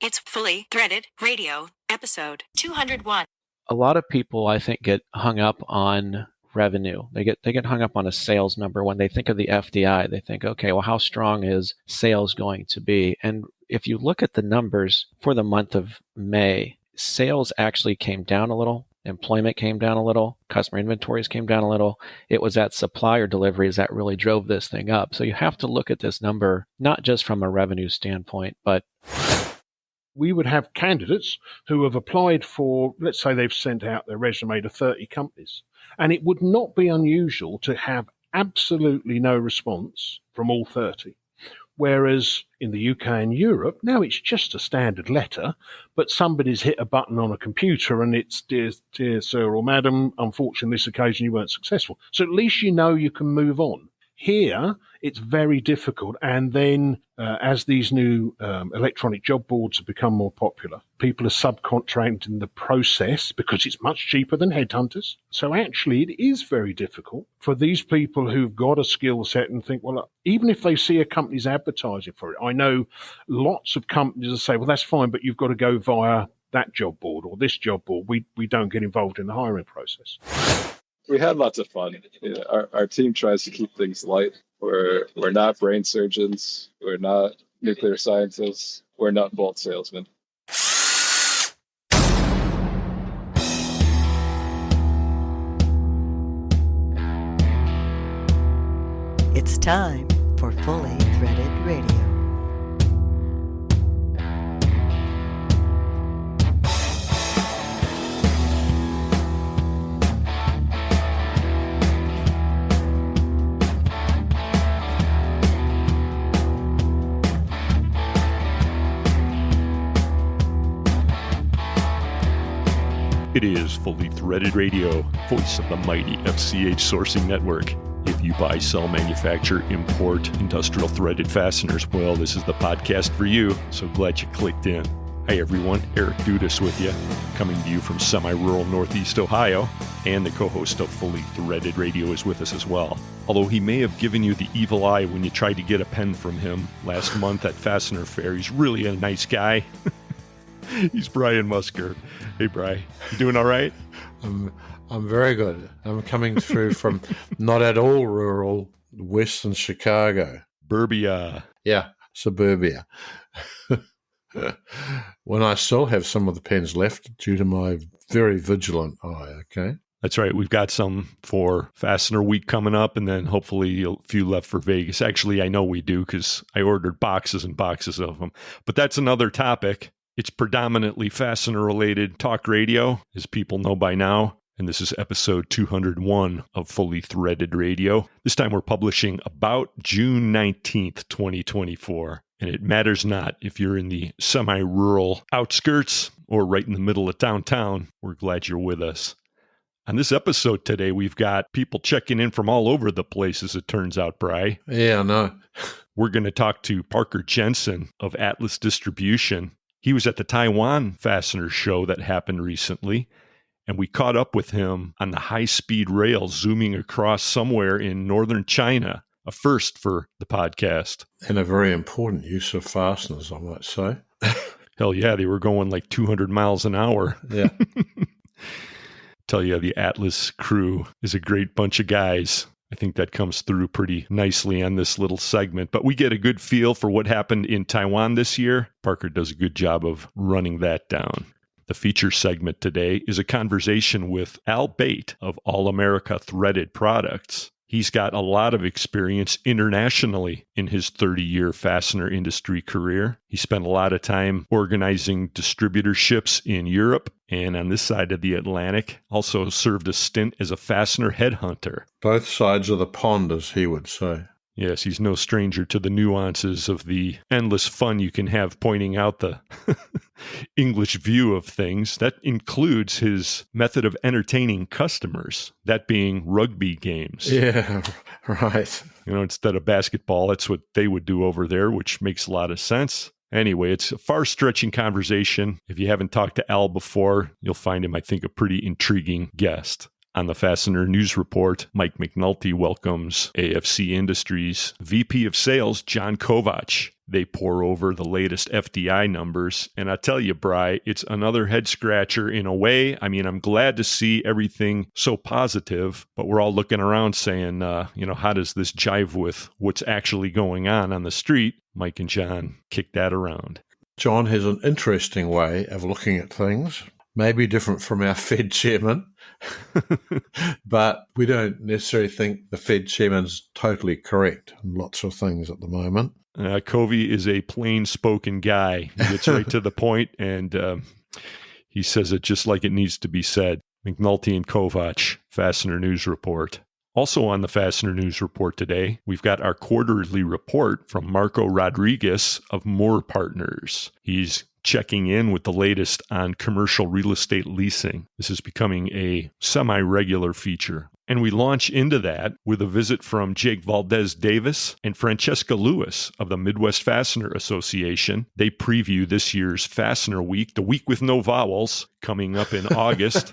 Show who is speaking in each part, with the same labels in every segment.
Speaker 1: It's Fully Threaded Radio, episode 201.
Speaker 2: A lot of people, I think, get hung up on revenue. They get hung up on a sales number. When they think of the FDI, they think, okay, well, how strong is sales going to be? And if you look at the numbers for the month of May, sales actually came down a little. Employment came down a little. Customer inventories came down a little. It was that supplier deliveries that really drove this thing up. So you have to look at this number, not just from a revenue standpoint, but
Speaker 3: we would have candidates who have applied for, let's say they've sent out their resume to 30 companies, and it would not be unusual to have absolutely no response from all 30. Whereas in the UK and Europe, now it's just a standard letter, but somebody's hit a button on a computer and it's, dear sir or madam, unfortunately this occasion you weren't successful. So at least you know you can move on. Here, it's very difficult. And then as these new electronic job boards have become more popular, people are subcontracting the process because it's much cheaper than headhunters. So actually, it is very difficult for these people who've got a skill set and think, well, even if they see a company's advertising for it, I know lots of companies will say, well, that's fine, but you've got to go via that job board or this job board. We don't get involved in the hiring process.
Speaker 4: We had lots of fun. Our team tries to keep things light. We're not brain surgeons. We're not nuclear scientists. We're not bolt salesmen.
Speaker 5: It's time for Fully Threaded Radio.
Speaker 6: It is Fully Threaded Radio, voice of the mighty FCH sourcing network. If you buy, sell, manufacture, import industrial threaded fasteners, well, this is the podcast for you. So glad you clicked in. Hi, everyone. Eric Dudas with you, coming to you from semi-rural Northeast Ohio. And the co-host of Fully Threaded Radio is with us as well. Although he may have given you the evil eye when you tried to get a pen from him last month at Fastener Fair. He's really a nice guy. He's Brian Musker. Hey, Bri. You doing all right?
Speaker 7: I'm very good. I'm coming through from not at all rural Western Chicago.
Speaker 6: Burbia.
Speaker 7: Yeah, suburbia. When I still have some of the pens left due to my very vigilant eye, okay?
Speaker 6: That's right. We've got some for Fastener Week coming up, and then hopefully a few left for Vegas. Actually, I know we do because I ordered boxes and boxes of them. But that's another topic. It's predominantly fastener-related talk radio, as people know by now. And this is episode 201 of Fully Threaded Radio. This time we're publishing about June 19th, 2024. And it matters not if you're in the semi-rural outskirts or right in the middle of downtown. We're glad you're with us. On this episode today, we've got people checking in from all over the place, as it turns out, Bri.
Speaker 7: Yeah, I know.
Speaker 6: We're going to talk to Parker Jensen of Atlas Distribution. He was at the Taiwan Fastener Show that happened recently, and we caught up with him on the high-speed rail zooming across somewhere in northern China, a first for the podcast.
Speaker 7: And a very important use of fasteners, I might say.
Speaker 6: Hell yeah, they were going like 200 miles an hour.
Speaker 7: Yeah.
Speaker 6: Tell you, the Atlas crew is a great bunch of guys. I think that comes through pretty nicely on this little segment, but we get a good feel for what happened in Taiwan this year. Parker does a good job of running that down. The feature segment today is a conversation with Al Bate of All America Threaded Products. He's got a lot of experience internationally in his 30-year fastener industry career. He spent a lot of time organizing distributorships in Europe and on this side of the Atlantic. Also served a stint as a fastener headhunter.
Speaker 7: Both sides of the pond, as he would say.
Speaker 6: Yes, he's no stranger to the nuances of the endless fun you can have pointing out the English view of things. That includes his method of entertaining customers, that being rugby games.
Speaker 7: Yeah, right.
Speaker 6: You know, instead of basketball, that's what they would do over there, which makes a lot of sense. Anyway, it's a far-stretching conversation. If you haven't talked to Al before, you'll find him, I think, a pretty intriguing guest. On the Fastener News Report, Mike McNulty welcomes AFC Industries VP of Sales, John Kovatch. they pore over the latest FDI numbers. And I tell you, Bri, it's another head scratcher in a way. I mean, I'm glad to see everything so positive, but we're all looking around saying, how does this jive with what's actually going on the street? Mike and John kick that around.
Speaker 7: John has an interesting way of looking at things, maybe different from our Fed chairman, but we don't necessarily think the Fed chairman's totally correct on lots of things at the moment.
Speaker 6: Covey is a plain-spoken guy. He gets right to the point, and he says it just like it needs to be said. McNulty and Kovatch, Fastener News Report. Also on the Fastener News Report today, we've got our quarterly report from Marco Rodriguez of Moore Partners. He's checking in with the latest on commercial real estate leasing. This is becoming a semi-regular feature. And we launch into that with a visit from Jake Valdez Davis and Francesca Lewis of the Midwest Fastener Association. They preview this year's Fastener Week, the week with no vowels, coming up in August.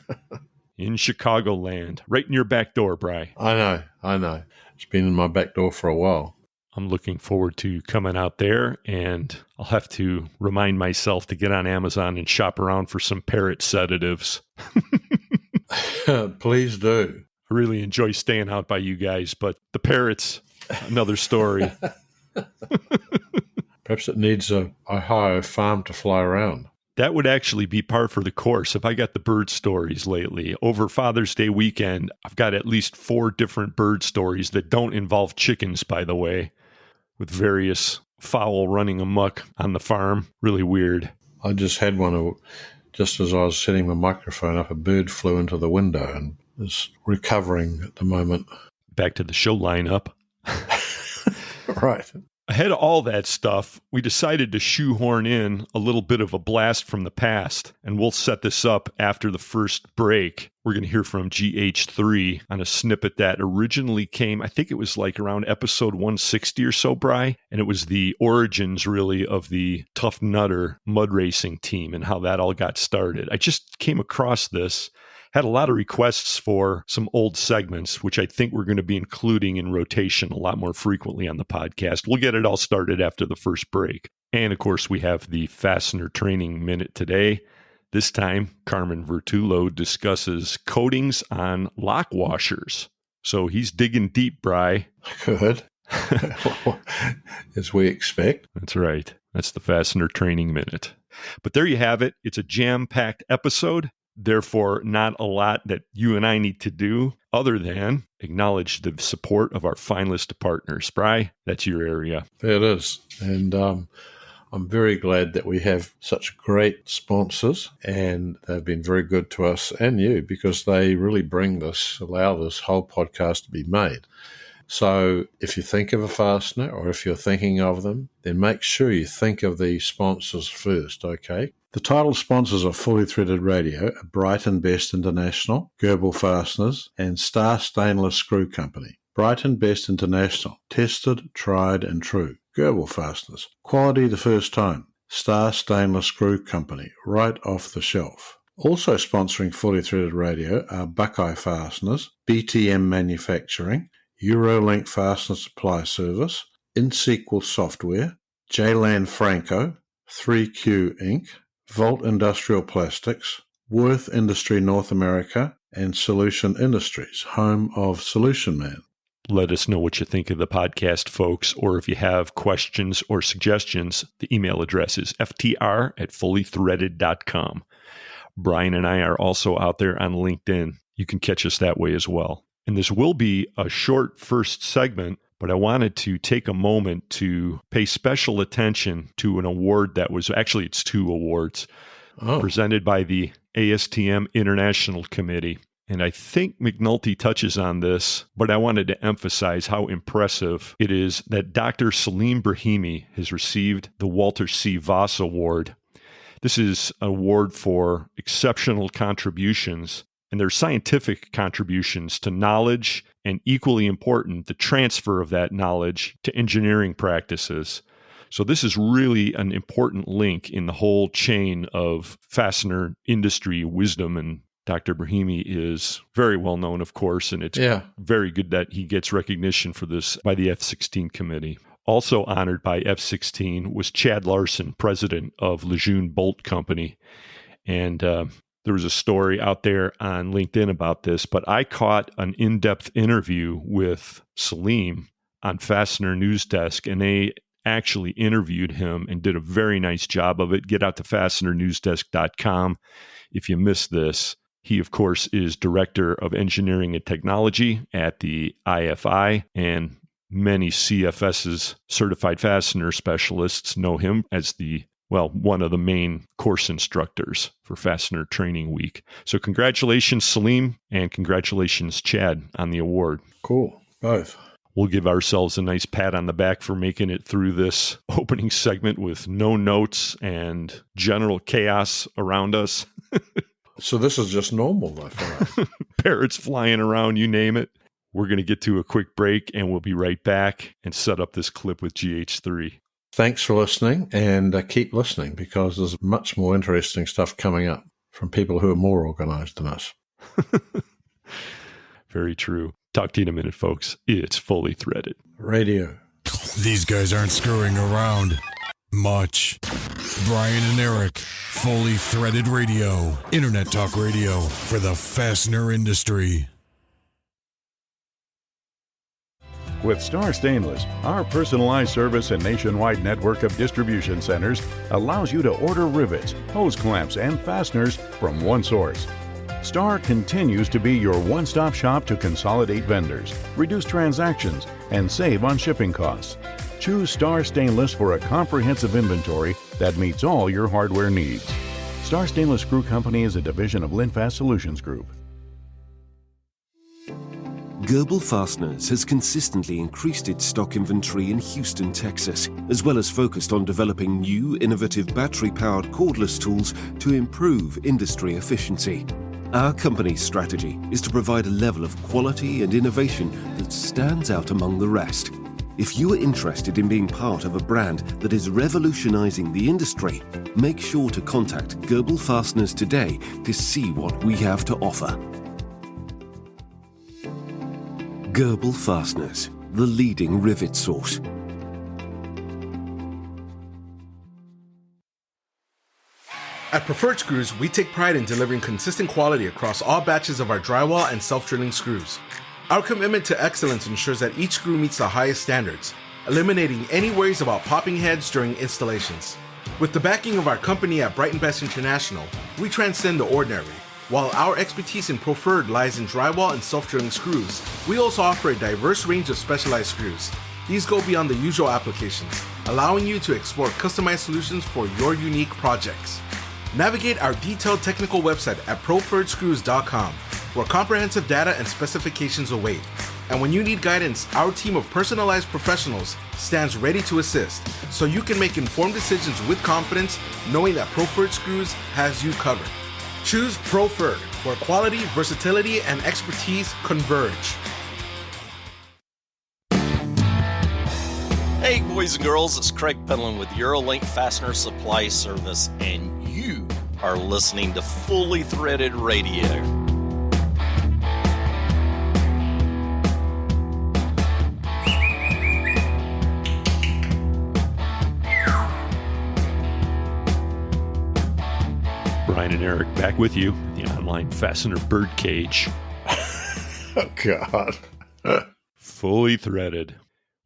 Speaker 6: In Chicagoland, right in your back door, Bri.
Speaker 7: I know. It's been in my back door for a while.
Speaker 6: I'm looking forward to coming out there, and I'll have to remind myself to get on Amazon and shop around for some parrot sedatives.
Speaker 7: Please do.
Speaker 6: I really enjoy staying out by you guys, but the parrots, another story.
Speaker 7: Perhaps it needs a Ohio farm to fly around.
Speaker 6: That would actually be par for the course if I got the bird stories lately. Over Father's Day weekend, I've got at least 4 different bird stories that don't involve chickens, by the way, with various fowl running amok on the farm. Really weird.
Speaker 7: I just had one, just as I was setting my microphone up, a bird flew into the window and is recovering at the moment.
Speaker 6: Back to the show lineup.
Speaker 7: Right.
Speaker 6: Ahead of all that stuff, we decided to shoehorn in a little bit of a blast from the past, and we'll set this up after the first break. We're going to hear from GHIII on a snippet that originally came, I think it was like around episode 160 or so, Bri, and it was the origins, really, of the Tough Nutter mud racing team and how that all got started. I just came across this. Had a lot of requests for some old segments, which I think we're going to be including in rotation a lot more frequently on the podcast. We'll get it all started after the first break. And of course, we have the Fastener Training Minute today. This time, Carmen Vertullo discusses coatings on lock washers. So he's digging deep, Bri.
Speaker 7: Good. As we expect.
Speaker 6: That's right. That's the Fastener Training Minute. But there you have it. It's a jam-packed episode. Therefore, not a lot that you and I need to do other than acknowledge the support of our finalist partners. Bri, that's your area.
Speaker 7: It is. And I'm very glad that we have such great sponsors, and they've been very good to us and you because they really allow this whole podcast to be made. So if you think of a fastener or if you're thinking of them, then make sure you think of the sponsors first, okay? The title sponsors are Fully Threaded Radio, Brighton Best International, Gerbil Fasteners, and Star Stainless Screw Company. Brighton Best International, tested, tried and true. Gerbil Fasteners, quality the first time. Star Stainless Screw Company, right off the shelf. Also sponsoring Fully Threaded Radio are Buckeye Fasteners, BTM Manufacturing, Eurolink Fastener Supply Service, InSequel Software, J-Land Franco, 3Q Inc., Volt Industrial Plastics, Worth Industry North America, and Solution Industries, home of Solution Man.
Speaker 6: Let us know what you think of the podcast, folks, or if you have questions or suggestions, the email address is ftr@fullythreaded.com. Brian and I are also out there on LinkedIn. You can catch us that way as well. And this will be a short first segment, but I wanted to take a moment to pay special attention to an award that was, actually it's 2 awards, presented by the ASTM International Committee. And I think McNulty touches on this, but I wanted to emphasize how impressive it is that Dr. Salim Brahimi has received the Walter C. Voss Award. This is an award for exceptional contributions, and they're scientific contributions to knowledge, and equally important, the transfer of that knowledge to engineering practices. So this is really an important link in the whole chain of fastener industry wisdom, and Dr. Brahimi is very well known, of course, and it's very good that he gets recognition for this by the F-16 committee. Also honored by F-16 was Chad Larson, president of Lejeune Bolt Company. And there was a story out there on LinkedIn about this, but I caught an in-depth interview with Salim on Fastener News Desk, and they actually interviewed him and did a very nice job of it. Get out to fastenernewsdesk.com if you missed this. He, of course, is Director of Engineering and Technology at the IFI, and many CFS's certified fastener specialists know him as one of the main course instructors for Fastener Training Week. So congratulations, Salim, and congratulations, Chad, on the award.
Speaker 7: Cool. Both.
Speaker 6: We'll give ourselves a nice pat on the back for making it through this opening segment with no notes and general chaos around us.
Speaker 7: So this is just normal, my friend.
Speaker 6: Parrots flying around, you name it. We're going to get to a quick break, and we'll be right back and set up this clip with GH3.
Speaker 7: Thanks for listening, and keep listening, because there's much more interesting stuff coming up from people who are more organized than us.
Speaker 6: Very true. Talk to you in a minute, folks. It's Fully Threaded
Speaker 7: Radio.
Speaker 8: These guys aren't screwing around much. Brian and Eric, Fully Threaded Radio, Internet Talk Radio for the fastener industry.
Speaker 9: With Star Stainless, our personalized service and nationwide network of distribution centers allows you to order rivets, hose clamps, and fasteners from one source. Star continues to be your one-stop shop to consolidate vendors, reduce transactions, and save on shipping costs. Choose Star Stainless for a comprehensive inventory that meets all your hardware needs. Star Stainless Screw Company is a division of Linfast Solutions Group.
Speaker 10: GHIII Fasteners has consistently increased its stock inventory in Houston, Texas, as well as focused on developing new, innovative battery-powered cordless tools to improve industry efficiency. Our company's strategy is to provide a level of quality and innovation that stands out among the rest. If you are interested in being part of a brand that is revolutionizing the industry, make sure to contact GHIII Fasteners today to see what we have to offer. GHIII Fasteners, the leading rivet source.
Speaker 11: At Preferred Screws, we take pride in delivering consistent quality across all batches of our drywall and self-drilling screws. Our commitment to excellence ensures that each screw meets the highest standards, eliminating any worries about popping heads during installations. With the backing of our company at Brighton International, we transcend the ordinary. While our expertise in Preferred lies in drywall and self-drilling screws, we also offer a diverse range of specialized screws. These go beyond the usual applications, allowing you to explore customized solutions for your unique projects. Navigate our detailed technical website at preferredscrews.com, where comprehensive data and specifications await. And when you need guidance, our team of personalized professionals stands ready to assist, so you can make informed decisions with confidence, knowing that Preferred Screws has you covered. Choose Preferred, where quality, versatility, and expertise converge.
Speaker 12: Hey boys and girls, it's Craig Penland with Eurolink Fastener Supply Service, and you are listening to Fully Threaded Radio.
Speaker 6: Brian and Eric back with you, the online fastener birdcage.
Speaker 7: Oh, God.
Speaker 6: Fully threaded.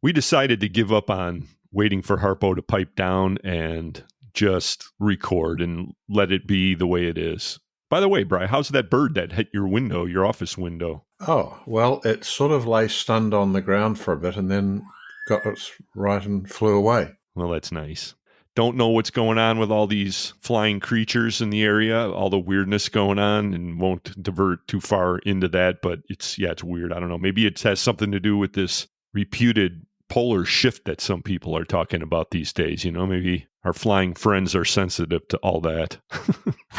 Speaker 6: We decided to give up on waiting for Harpo to pipe down and just record and let it be the way it is. By the way, Brian, how's that bird that hit your window, your office window?
Speaker 7: Oh, well, it sort of lay stunned on the ground for a bit and then got its right and flew away.
Speaker 6: Well, that's nice. Don't know what's going on with all these flying creatures in the area, all the weirdness going on, and won't divert too far into that, but it's weird. I don't know. Maybe it has something to do with this reputed polar shift that some people are talking about these days. You know, maybe our flying friends are sensitive to all that.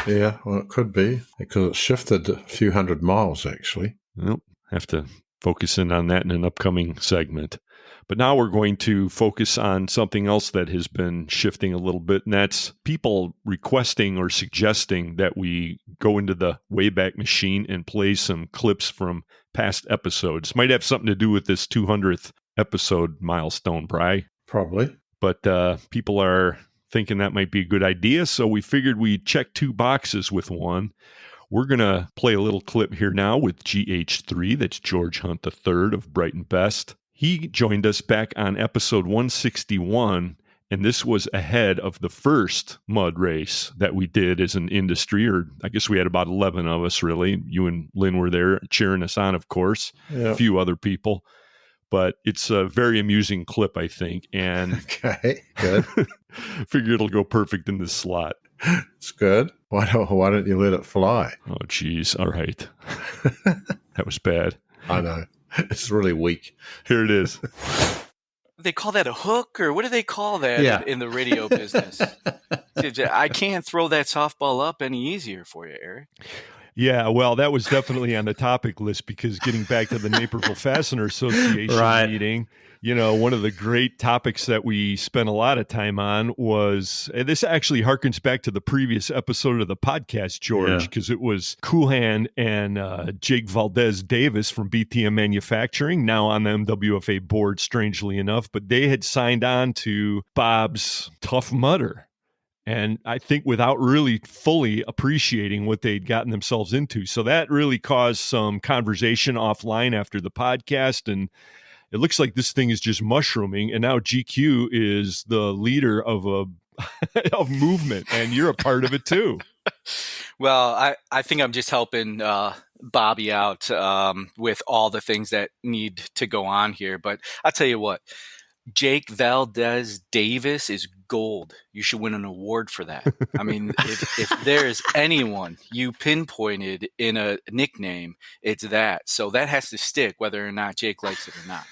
Speaker 7: Yeah, well, it could be, because it shifted a few hundred miles, actually.
Speaker 6: Well, have to focus in on that in an upcoming segment. But now we're going to focus on something else that has been shifting a little bit, and that's people requesting or suggesting that we go into the Wayback Machine and play some clips from past episodes. Might have something to do with this 200th episode milestone, Bri.
Speaker 7: Probably.
Speaker 6: But people are thinking that might be a good idea, so we figured we'd check 2 boxes with one. We're going to play a little clip here now with GH3, that's George Hunt III of Brighton Best. He joined us back on episode 161, and this was ahead of the first mud race that we did as an industry, or I guess we had about 11 of us, really. You and Lynn were there cheering us on, of course, a few other people. But it's a very amusing clip, I think, and
Speaker 7: okay, good.
Speaker 6: Figure it'll go perfect in this slot.
Speaker 7: It's good. Why don't you let it fly?
Speaker 6: Oh, geez. All right. That was bad.
Speaker 7: I know. It's really weak.
Speaker 6: Here it is.
Speaker 13: They call that a hook, or what do they call that in the radio business? I can't throw that softball up any easier for you, Eric.
Speaker 6: Yeah, well, that was definitely on the topic list because getting back to the Naperville Fastener Association meeting, one of the great topics that we spent a lot of time on was, and this actually harkens back to the previous episode of the podcast, George, because it was Coohan and Jake Valdez Davis from BTM Manufacturing, now on the MWFA board, strangely enough, but they had signed on to Bob's Tough Mudder. And I think without really fully appreciating what they'd gotten themselves into. So that really caused some conversation offline after the podcast. And it looks like this thing is just mushrooming. And now GQ is the leader of of movement. And you're a part of it too.
Speaker 13: Well, I think I'm just helping Bobby out with all the things that need to go on here. But I'll tell you what, Jake Valdez Davis is gold. You should win an award for that. I mean, if there's anyone you pinpointed in a nickname, it's that. So that has to stick, whether or not Jake likes it or not.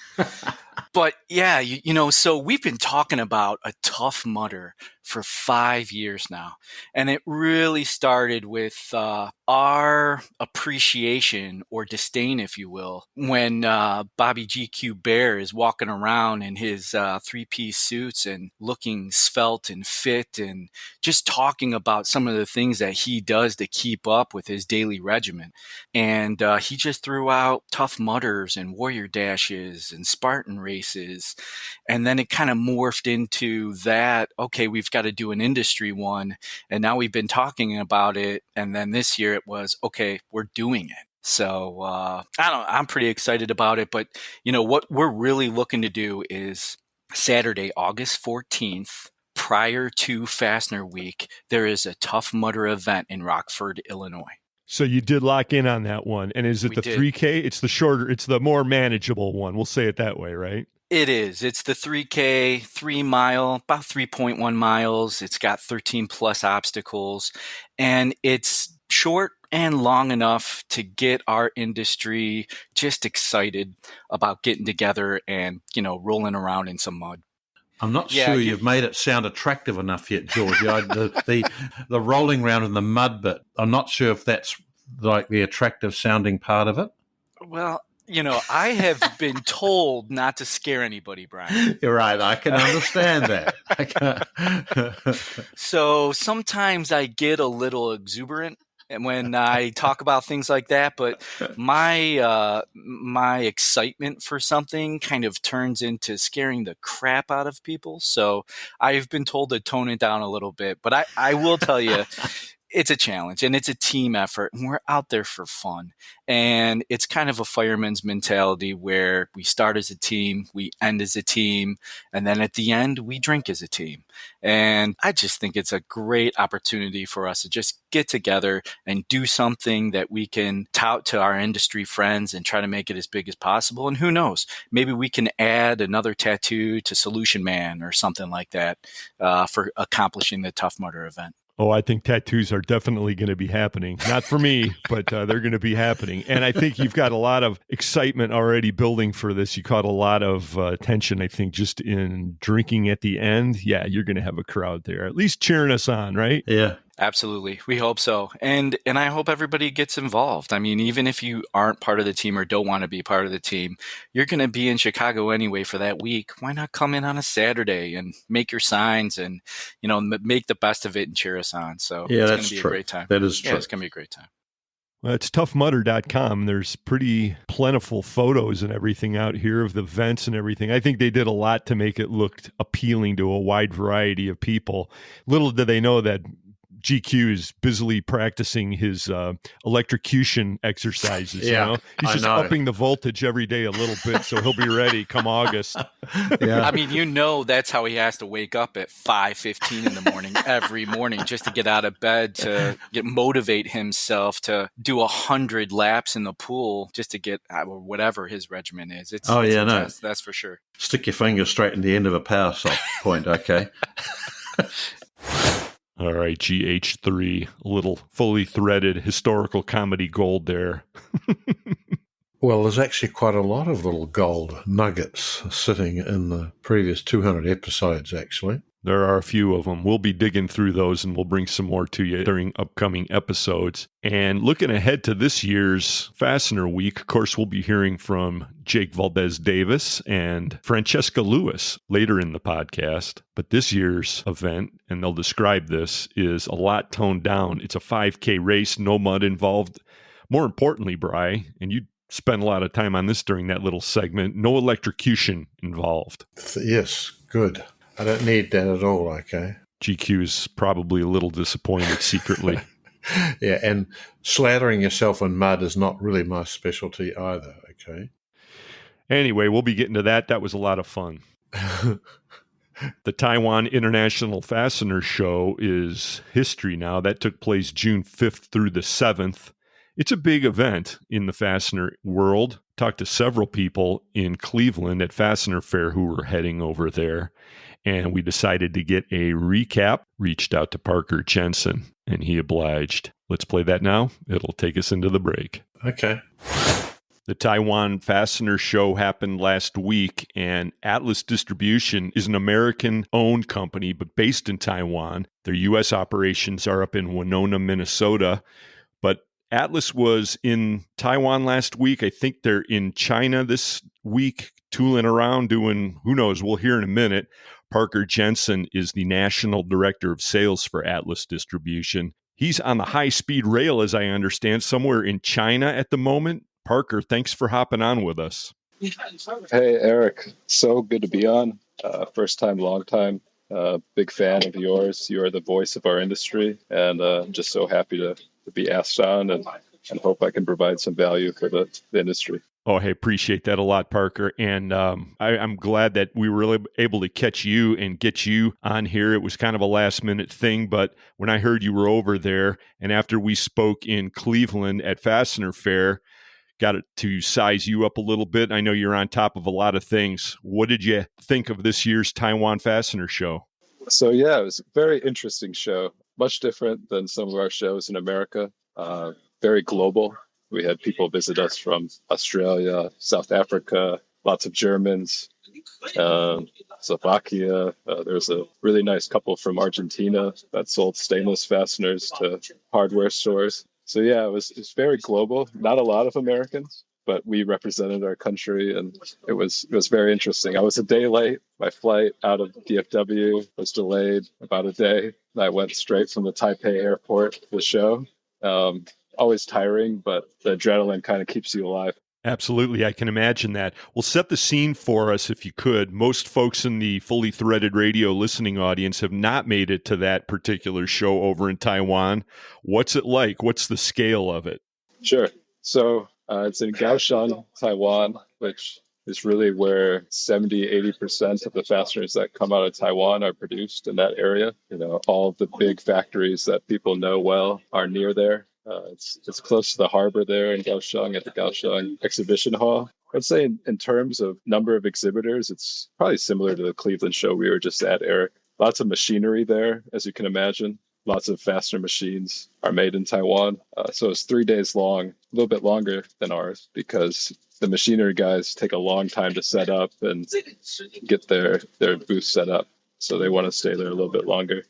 Speaker 13: But yeah, so we've been talking about a Tough Mudder for 5 years now. And it really started with our appreciation or disdain, if you will, when Bobby GQ Bear is walking around in his 3-piece suits and looking svelte and fit and just talking about some of the things that he does to keep up with his daily regimen. And he just threw out Tough Mudders and Warrior Dashes and Spartan races. And then it kind of morphed into that, okay, we've got to do an industry one. And now we've been talking about it. And then this year it was, okay, we're doing it. So I'm pretty excited about it. But, what we're really looking to do is Saturday, August 14th, prior to Fastener Week, there is a Tough Mudder event in Rockford, Illinois.
Speaker 6: So you did lock in on that one. And is it the 3K? It's the shorter, it's the more manageable one. We'll say it that way, right?
Speaker 13: It is. It's the 3K, 3 mile, about 3.1 miles. It's got 13 plus obstacles, and it's short and long enough to get our industry just excited about getting together and, rolling around in some mud.
Speaker 14: I'm not sure you've made it sound attractive enough yet, George. The rolling around in the mud bit, I'm not sure if that's like the attractive sounding part of it.
Speaker 13: Well, I have been told not to scare anybody, Brian.
Speaker 14: You're right. I can understand that.
Speaker 13: So sometimes I get a little exuberant when I talk about things like that, but my excitement for something kind of turns into scaring the crap out of people. So I've been told to tone it down a little bit, but I will tell you, it's a challenge and it's a team effort, and we're out there for fun. And it's kind of a fireman's mentality where we start as a team, we end as a team, and then at the end we drink as a team. And I just think it's a great opportunity for us to just get together and do something that we can tout to our industry friends and try to make it as big as possible. And who knows, maybe we can add another tattoo to Solution Man or something like that for accomplishing the Tough Mudder event.
Speaker 6: Oh, I think tattoos are definitely going to be happening. Not for me, but they're going to be happening. And I think you've got a lot of excitement already building for this. You caught a lot of attention, I think, just in drinking at the end. Yeah, you're going to have a crowd there, at least cheering us on, right?
Speaker 14: Yeah.
Speaker 13: Absolutely. We hope so. And I hope everybody gets involved. I mean, even if you aren't part of the team or don't want to be part of the team, you're going to be in Chicago anyway for that week. Why not come in on a Saturday and make your signs and, make the best of it and cheer us on? So
Speaker 14: yeah,
Speaker 13: it's
Speaker 14: that's
Speaker 13: going to be
Speaker 14: true.
Speaker 13: a great time.
Speaker 14: That is true.
Speaker 13: Yeah, it's going to be a great time.
Speaker 6: Well, it's toughmudder.com. There's pretty plentiful photos and everything out here of the vents and everything. I think they did a lot to make it look appealing to a wide variety of people. Little did they know that GQ is busily practicing his electrocution exercises.
Speaker 14: Yeah,
Speaker 6: you know? He's just upping the voltage every day a little bit, so he'll be ready come August.
Speaker 14: Yeah.
Speaker 13: I mean, you know, that's how he has to wake up at 5:15 in the morning every morning just to get out of bed, to motivate himself to do 100 laps in the pool just to get whatever his regimen is. It's intense, that's for sure.
Speaker 14: Stick your finger straight in the end of a power sock point, okay?
Speaker 6: All right, GH3, a little fully threaded historical comedy gold there.
Speaker 7: Well, there's actually quite a lot of little gold nuggets sitting in the previous 200 episodes, actually.
Speaker 6: There are a few of them. We'll be digging through those, and we'll bring some more to you during upcoming episodes. And looking ahead to this year's Fastener Week, of course, we'll be hearing from Jake Valdez Davis and Francesca Lewis later in the podcast. But this year's event, and they'll describe this, is a lot toned down. It's a 5K race, no mud involved. More importantly, Bri, and you spent a lot of time on this during that little segment, no electrocution involved.
Speaker 7: Yes, good. I don't need that at all, okay?
Speaker 6: GQ is probably a little disappointed secretly.
Speaker 7: Yeah, and slathering yourself in mud is not really my specialty either, okay?
Speaker 6: Anyway, we'll be getting to that. That was a lot of fun. The Taiwan International Fastener Show is history now. That took place June 5th through the 7th. It's a big event in the fastener world. Talked to several people in Cleveland at Fastener Fair who were heading over there. And we decided to get a recap, reached out to Parker Jensen, and he obliged. Let's play that now. It'll take us into the break.
Speaker 7: Okay.
Speaker 6: The Taiwan Fastener Show happened last week, and Atlas Distribution is an American-owned company, but based in Taiwan. Their U.S. operations are up in Winona, Minnesota. But Atlas was in Taiwan last week. I think they're in China this week, tooling around, doing, who knows, we'll hear in a minute. Parker Jensen is the National Director of Sales for Atlas Distribution. He's on the high-speed rail, as I understand, somewhere in China at the moment. Parker, thanks for hopping on with us.
Speaker 4: Hey, Eric. So good to be on. First time, long time. Big fan of yours. You are the voice of our industry, and I'm just so happy to be asked on and hope I can provide some value for the industry.
Speaker 6: Oh, hey, appreciate that a lot, Parker. And I'm glad that we were able to catch you and get you on here. It was kind of a last-minute thing, but when I heard you were over there, and after we spoke in Cleveland at Fastener Fair, got it to size you up a little bit. I know you're on top of a lot of things. What did you think of this year's Taiwan Fastener Show?
Speaker 4: So, yeah, it was a very interesting show. Much different than some of our shows in America. Very global. We had people visit us from Australia, South Africa, lots of Germans, Slovakia. There's a really nice couple from Argentina that sold stainless fasteners to hardware stores. So, yeah, it was very global. Not a lot of Americans, but we represented our country, and it was very interesting. I was a day late. My flight out of DFW was delayed about a day. I went straight from the Taipei airport to the show. Always tiring, but the adrenaline kind of keeps you alive.
Speaker 6: Absolutely. I can imagine that. Well, set the scene for us if you could. Most folks in the Fully Threaded Radio listening audience have not made it to that particular show over in Taiwan. What's it like? What's the scale of it?
Speaker 4: Sure. So it's in Kaohsiung, Taiwan, which is really where 70-80% of the fasteners that come out of Taiwan are produced in that area. You know, all of the big factories that people know well are near there. It's close to the harbor there in Kaohsiung at the Kaohsiung Exhibition Hall. I'd say in terms of number of exhibitors, it's probably similar to the Cleveland show we were just at, Eric. Lots of machinery there, as you can imagine. Lots of fastener machines are made in Taiwan. So it's 3 days long, a little bit longer than ours, because the machinery guys take a long time to set up and get their booth set up. So they want to stay there a little bit longer.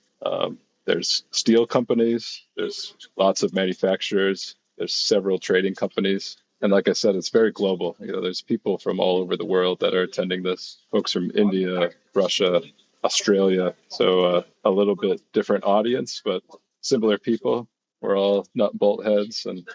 Speaker 4: There's steel companies, there's lots of manufacturers, there's several trading companies. And like I said, it's very global. You know, there's people from all over the world that are attending this, folks from India, Russia, Australia. So a little bit different audience, but similar people. We're all nut and bolt heads and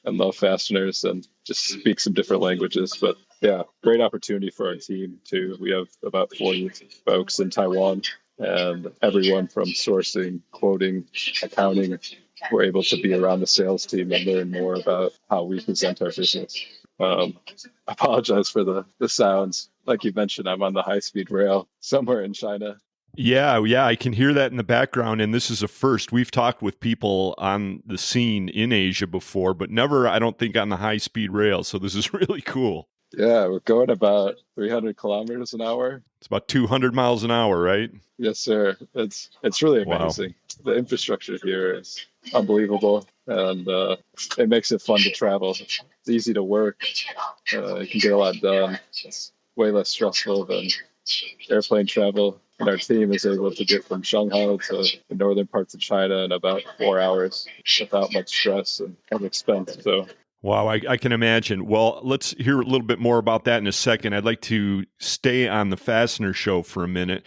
Speaker 4: and love fasteners and just speak some different languages. But yeah, great opportunity for our team too. We have about 40 folks in Taiwan, and everyone from sourcing, quoting, accounting, we're able to be around the sales team and learn more about how we present our business. I apologize for the sounds. Like you mentioned, I'm on the high-speed rail somewhere in China.
Speaker 6: Yeah, I can hear that in the background, and this is a first. We've talked with people on the scene in Asia before, but never, I don't think, on the high-speed rail, so this is really cool.
Speaker 4: Yeah, we're going about 300 kilometers an hour.
Speaker 6: It's about 200 miles an hour, right?
Speaker 4: Yes, sir. It's really amazing. Wow. The infrastructure here is unbelievable, and it makes it fun to travel. It's easy to work. You can get a lot done. It's way less stressful than airplane travel. And our team is able to get from Shanghai to the northern parts of China in about 4 hours without much stress and expense. So.
Speaker 6: Wow, I can imagine. Well, let's hear a little bit more about that in a second. I'd like to stay on the Fastener Show for a minute.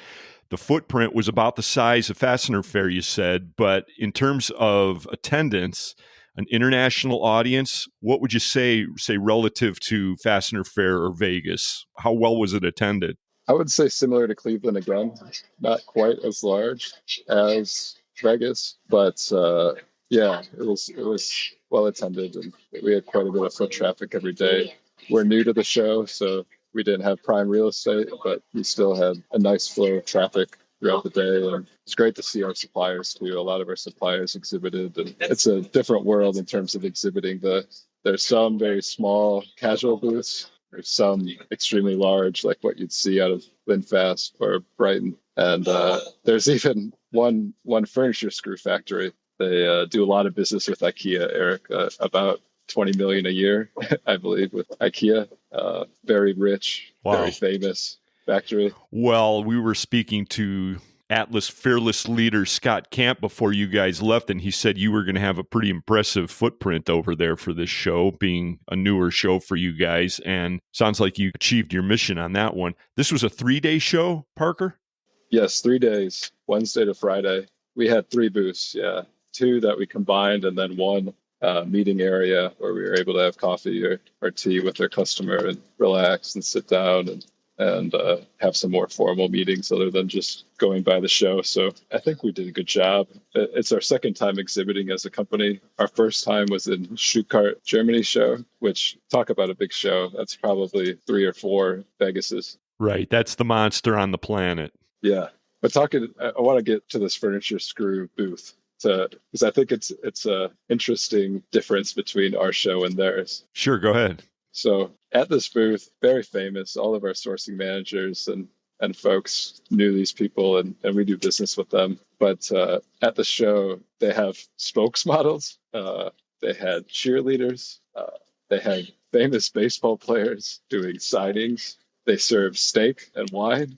Speaker 6: The footprint was about the size of Fastener Fair, you said, but in terms of attendance, an international audience, what would you say relative to Fastener Fair or Vegas? How well was it attended?
Speaker 4: I would say similar to Cleveland again, not quite as large as Vegas, but yeah, it was well attended, and we had quite a bit of foot traffic every day. We're new to the show, so we didn't have prime real estate, but we still had a nice flow of traffic throughout the day. And it's great to see our suppliers too. A lot of our suppliers exhibited, and it's a different world in terms of exhibiting. There's some very small casual booths. There's some extremely large, like what you'd see out of Linfast or Brighton. And there's even one furniture screw factory. They do a lot of business with IKEA, Eric, about 20 million a year, I believe, with IKEA. Very rich, Very famous factory.
Speaker 6: Well, we were speaking to Atlas Fearless leader Scott Camp before you guys left, and he said you were going to have a pretty impressive footprint over there for this show, being a newer show for you guys, and sounds like you achieved your mission on that one. This was a 3-day show, Parker?
Speaker 4: Yes, 3 days, Wednesday to Friday. We had 3 booths, 2 that we combined, and then 1 meeting area where we were able to have coffee or tea with our customer and relax and sit down and have some more formal meetings other than just going by the show. So I think we did a good job. It's our second time exhibiting as a company. Our first time was in Stuttgart, Germany show, which, talk about a big show. That's probably 3 or 4 Vegases.
Speaker 6: Right. That's the monster on the planet.
Speaker 4: Yeah. But I want to get to this furniture screw booth because I think it's a interesting difference between our show and theirs.
Speaker 6: Sure. Go ahead.
Speaker 4: So at this booth, very famous, all of our sourcing managers and folks knew these people, and we do business with them. But at the show, they have spokesmodels. They had cheerleaders. They had famous baseball players doing signings. They served steak and wine.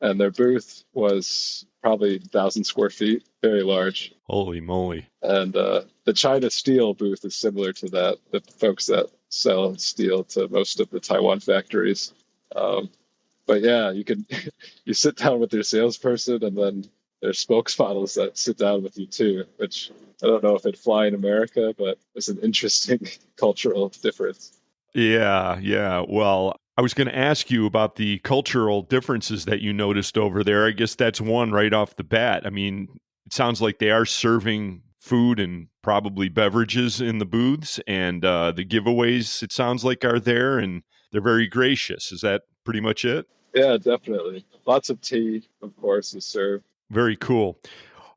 Speaker 4: And their booth was probably 1,000 square feet, very large.
Speaker 6: Holy moly.
Speaker 4: And the China steel booth is similar to that, the folks that sell steel to most of the Taiwan factories. But yeah, you sit down with your salesperson, and then there's spokesmodels that sit down with you too, which I don't know if it'd fly in America, but it's an interesting cultural difference.
Speaker 6: Yeah. Well, I was going to ask you about the cultural differences that you noticed over there. I guess that's one right off the bat. I mean, it sounds like they are serving food and probably beverages in the booths, and the giveaways, it sounds like, are there, and they're very gracious. Is that pretty much it?
Speaker 4: Yeah, definitely. Lots of tea, of course, is served.
Speaker 6: Very cool.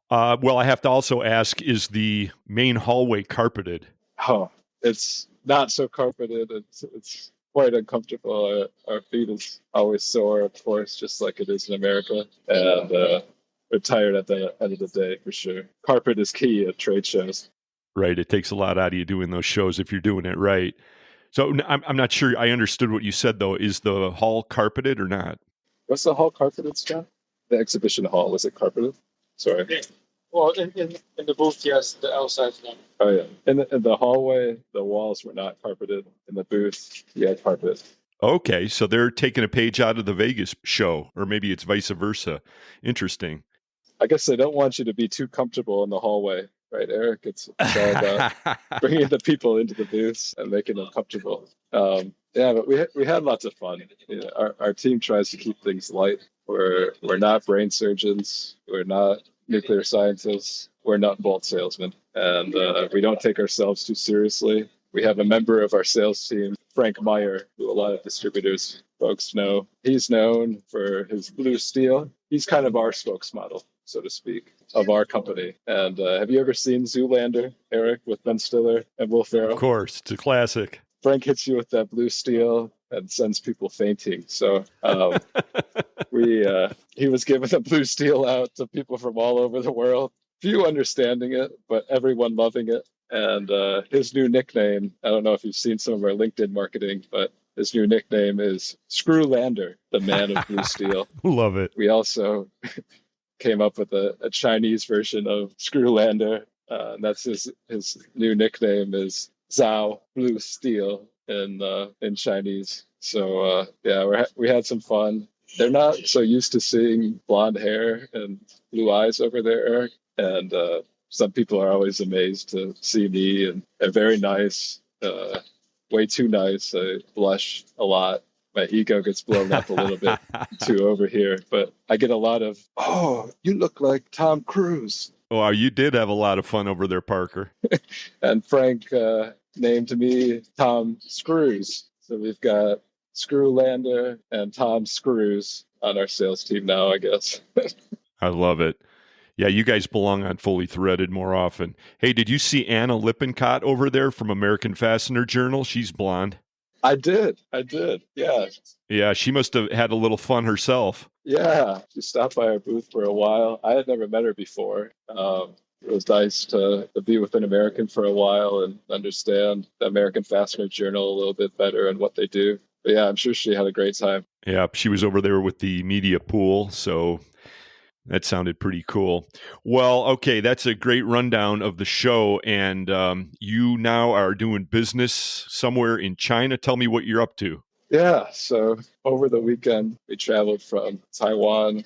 Speaker 6: Well, I have to also ask, is the main hallway carpeted?
Speaker 4: Oh, it's not so carpeted. It's quite uncomfortable. Our feet is always sore, of course, just like it is in America. And we're tired at the end of the day, for sure. Carpet is key at trade shows.
Speaker 6: Right. It takes a lot out of you doing those shows if you're doing it right. So I'm not sure I understood what you said, though. Is the hall carpeted or not?
Speaker 4: What's the hall carpeted, Scott? The exhibition hall, was it carpeted? Sorry.
Speaker 15: Yeah. Well, in the booth, yes. The outside, no.
Speaker 4: Oh, yeah. In the hallway, the walls were not carpeted. In the booth, yeah, carpeted.
Speaker 6: Okay, so they're taking a page out of the Vegas show, or maybe it's vice versa. Interesting.
Speaker 4: I guess they don't want you to be too comfortable in the hallway. right, Eric? It's all about bringing the people into the booths and making them comfortable. Yeah, but we had lots of fun. You know, our team tries to keep things light. We're not brain surgeons. We're not nuclear scientists. We're nut and bolt salesmen, and we don't take ourselves too seriously. We have a member of our sales team, Frank Meyer, who a lot of distributors folks know. He's known for his blue steel. He's kind of our spokesmodel, so to speak, of our company. And have you ever seen Zoolander, Eric, with Ben Stiller and Will Ferrell?
Speaker 6: Of course, it's a classic.
Speaker 4: Frank hits you with that blue steel and sends people fainting. So he was giving the blue steel out to people from all over the world. Few understanding it, but everyone loving it. And his new nickname, I don't know if you've seen some of our LinkedIn marketing, but his new nickname is Screw Lander, the man of blue steel.
Speaker 6: Love it.
Speaker 4: We also came up with a Chinese version of Screw Lander. And that's his new nickname is Zhao Blue Steel in Chinese. So yeah, we had some fun. They're not so used to seeing blonde hair and blue eyes over there, Eric. And some people are always amazed to see me, and very nice, way too nice. I blush a lot. My ego gets blown up a little bit too over here. But I get a lot of, oh, you look like Tom Cruise.
Speaker 6: Oh, you did have a lot of fun over there, Parker.
Speaker 4: And Frank named me Tom Screws. So we've got Screw Lander and Tom Screws on our sales team now, I guess.
Speaker 6: I love it. Yeah, you guys belong on Fully Threaded more often. Hey, did you see Anna Lippincott over there from American Fastener Journal? She's blonde.
Speaker 4: I did. Yeah.
Speaker 6: Yeah, she must have had a little fun herself.
Speaker 4: Yeah, she stopped by our booth for a while. I had never met her before. It was nice to be with an American for a while and understand the American Fastener Journal a little bit better and what they do. But yeah, I'm sure she had a great time.
Speaker 6: Yeah, she was over there with the media pool, so that sounded pretty cool. Well, okay, that's a great rundown of the show, and you now are doing business somewhere in China. Tell me what you're up to.
Speaker 4: Yeah, so over the weekend, we traveled from Taiwan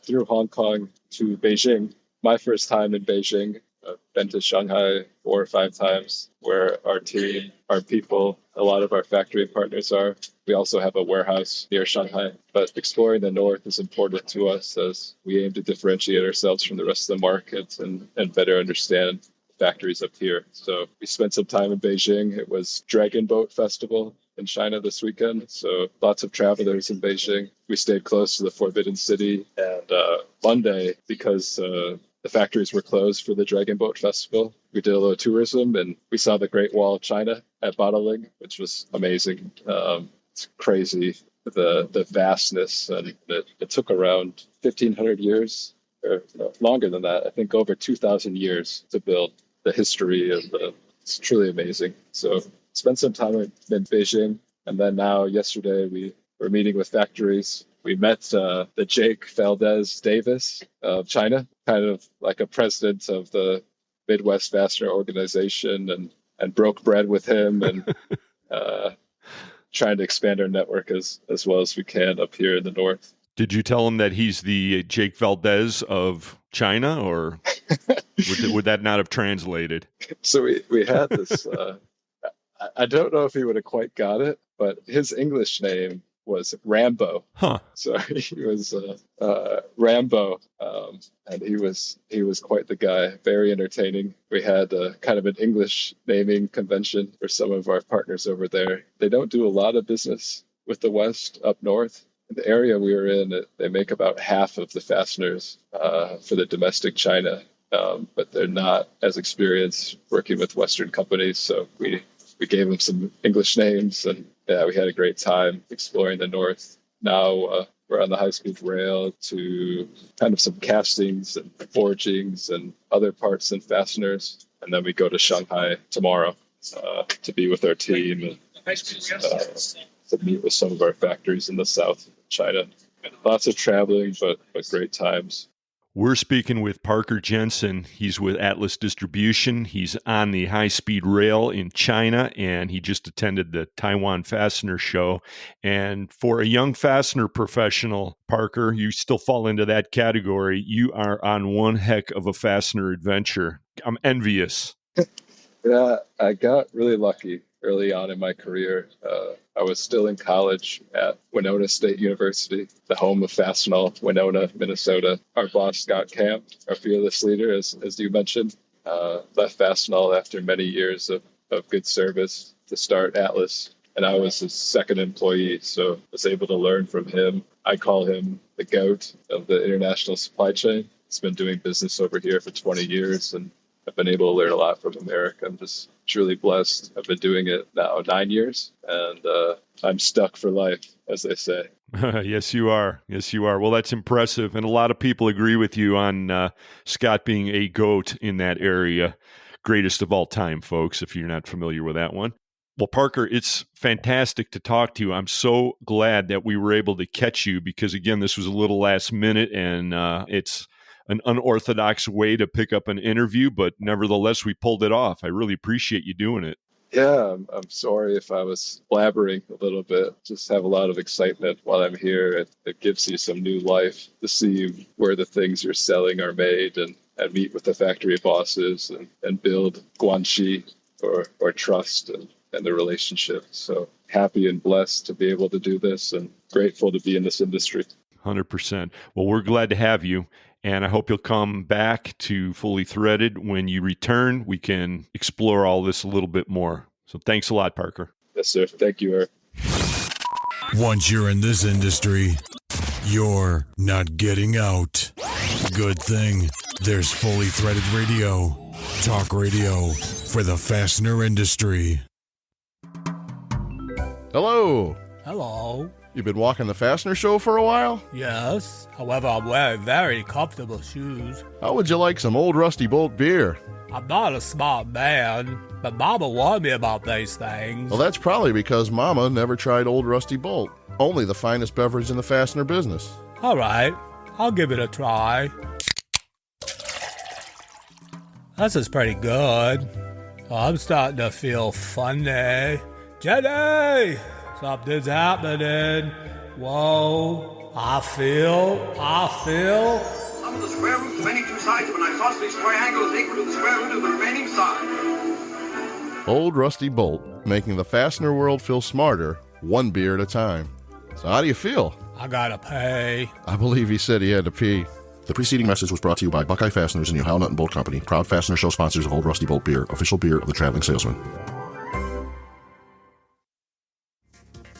Speaker 4: through Hong Kong to Beijing. My first time in Beijing. I've been to Shanghai 4 or 5 times, where our team, our people, a lot of our factory partners are. We also have a warehouse near Shanghai. But exploring the north is important to us as we aim to differentiate ourselves from the rest of the market and better understand factories up here. So we spent some time in Beijing. It was Dragon Boat Festival in China this weekend. So lots of travelers in Beijing. We stayed close to the Forbidden City. And Monday, because the factories were closed for the Dragon Boat Festival, we did a little tourism and we saw the Great Wall of China at Bate, which was amazing. It's crazy, the vastness. And it took around 1,500 years, or longer than that. I think over 2,000 years to build. The history of it's truly amazing. So spent some time in Beijing, and then now yesterday we were meeting with factories. We met the Jake Valdez Davis of China, kind of like a president of the Midwest Fastener organization, and broke bread with him and trying to expand our network as well as we can up here in the north.
Speaker 6: Did you tell him that he's the Jake Valdez of China, or would that not have translated?
Speaker 4: So we had this, I don't know if he would have quite got it, but his English name was Rambo.
Speaker 6: Huh.
Speaker 4: So he was Rambo, and he was quite the guy, very entertaining. We had kind of an English naming convention for some of our partners over there. They don't do a lot of business with the West up north. In the area we were in, they make about half of the fasteners for the domestic China, but they're not as experienced working with Western companies. So we gave them some English names, and yeah, we had a great time exploring the north. Now we're on the high-speed rail to kind of some castings and forgings and other parts and fasteners, and then we go to Shanghai tomorrow to be with our team and to meet with some of our factories in the south of China. Lots of traveling, but great times.
Speaker 6: We're speaking with Parker Jensen. He's with Atlas Distribution. He's on the high-speed rail in China, and he just attended the Taiwan Fastener Show. And for a young fastener professional, Parker, you still fall into that category. You are on one heck of a fastener adventure. I'm envious.
Speaker 4: Yeah, I got really lucky early on in my career. I was still in college at Winona State University, the home of Fastenal, Winona, Minnesota. Our boss, Scott Camp, our fearless leader, as you mentioned, left Fastenal after many years of good service to start Atlas. And I was his second employee, so I was able to learn from him. I call him the GOAT of the international supply chain. He's been doing business over here for 20 years, and I've been able to learn a lot from America. I'm just truly blessed. I've been doing it now 9 years, and I'm stuck for life, as they say.
Speaker 6: Yes, you are. Yes, you are. Well, that's impressive. And a lot of people agree with you on Scott being a GOAT in that area. Greatest of all time, folks, if you're not familiar with that one. Well, Parker, it's fantastic to talk to you. I'm so glad that we were able to catch you because, again, this was a little last minute, and it's an unorthodox way to pick up an interview, but nevertheless, we pulled it off. I really appreciate you doing it.
Speaker 4: Yeah, I'm sorry if I was blabbering a little bit. Just have a lot of excitement while I'm here. It gives you some new life to see where the things you're selling are made and meet with the factory bosses and build guanxi or trust and the relationship. So happy and blessed to be able to do this and grateful to be in this industry.
Speaker 6: 100%. Well, we're glad to have you. And I hope you'll come back to Fully Threaded. When you return, we can explore all this a little bit more. So thanks a lot, Parker.
Speaker 4: Yes, sir. Thank you, Eric.
Speaker 8: Once you're in this industry, you're not getting out. Good thing there's Fully Threaded Radio. Talk radio for the fastener industry.
Speaker 16: Hello.
Speaker 17: Hello.
Speaker 16: You've been walking the Fastener Show for a while?
Speaker 17: Yes. However, I'm wearing very comfortable shoes.
Speaker 16: How would you like some Old Rusty Bolt beer?
Speaker 17: I'm not a smart man, but Mama warned me about these things.
Speaker 16: Well, that's probably because Mama never tried Old Rusty Bolt. Only the finest beverage in the fastener business.
Speaker 17: All right. I'll give it a try. This is pretty good. I'm starting to feel funny. Jenny! Something's happening. Whoa. I feel.
Speaker 18: Sum of the square roots of any two sides of an isosceles triangle is equal to the square root of the remaining side.
Speaker 16: Old Rusty Bolt, making the fastener world feel smarter, one beer at a time. So how do you feel?
Speaker 17: I gotta pay.
Speaker 16: I believe he said he had to pee. The preceding message was brought to you by Buckeye Fasteners and the Ohio Nut and Bolt Company, proud Fastener Show sponsors of Old Rusty Bolt beer, official beer of the traveling salesman.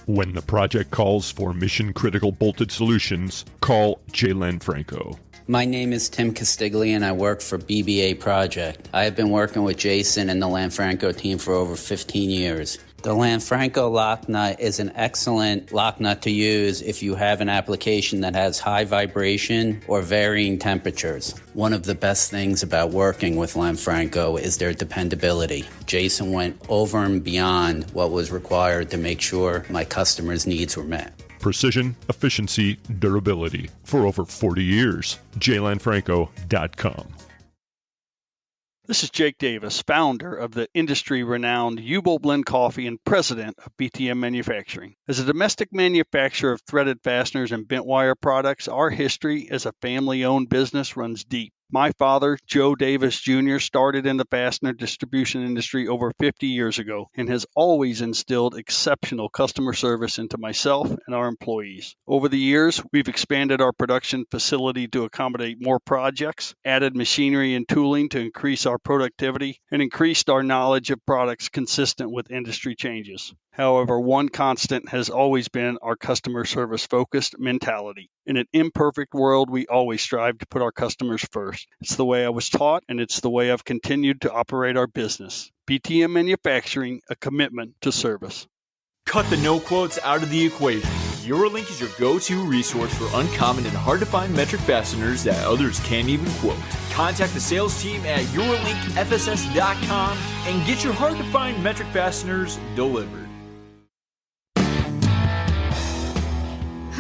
Speaker 6: When the project calls for mission-critical bolted solutions, call J. Lanfranco.
Speaker 19: My name is Tim Castiglia, and I work for BBA Project. I have been working with Jason and the Lanfranco team for over 15 years. The Lanfranco lock nut is an excellent lock nut to use if you have an application that has high vibration or varying temperatures. One of the best things about working with Lanfranco is their dependability. Jason went over and beyond what was required to make sure my customers' needs were met.
Speaker 6: Precision, efficiency, durability. For over 40 years. JLanfranco.com.
Speaker 20: This is Jake Davis, founder of the industry-renowned U-Bolt Blend Coffee and president of BTM Manufacturing. As a domestic manufacturer of threaded fasteners and bent wire products, our history as a family-owned business runs deep. My father, Joe Davis Jr., started in the fastener distribution industry over 50 years ago and has always instilled exceptional customer service into myself and our employees. Over the years, we've expanded our production facility to accommodate more projects, added machinery and tooling to increase our productivity, and increased our knowledge of products consistent with industry changes. However, one constant has always been our customer service-focused mentality. In an imperfect world, we always strive to put our customers first. It's the way I was taught, and it's the way I've continued to operate our business. BTM Manufacturing, a commitment to service.
Speaker 21: Cut the no quotes out of the equation. Eurolink is your go-to resource for uncommon and hard-to-find metric fasteners that others can't even quote. Contact the sales team at EurolinkFSS.com and get your hard-to-find metric fasteners delivered.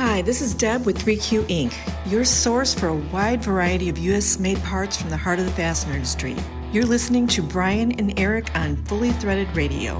Speaker 1: Hi, this is Deb with 3Q Inc., your source for a wide variety of U.S.-made parts from the heart of the fastener industry. You're listening to Brian and Eric on Fully Threaded Radio.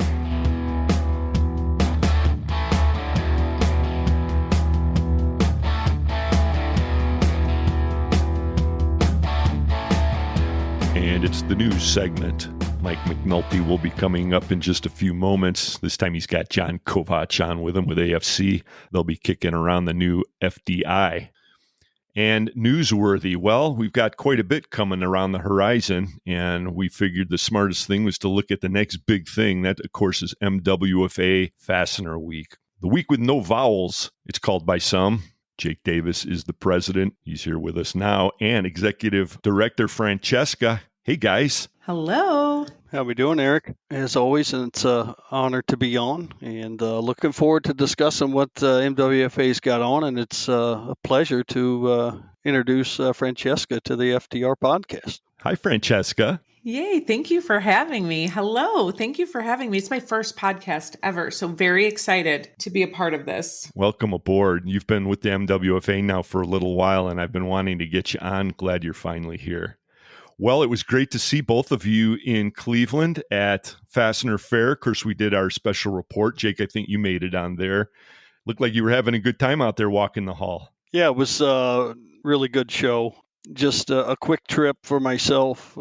Speaker 6: And it's the news segment. Mike McNulty will be coming up in just a few moments. This time he's got John Kovatch on with him with AFC. They'll be kicking around the new FDI. And newsworthy, well, we've got quite a bit coming around the horizon, and we figured the smartest thing was to look at the next big thing. That, of course, is MWFA Fastener Week. The week with no vowels, it's called by some. Jake Davis is the president. He's here with us now. And Executive Director Francesca. Hey, guys.
Speaker 22: Hello.
Speaker 20: How we doing, Eric? As always, it's an honor to be on, and looking forward to discussing what MWFA's got on, and it's a pleasure to introduce Francesca to the FTR podcast.
Speaker 6: Hi, Francesca.
Speaker 22: Yay, thank you for having me. Hello, thank you for having me. It's my first podcast ever, so very excited to be a part of this.
Speaker 6: Welcome aboard. You've been with the MWFA now for a little while, and I've been wanting to get you on. Glad you're finally here. Well, it was great to see both of you in Cleveland at Fastener Fair. Of course, we did our special report. Jake, I think you made it on there. Looked like you were having a good time out there walking the hall.
Speaker 20: Yeah, it was a really good show. Just a quick trip for myself,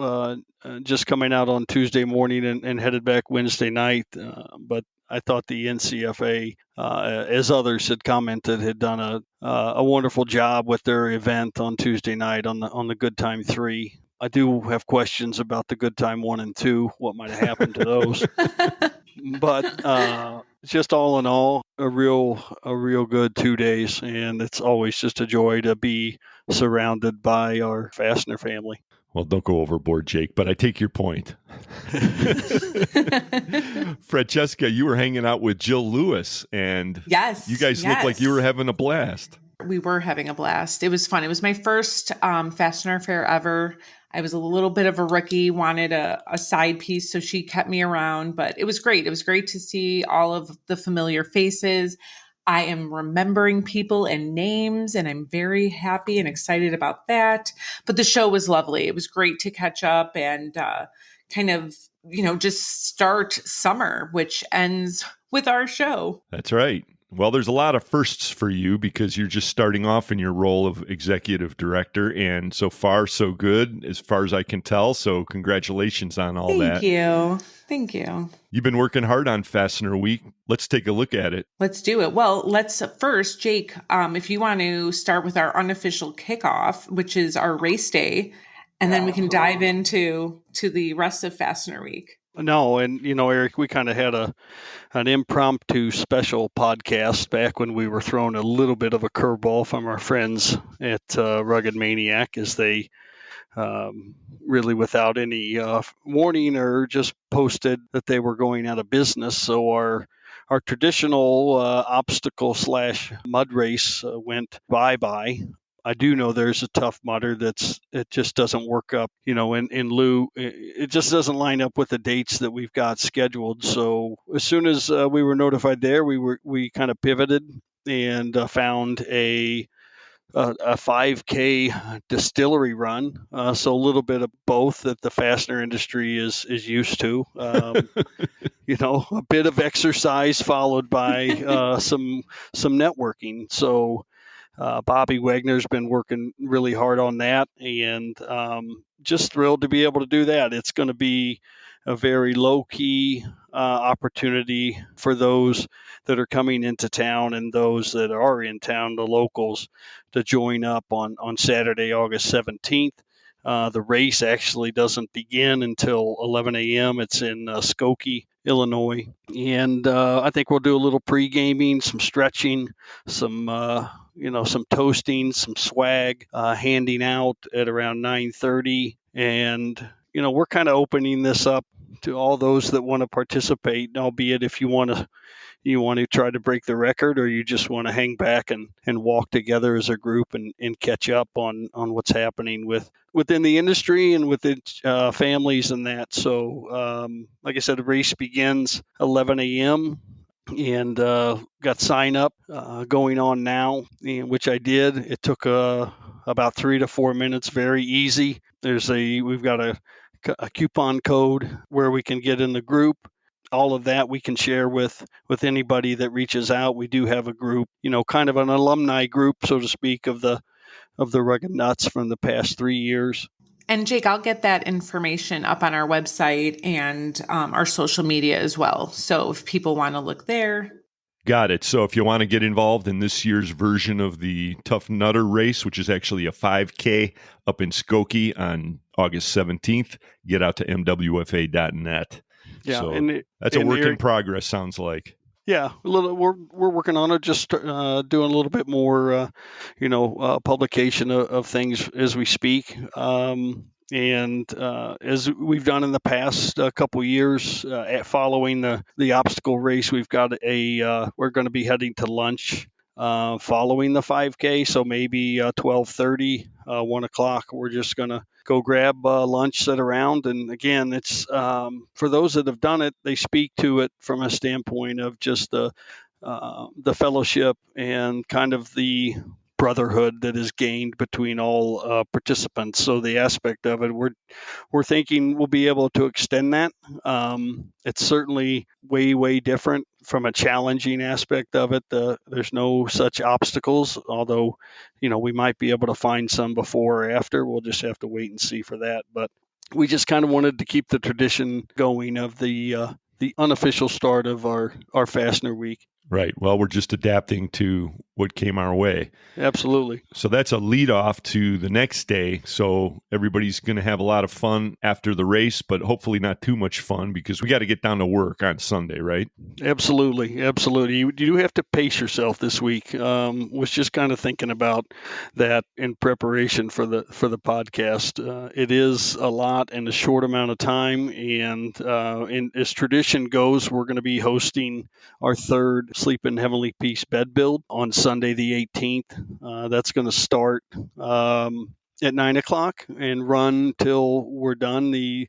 Speaker 20: just coming out on Tuesday morning and headed back Wednesday night. But I thought the NCFA, as others had commented, had done a wonderful job with their event on Tuesday night on the Good Time 3. I do have questions about the Good Time 1 and 2, what might have happened to those. But just all in all, a real good 2 days, and it's always just a joy to be surrounded by our Fastener family.
Speaker 6: Well, don't go overboard, Jake, but I take your point. Francesca, you were hanging out with Jill Lewis, and
Speaker 22: yes,
Speaker 6: you guys looked like you were having a blast.
Speaker 22: We were having a blast. It was fun. It was my first Fastener Fair ever. I was a little bit of a rookie, wanted a side piece, so she kept me around, but it was great. It was great to see all of the familiar faces. I am remembering people and names, and I'm very happy and excited about that. But the show was lovely. It was great to catch up and kind of, just start summer, which ends with our show.
Speaker 6: That's right. Well, there's a lot of firsts for you because you're just starting off in your role of executive director, and so far, so good, as far as I can tell. So congratulations on all that.
Speaker 22: Thank you.
Speaker 6: You've been working hard on Fastener Week. Let's take a look at it.
Speaker 22: Let's do it. Well, let's first, Jake, if you want to start with our unofficial kickoff, which is our race day, and then we can dive into the rest of Fastener Week.
Speaker 20: No, and Eric, we kind of had an impromptu special podcast back when we were thrown a little bit of a curveball from our friends at Rugged Maniac, as they really, without any warning, or just posted that they were going out of business. So our traditional obstacle / mud race went bye-bye. I do know there's a Tough Mudder it just doesn't work up, in lieu. It just doesn't line up with the dates that we've got scheduled. So as soon as we were notified there, we kind of pivoted and found a 5K distillery run. So a little bit of both that the fastener industry is used to. A bit of exercise followed by some networking. So Bobby Wagner's been working really hard on that, and just thrilled to be able to do that. It's going to be a very low-key opportunity for those that are coming into town and those that are in town, the locals, to join up on Saturday, August 17th. The race actually doesn't begin until 11 a.m. It's in Skokie, Illinois. And I think we'll do a little pre-gaming, some stretching, some toasting, some swag, handing out at around 9:30. And, we're kind of opening this up to all those that want to participate, albeit if you want to try to break the record, or you just want to hang back and walk together as a group and catch up on what's happening within the industry and within families and that. So, like I said, the race begins 11 a.m. and got sign up going on now, which I did. It took about 3 to 4 minutes, very easy. We've got a coupon code where we can get in the group. All of that we can share with anybody that reaches out. We do have a group, kind of an alumni group, so to speak, of the Rugged Nuts from the past 3 years.
Speaker 22: And Jake, I'll get that information up on our website and our social media as well. So if people want to look there.
Speaker 6: Got it. So if you want to get involved in this year's version of the Tough Nutter race, which is actually a 5K up in Skokie on August 17th, get out to mwfa.net.
Speaker 20: Yeah,
Speaker 6: so that's a work in progress, sounds like.
Speaker 20: Yeah, we're working on it, just doing a little bit more, publication of things as we speak. And as we've done in the past couple years, following the obstacle race, we're going to be heading to lunch following the 5K. So maybe 12:30, 1 o'clock, we're just going to go grab lunch, sit around. And again, it's for those that have done it, they speak to it from a standpoint of just the fellowship and kind of the brotherhood that is gained between all participants. So the aspect of it, we're thinking we'll be able to extend that. It's certainly way different from a challenging aspect of it. There's no such obstacles, although we might be able to find some before or after. We'll just have to wait and see for that. But we just kind of wanted to keep the tradition going of the unofficial start of our Fastener Week.
Speaker 6: Right. Well, we're just adapting to what came our way.
Speaker 20: Absolutely.
Speaker 6: So that's a lead off to the next day. So everybody's going to have a lot of fun after the race, but hopefully not too much fun because we got to get down to work on Sunday, right?
Speaker 20: Absolutely. You do have to pace yourself this week. Was just kind of thinking about that in preparation for the podcast. It is a lot in a short amount of time. And as tradition goes, we're going to be hosting our third Sleep in Heavenly Peace bed build on Sunday the 18th. That's going to start at 9 o'clock and run till we're done. The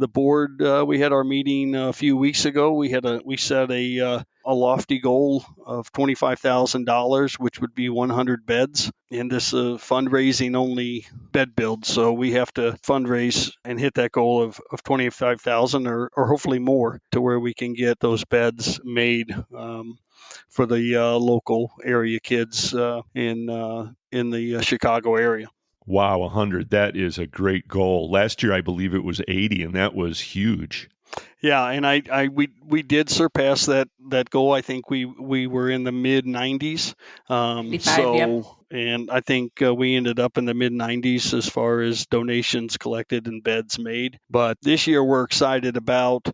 Speaker 20: board, we had our meeting a few weeks ago. We set a lofty goal of $25,000, which would be 100 beds. And this fundraising only bed build. So we have to fundraise and hit that goal of 25,000 or hopefully more to where we can get those beds made for the local area kids in the Chicago area.
Speaker 6: Wow, 100. That is a great goal. Last year, I believe it was 80, and that was huge.
Speaker 20: Yeah, and we did surpass that goal. I think we were in the mid 90s.
Speaker 22: Yep.
Speaker 20: And I think we ended up in the mid 90s as far as donations collected and beds made. But this year we're excited about.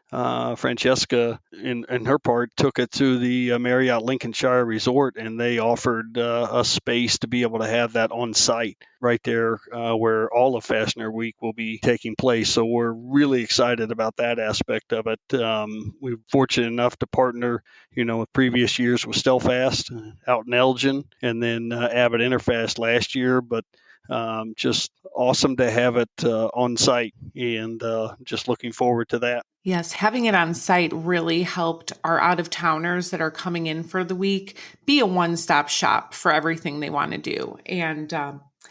Speaker 20: Francesca, in her part, took it to the Marriott Lincolnshire Resort, and they offered a space to be able to have that on site right there where all of Fastener Week will be taking place. So we're really excited about that aspect of it. We're fortunate enough to partner, with previous years with Stelfast out in Elgin, and then Abbott Interfast last year, but just awesome to have it on site, and just looking forward to that.
Speaker 22: Yes, having it on site really helped our out-of-towners that are coming in for the week be a one-stop shop for everything they want to do. And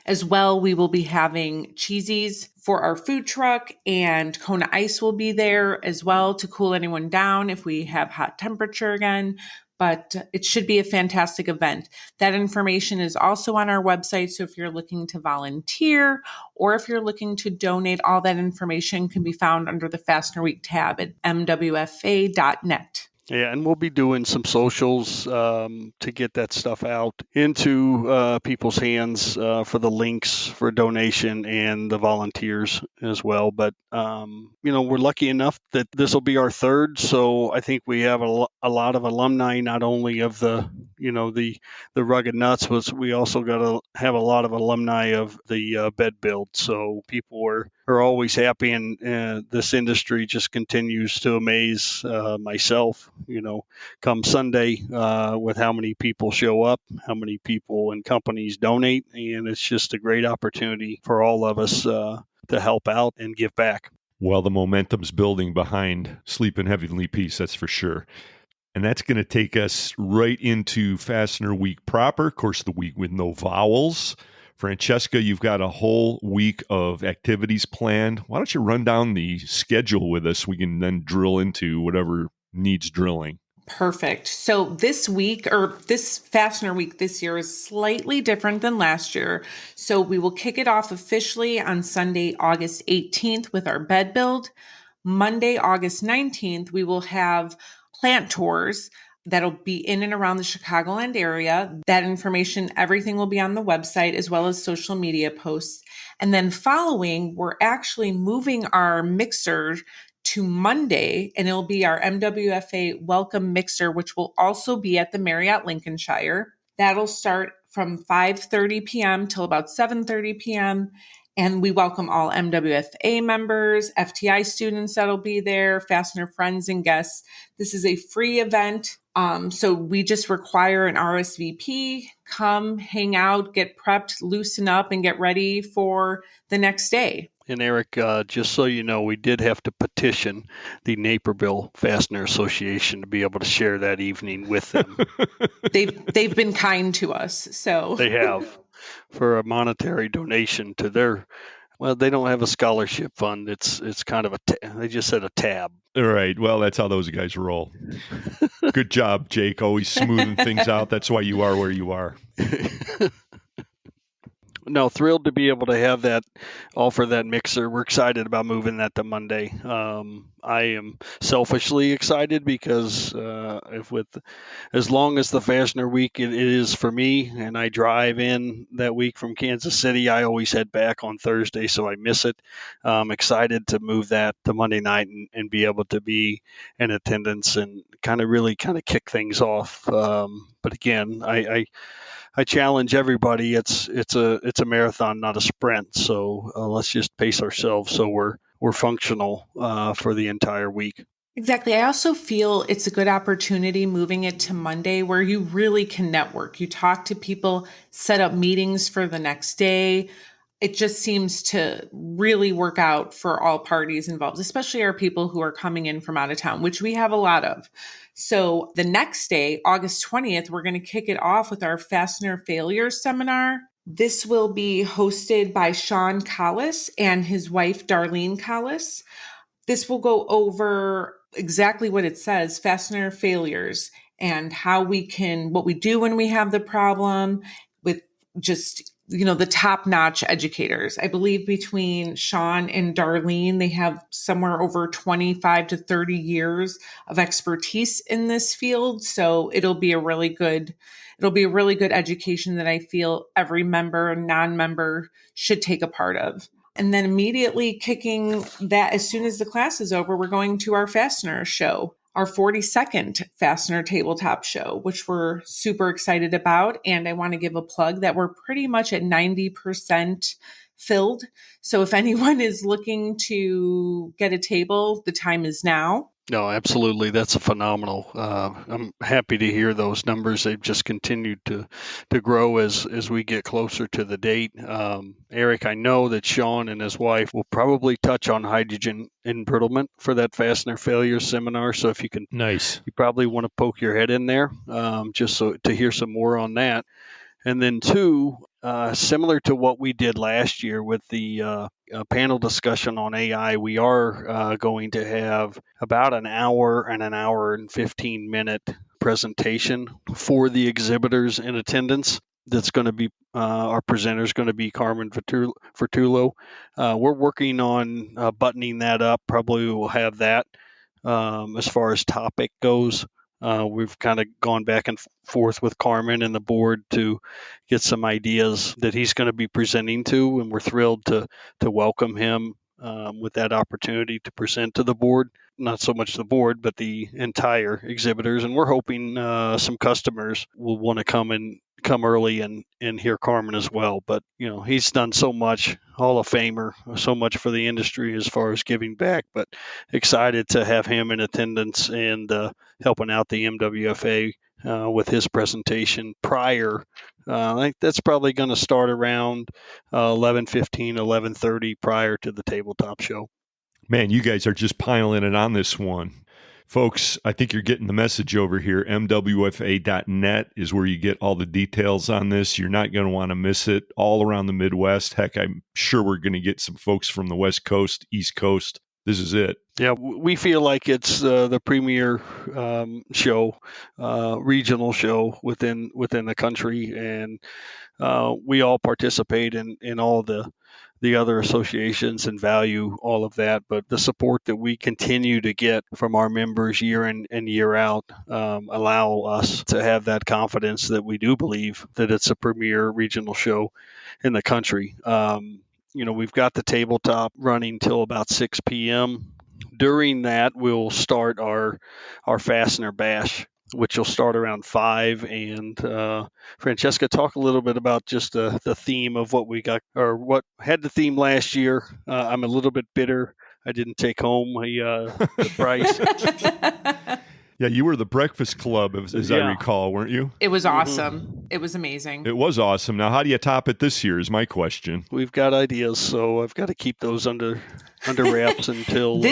Speaker 22: as well, we will be having cheesies for our food truck, and Kona Ice will be there as well to cool anyone down if we have hot temperature again. But it should be a fantastic event. That information is also on our website. So if you're looking to volunteer or if you're looking to donate, all that information can be found under the Fastener Week tab at MWFA.net.
Speaker 20: Yeah, and we'll be doing some socials to get that stuff out into people's hands for the links for donation and the volunteers as well. But, we're lucky enough that this will be our third. So I think we have a lot of alumni, not only of the Rugged Nuts, but we also got to have a lot of alumni of the bed build. So people are always happy, and this industry just continues to amaze myself, come Sunday with how many people show up, how many people and companies donate, and it's just a great opportunity for all of us to help out and give back.
Speaker 6: Well, the momentum's building behind Sleep in Heavenly Peace, that's for sure. And that's going to take us right into Fastener Week proper. Of course, the week with no vowels. Francesca, you've got a whole week of activities planned. Why don't you run down the schedule with us? We can then drill into whatever needs drilling.
Speaker 22: Perfect. So this week, or this Fastener Week this year, is slightly different than last year. So we will kick it off officially on Sunday, August 18th with our bed build. Monday, August 19th, we will have plant tours that'll be in and around the Chicagoland area. That information, everything will be on the website as well as social media posts. And then following, we're actually moving our mixer to Monday, and it'll be our MWFA Welcome Mixer, which will also be at the Marriott Lincolnshire. That'll start from 5:30 p.m. till about 7:30 p.m., and we welcome all MWFA members, FTI students that'll be there, Fastener friends and guests. This is a free event, so we just require an RSVP. Come, hang out, get prepped, loosen up, and get ready for the next day.
Speaker 20: And Eric, just so you know, we did have to petition the Naperville Fastener Association to be able to share that evening with them.
Speaker 22: They've been kind to us, so
Speaker 20: they have, for a monetary donation to their. Well, they don't have a scholarship fund. It's kind of they just said a tab.
Speaker 6: All right. Well, that's how those guys roll. Good job, Jake. Always smoothing things out. That's why you are where you are.
Speaker 20: No, thrilled to be able to have that, offer that mixer. We're excited about moving that to Monday. I am selfishly excited because as long as the Fastener Week it is for me, and I drive in that week from Kansas City, I always head back on Thursday, so I miss it. I'm excited to move that to Monday night and be able to be in attendance and kind of kick things off. But again, I challenge everybody. It's a marathon, not a sprint. So let's just pace ourselves so we're functional for the entire week.
Speaker 22: Exactly. I also feel it's a good opportunity moving it to Monday where you really can network. You talk to people, set up meetings for the next day. It just seems to really work out for all parties involved, especially our people who are coming in from out of town, which we have a lot of. So the next day, August 20th, we're going to kick it off with our Fastener Failure Seminar. This will be hosted by Sean Collis and his wife, Darlene Collis. This will go over exactly what it says, fastener failures, and what we do when we have the problem with just, the top-notch educators. I believe between Sean and Darlene, they have somewhere over 25 to 30 years of expertise in this field. So it'll be a really good education that I feel every member and non-member should take a part of. And then immediately kicking that, as soon as the class is over, we're going to our Fastener show, our 42nd Fastener Tabletop Show, which we're super excited about. And I want to give a plug that we're pretty much at 90% filled. So if anyone is looking to get a table, the time is now.
Speaker 20: No, absolutely. That's a phenomenal. I'm happy to hear those numbers. They've just continued to grow as we get closer to the date. Eric, I know that Sean and his wife will probably touch on hydrogen embrittlement for that Fastener Failure Seminar. So if you can,
Speaker 6: nice.
Speaker 20: You probably want to poke your head in there just so to hear some more on that. And then two, similar to what we did last year with the panel discussion on AI, we are going to have about an hour and 15-minute presentation for the exhibitors in attendance. That's going to be our presenter is going to be Carmen Vertullo. We're working on buttoning that up. Probably we'll have that as far as topic goes. We've kind of gone back and forth with Carmen and the board to get some ideas that he's going to be presenting to, and we're thrilled to welcome him with that opportunity to present to the board. Not so much the board, but the entire exhibitors. And we're hoping some customers will want to come early and hear Carmen as well. But, he's done so much, Hall of Famer, so much for the industry as far as giving back, but excited to have him in attendance and helping out the MWFA with his presentation prior. I think that's probably going to start around 11:15, 11:30 prior to the tabletop show.
Speaker 6: Man, you guys are just piling it on this one. Folks, I think you're getting the message over here. MWFA.net is where you get all the details on this. You're not going to want to miss it. All around the Midwest. Heck, I'm sure we're going to get some folks from the West Coast, East Coast. This is it.
Speaker 20: Yeah, we feel like it's the premier show, regional show within the country, and we all participate in all the other associations and value all of that. But the support that we continue to get from our members year in and year out allow us to have that confidence that we do believe that it's a premier regional show in the country. We've got the tabletop running till about 6 p.m. During that, we'll start our Fastener Bash, which will start around 5. And Francesca, talk a little bit about just the theme of what we got, or what had the theme last year. I'm a little bit bitter I didn't take home the prize.
Speaker 6: Yeah, you were the Breakfast Club, as I recall, weren't you?
Speaker 22: It was awesome. It was amazing.
Speaker 6: It was awesome. Now, how do you top it this year is my question.
Speaker 20: We've got ideas, so I've got to keep those under wraps until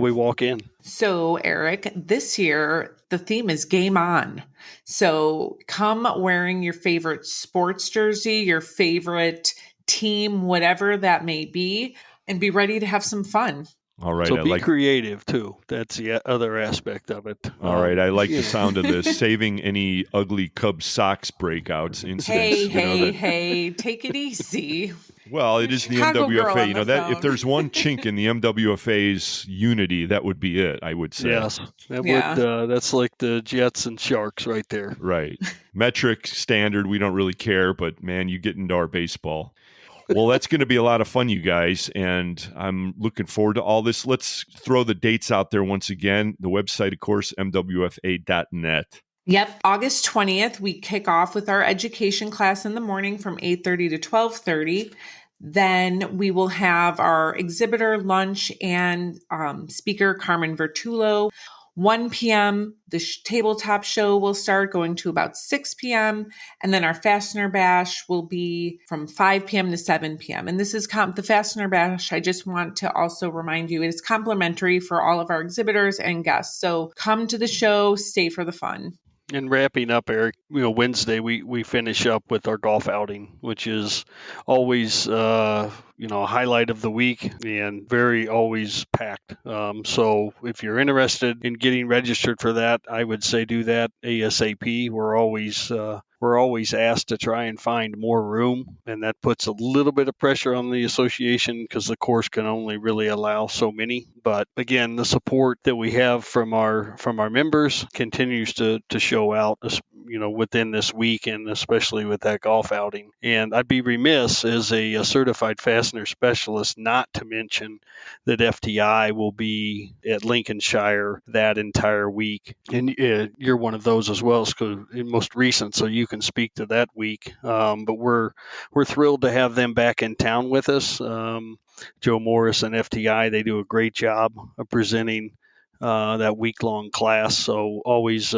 Speaker 20: we walk in.
Speaker 22: So, Eric, this year, the theme is Game On. So come wearing your favorite sports jersey, your favorite team, whatever that may be, and be ready to have some fun.
Speaker 6: All right.
Speaker 20: So be creative, too. That's the other aspect of it.
Speaker 6: All right. I like the sound of this. Saving any ugly Cubs Sox breakouts incidents.
Speaker 22: Hey, take it easy.
Speaker 6: Well, it is the
Speaker 22: Chicago
Speaker 6: MWFA. You know, that
Speaker 22: phone.
Speaker 6: if there's one chink in the MWFA's unity, that would be it, I would say.
Speaker 20: Yes. That's like the Jets and Sharks right there.
Speaker 6: Right. Metric, standard, we don't really care, but man, you get into our baseball. Well, that's going to be a lot of fun, you guys, and I'm looking forward to all this. Let's throw the dates out there once again. The website, of course, MWFA.net.
Speaker 22: Yep. August 20th, we kick off with our education class in the morning from 8:30 to 12:30. Then we will have our exhibitor lunch and speaker Carmen Vertullo. 1 p.m., the tabletop show will start, going to about 6 p.m. And then our Fastener Bash will be from 5 p.m. to 7 p.m. And this is the Fastener Bash. I just want to also remind you, it's complimentary for all of our exhibitors and guests. So come to the show, stay for the fun.
Speaker 20: And wrapping up, Eric, Wednesday we finish up with our golf outing, which is always a highlight of the week and very always packed. So if you're interested in getting registered for that, I would say do that ASAP. We're always asked to try and find more room, and that puts a little bit of pressure on the association because the course can only really allow so many. But again, the support that we have from our members continues to show out, within this week, and especially with that golf outing. And I'd be remiss as a certified fastener specialist not to mention that FTI will be at Lincolnshire that entire week. And you're one of those as well, most recent, so you can speak to that week. But we're thrilled to have them back in town with us. Joe Morris and FTI, they do a great job of presenting that week-long class. So always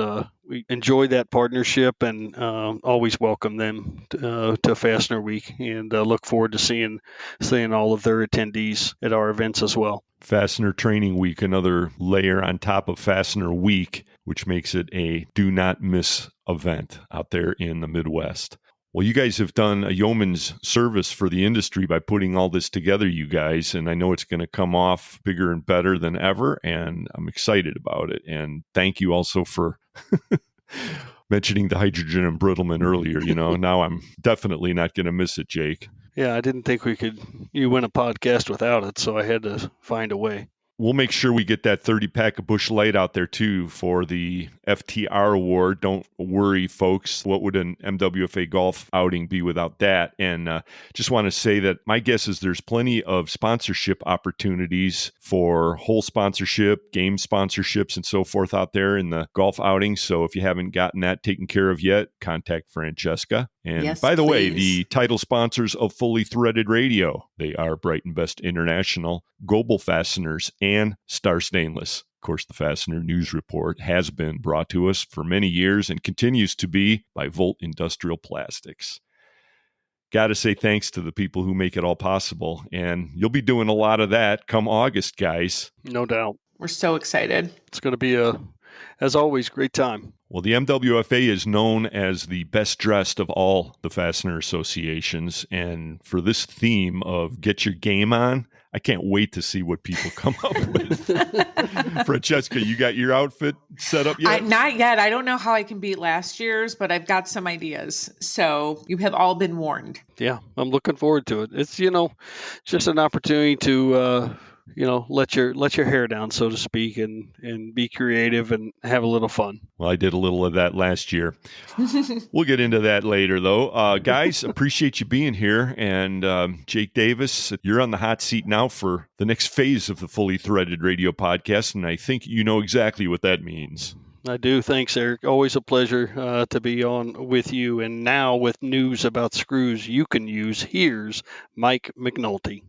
Speaker 20: we enjoy that partnership and always welcome them to Fastener Week, and look forward to seeing all of their attendees at our events as well.
Speaker 6: Fastener Training Week, another layer on top of Fastener Week, which makes it a do-not-miss event out there in the Midwest. Well, you guys have done a yeoman's service for the industry by putting all this together, you guys, and I know it's going to come off bigger and better than ever, and I'm excited about it. And thank you also for mentioning the hydrogen embrittlement earlier. Now I'm definitely not going to miss it, Jake.
Speaker 20: Yeah, I didn't think you win a podcast without it, so I had to find a way.
Speaker 6: We'll make sure we get that 30-pack of Busch Light out there, too, for the FTR award. Don't worry, folks. What would an MWFA golf outing be without that? And just want to say that my guess is there's plenty of sponsorship opportunities for whole sponsorship, game sponsorships, and so forth out there in the golf outing. So if you haven't gotten that taken care of yet, contact Francesca. And
Speaker 22: yes,
Speaker 6: by the way,
Speaker 22: please.
Speaker 6: the title sponsors of Fully Threaded Radio, they are Brighton Best International, Global Fasteners, and Star Stainless. Of course, the Fastener News Report has been brought to us for many years and continues to be by Volt Industrial Plastics. Got to say thanks to the people who make it all possible. And you'll be doing a lot of that come August, guys.
Speaker 20: No doubt.
Speaker 22: We're so excited.
Speaker 20: It's going to be as always, great time.
Speaker 6: Well, the MWFA is known as the best dressed of all the fastener associations. And for this theme of get your game on, I can't wait to see what people come up with. Francesca, you got your outfit set up yet?
Speaker 22: Not yet. I don't know how I can beat last year's, but I've got some ideas. So you have all been warned.
Speaker 20: Yeah, I'm looking forward to it. It's, just an opportunity to, let your hair down, so to speak, and be creative and have a little fun.
Speaker 6: Well, I did a little of that last year. We'll get into that later, though. Guys, appreciate you being here. And Jake Davis, you're on the hot seat now for the next phase of the Fully Threaded Radio podcast, and I think you know exactly what that means.
Speaker 20: I do. Thanks, Eric. Always a pleasure to be on with you. And now with news about screws you can use, here's Mike McNulty.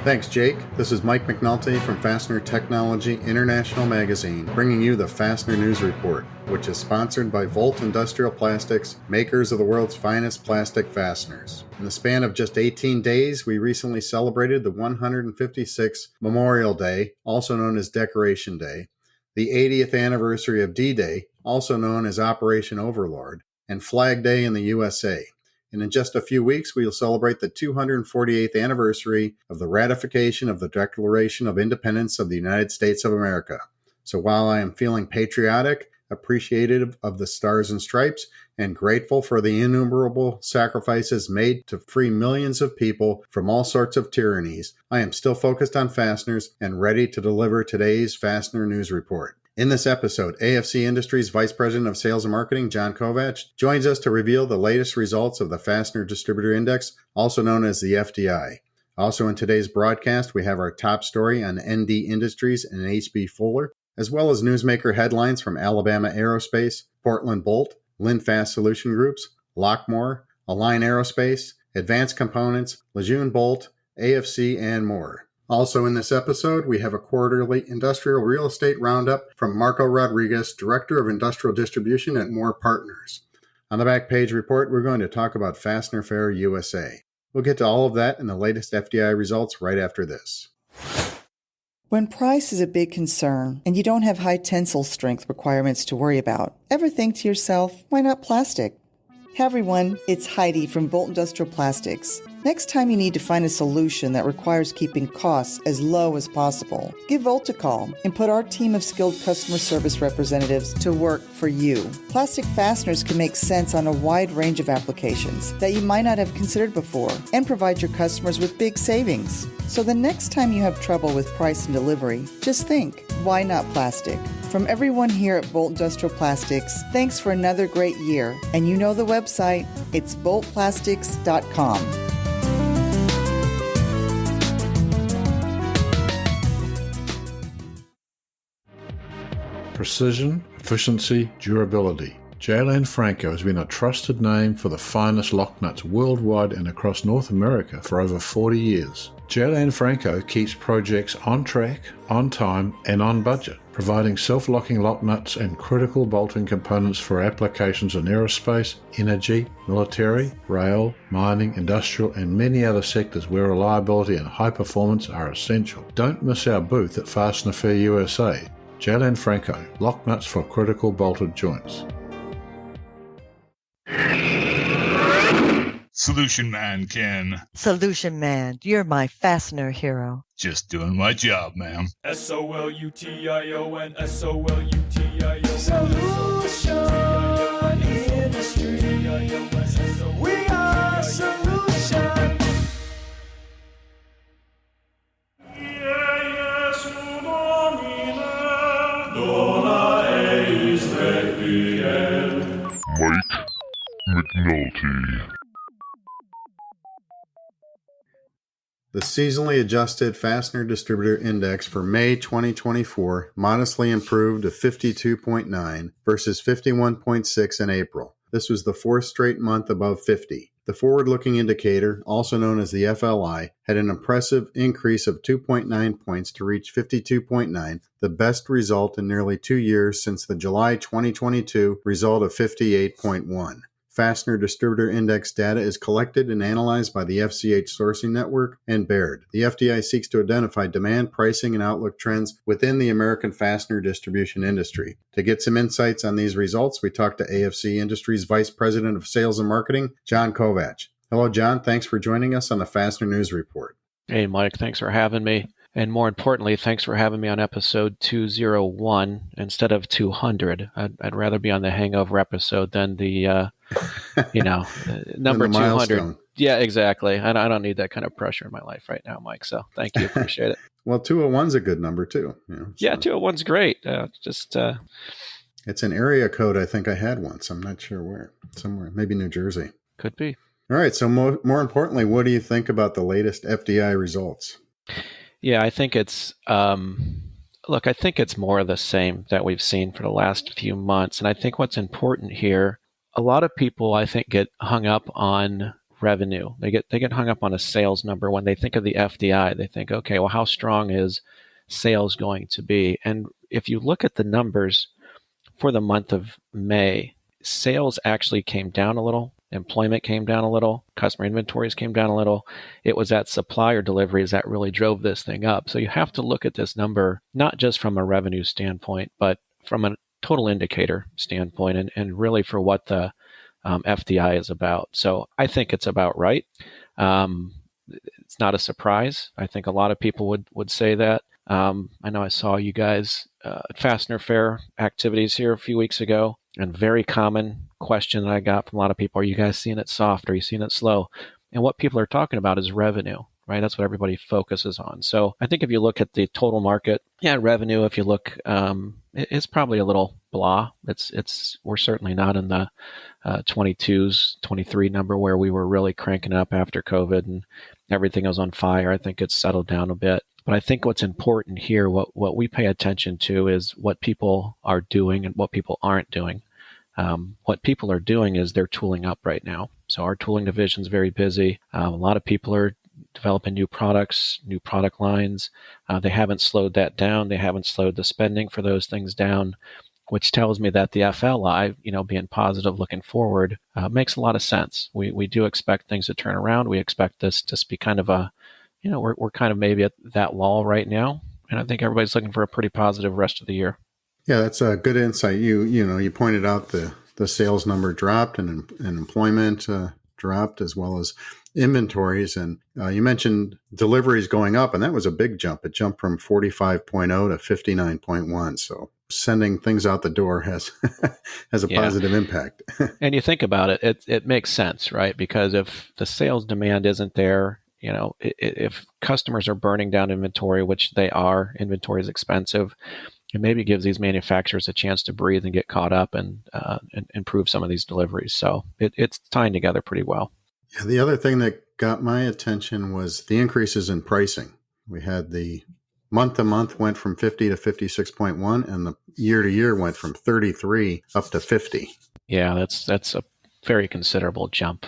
Speaker 2: Thanks, Jake. This is Mike McNulty from Fastener Technology International Magazine, bringing you the Fastener News Report, which is sponsored by Volt Industrial Plastics, makers of the world's finest plastic fasteners. In the span of just 18 days, we recently celebrated the 156th Memorial Day, also known as Decoration Day, the 80th anniversary of D-Day, also known as Operation Overlord, and Flag Day in the USA. And in just a few weeks, we will celebrate the 248th anniversary of the ratification of the Declaration of Independence of the United States of America. So while I am feeling patriotic, appreciative of the Stars and Stripes, and grateful for the innumerable sacrifices made to free millions of people from all sorts of tyrannies, I am still focused on fasteners and ready to deliver today's Fastener News Report. In this episode, AFC Industries Vice President of Sales and Marketing, John Kovatch, joins us to reveal the latest results of the Fastener Distributor Index, also known as the FDI. Also in today's broadcast, we have our top story on ND Industries and H.B. Fuller, as well as newsmaker headlines from Alabama Aerospace, Portland Bolt, Linfast Solution Groups, Lockmore, Align Aerospace, Advanced Components, Lejeune Bolt, AFC, and more. Also in this episode, we have a quarterly industrial real estate roundup from Marco Rodriguez, Director of Industrial Distribution at Moore Partners. On the back page report, we're going to talk about Fastener Fair USA. We'll get to all of that and the latest FDI results right after this.
Speaker 3: When price is a big concern and you don't have high tensile strength requirements to worry about, ever think to yourself, why not plastic? Hey everyone, it's Heidi from Bolt Industrial Plastics. Next time you need to find a solution that requires keeping costs as low as possible, give Volt a call and put our team of skilled customer service representatives to work for you. Plastic fasteners can make sense on a wide range of applications that you might not have considered before and provide your customers with big savings. So the next time you have trouble with price and delivery, just think, why not plastic? From everyone here at Bolt Industrial Plastics, thanks for another great year. And you know the website, it's boltplastics.com.
Speaker 7: Precision, efficiency, durability. GHIII Franco has been a trusted name for the finest lock nuts worldwide and across North America for over 40 years. GHIII Franco keeps projects on track, on time, and on budget, providing self-locking lock nuts and critical bolting components for applications in aerospace, energy, military, rail, mining, industrial, and many other sectors where reliability and high performance are essential. Don't miss our booth at Fastener Fair USA. GHIII Franco, lock nuts for critical bolted joints.
Speaker 23: Solution Man, Ken.
Speaker 5: Solution Man, you're my fastener hero.
Speaker 23: Just doing my job, ma'am.
Speaker 17: SOLUTION, SOLUTION. Solution Industries. We are Solution.
Speaker 8: Mike McNulty.
Speaker 2: The seasonally adjusted Fastener Distributor Index for May 2024 modestly improved to 52.9 versus 51.6 in April. This was the fourth straight month above 50. The forward-looking indicator, also known as the FLI, had an impressive increase of 2.9 points to reach 52.9, the best result in nearly 2 years since the July 2022 result of 58.1. Fastener Distributor Index data is collected and analyzed by the FCH Sourcing Network and Baird. The FDI seeks to identify demand, pricing, and outlook trends within the American fastener distribution industry. To get some insights on these results, we talked to AFC Industries Vice President of Sales and Marketing, John Kovatch. Hello, John. Thanks for joining us on the Fastener News Report.
Speaker 9: Hey, Mike. Thanks for having me. And more importantly, thanks for having me on episode 201 instead of 200. I'd rather be on the hangover episode than the, number 200.
Speaker 2: Milestone.
Speaker 9: Yeah, exactly. I don't need that kind of pressure in my life right now, Mike. So thank you. Appreciate it.
Speaker 2: Well, 201's a good number too.
Speaker 9: Yeah, 201's great.
Speaker 2: It's an area code I think I had once. I'm not sure where. Somewhere, maybe New Jersey.
Speaker 9: Could be.
Speaker 2: All right. So more importantly, what do you think about the latest FDI results?
Speaker 9: Yeah, I think it's, I think it's more of the same that we've seen for the last few months. And I think what's important here, a lot of people, I think, get hung up on revenue. They get hung up on a sales number. When they think of the FDI, they think, okay, well, how strong is sales going to be? And if you look at the numbers for the month of May, sales actually came down a little. Employment came down a little. Customer inventories came down a little. It was that supplier deliveries that really drove this thing up. So you have to look at this number, not just from a revenue standpoint, but from a total indicator standpoint and really for what the FDI is about. So I think it's about right. It's not a surprise. I think a lot of people would say that. I know I saw you guys at Fastener Fair activities here a few weeks ago, and very common question that I got from a lot of people, are you guys seeing it soft? Are you seeing it slow? And what people are talking about is revenue, right? That's what everybody focuses on. So I think if you look at the total market, revenue, if you look, it's probably a little blah. We're certainly not in the 22s, 23 number where we were really cranking up after COVID and everything was on fire. I think it's settled down a bit. But I think what's important here, what we pay attention to is what people are doing and what people aren't doing. What people are doing is they're tooling up right now. So our tooling division is very busy. A lot of people are developing new products, new product lines. They haven't slowed that down. They haven't slowed the spending for those things down, which tells me that the FLI, being positive looking forward, makes a lot of sense. We do expect things to turn around. We expect this to be kind of a, we're kind of maybe at that lull right now. And I think everybody's looking for a pretty positive rest of the year.
Speaker 2: Yeah, that's a good insight. You pointed out the sales number dropped and employment dropped as well as inventories. And you mentioned deliveries going up, and that was a big jump. It jumped from 45.0 to 59.1. So sending things out the door has a positive impact.
Speaker 9: And you think about it, it makes sense, right? Because if the sales demand isn't there, if customers are burning down inventory, which they are, inventory is expensive. It maybe gives these manufacturers a chance to breathe and get caught up and improve some of these deliveries. So it's tying together pretty well.
Speaker 2: Yeah, the other thing that got my attention was the increases in pricing. We had the month-to-month went from 50 to 56.1, and the year-to-year went from 33 up to 50.
Speaker 9: Yeah, that's a very considerable jump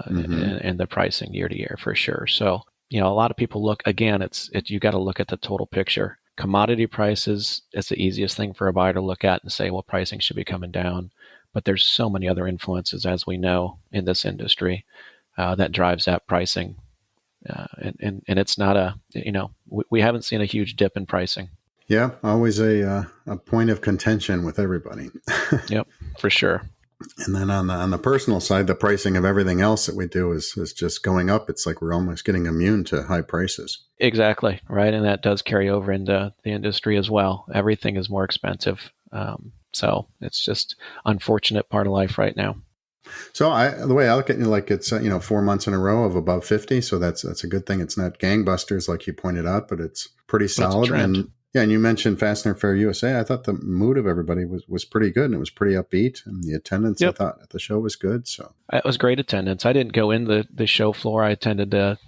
Speaker 9: in the pricing year-to-year for sure. So, a lot of people look, again, you got to look at the total picture. Commodity prices, it's the easiest thing for a buyer to look at and say, well, pricing should be coming down. But there's so many other influences, as we know, in this industry that drives that pricing. And it's not we haven't seen a huge dip in pricing.
Speaker 2: Yeah, always a point of contention with everybody.
Speaker 9: Yep, for sure.
Speaker 2: And then on the personal side, the pricing of everything else that we do is just going up. It's like we're almost getting immune to high prices.
Speaker 9: Exactly, right? And that does carry over into the industry as well. Everything is more expensive. So it's just unfortunate part of life right now.
Speaker 2: So the way I look at it, like it's 4 months in a row of above 50. So that's a good thing. It's not gangbusters like you pointed out, but it's pretty solid. And you mentioned Fastener Fair USA. I thought the mood of everybody was pretty good, and it was pretty upbeat. And the attendance, I thought, at the show was good. So
Speaker 9: it was great attendance. I didn't go in the show floor. I attended the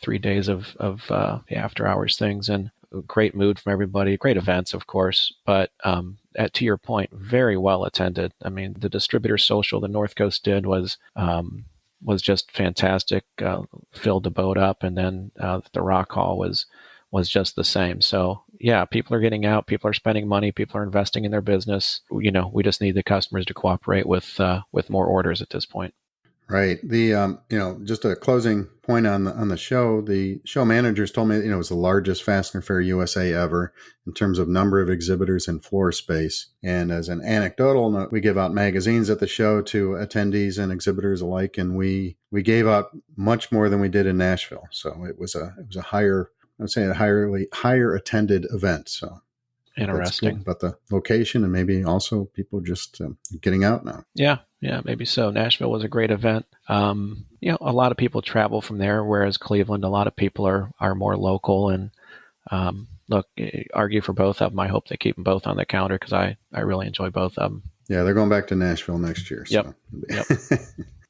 Speaker 9: 3 days of the after hours things, and great mood from everybody. Great events, of course, but to your point, very well attended. I mean, the distributor social the North Coast did was just fantastic. Filled the boat up, and then the Rock Hall was just the same. So yeah, people are getting out, people are spending money, people are investing in their business. We just need the customers to cooperate with more orders at this point.
Speaker 2: Right. Just a closing point on the show. The show managers told me, it was the largest Fastener Fair USA ever in terms of number of exhibitors and floor space. And as an anecdotal note, we give out magazines at the show to attendees and exhibitors alike, and we gave out much more than we did in Nashville. So it was a higher, I'd say, a higher attended event. So
Speaker 9: interesting
Speaker 2: about the location, and maybe also people just getting out now.
Speaker 9: Yeah, maybe so. Nashville was a great event. A lot of people travel from there, whereas Cleveland, a lot of people are more local. And look, argue for both of them. I hope they keep them both on the calendar because I really enjoy both of them.
Speaker 2: Yeah, they're going back to Nashville next year. So.
Speaker 9: Yep.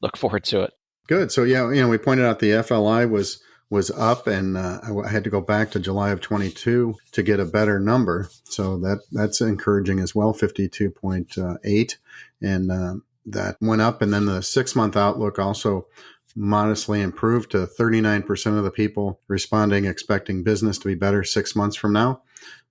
Speaker 9: Look forward to it.
Speaker 2: Good. So we pointed out the FLI was up, and I had to go back to July of 22 to get a better number. So that's encouraging as well, 52.8. And that went up. And then the 6-month outlook also modestly improved to 39% of the people responding expecting business to be better 6 months from now,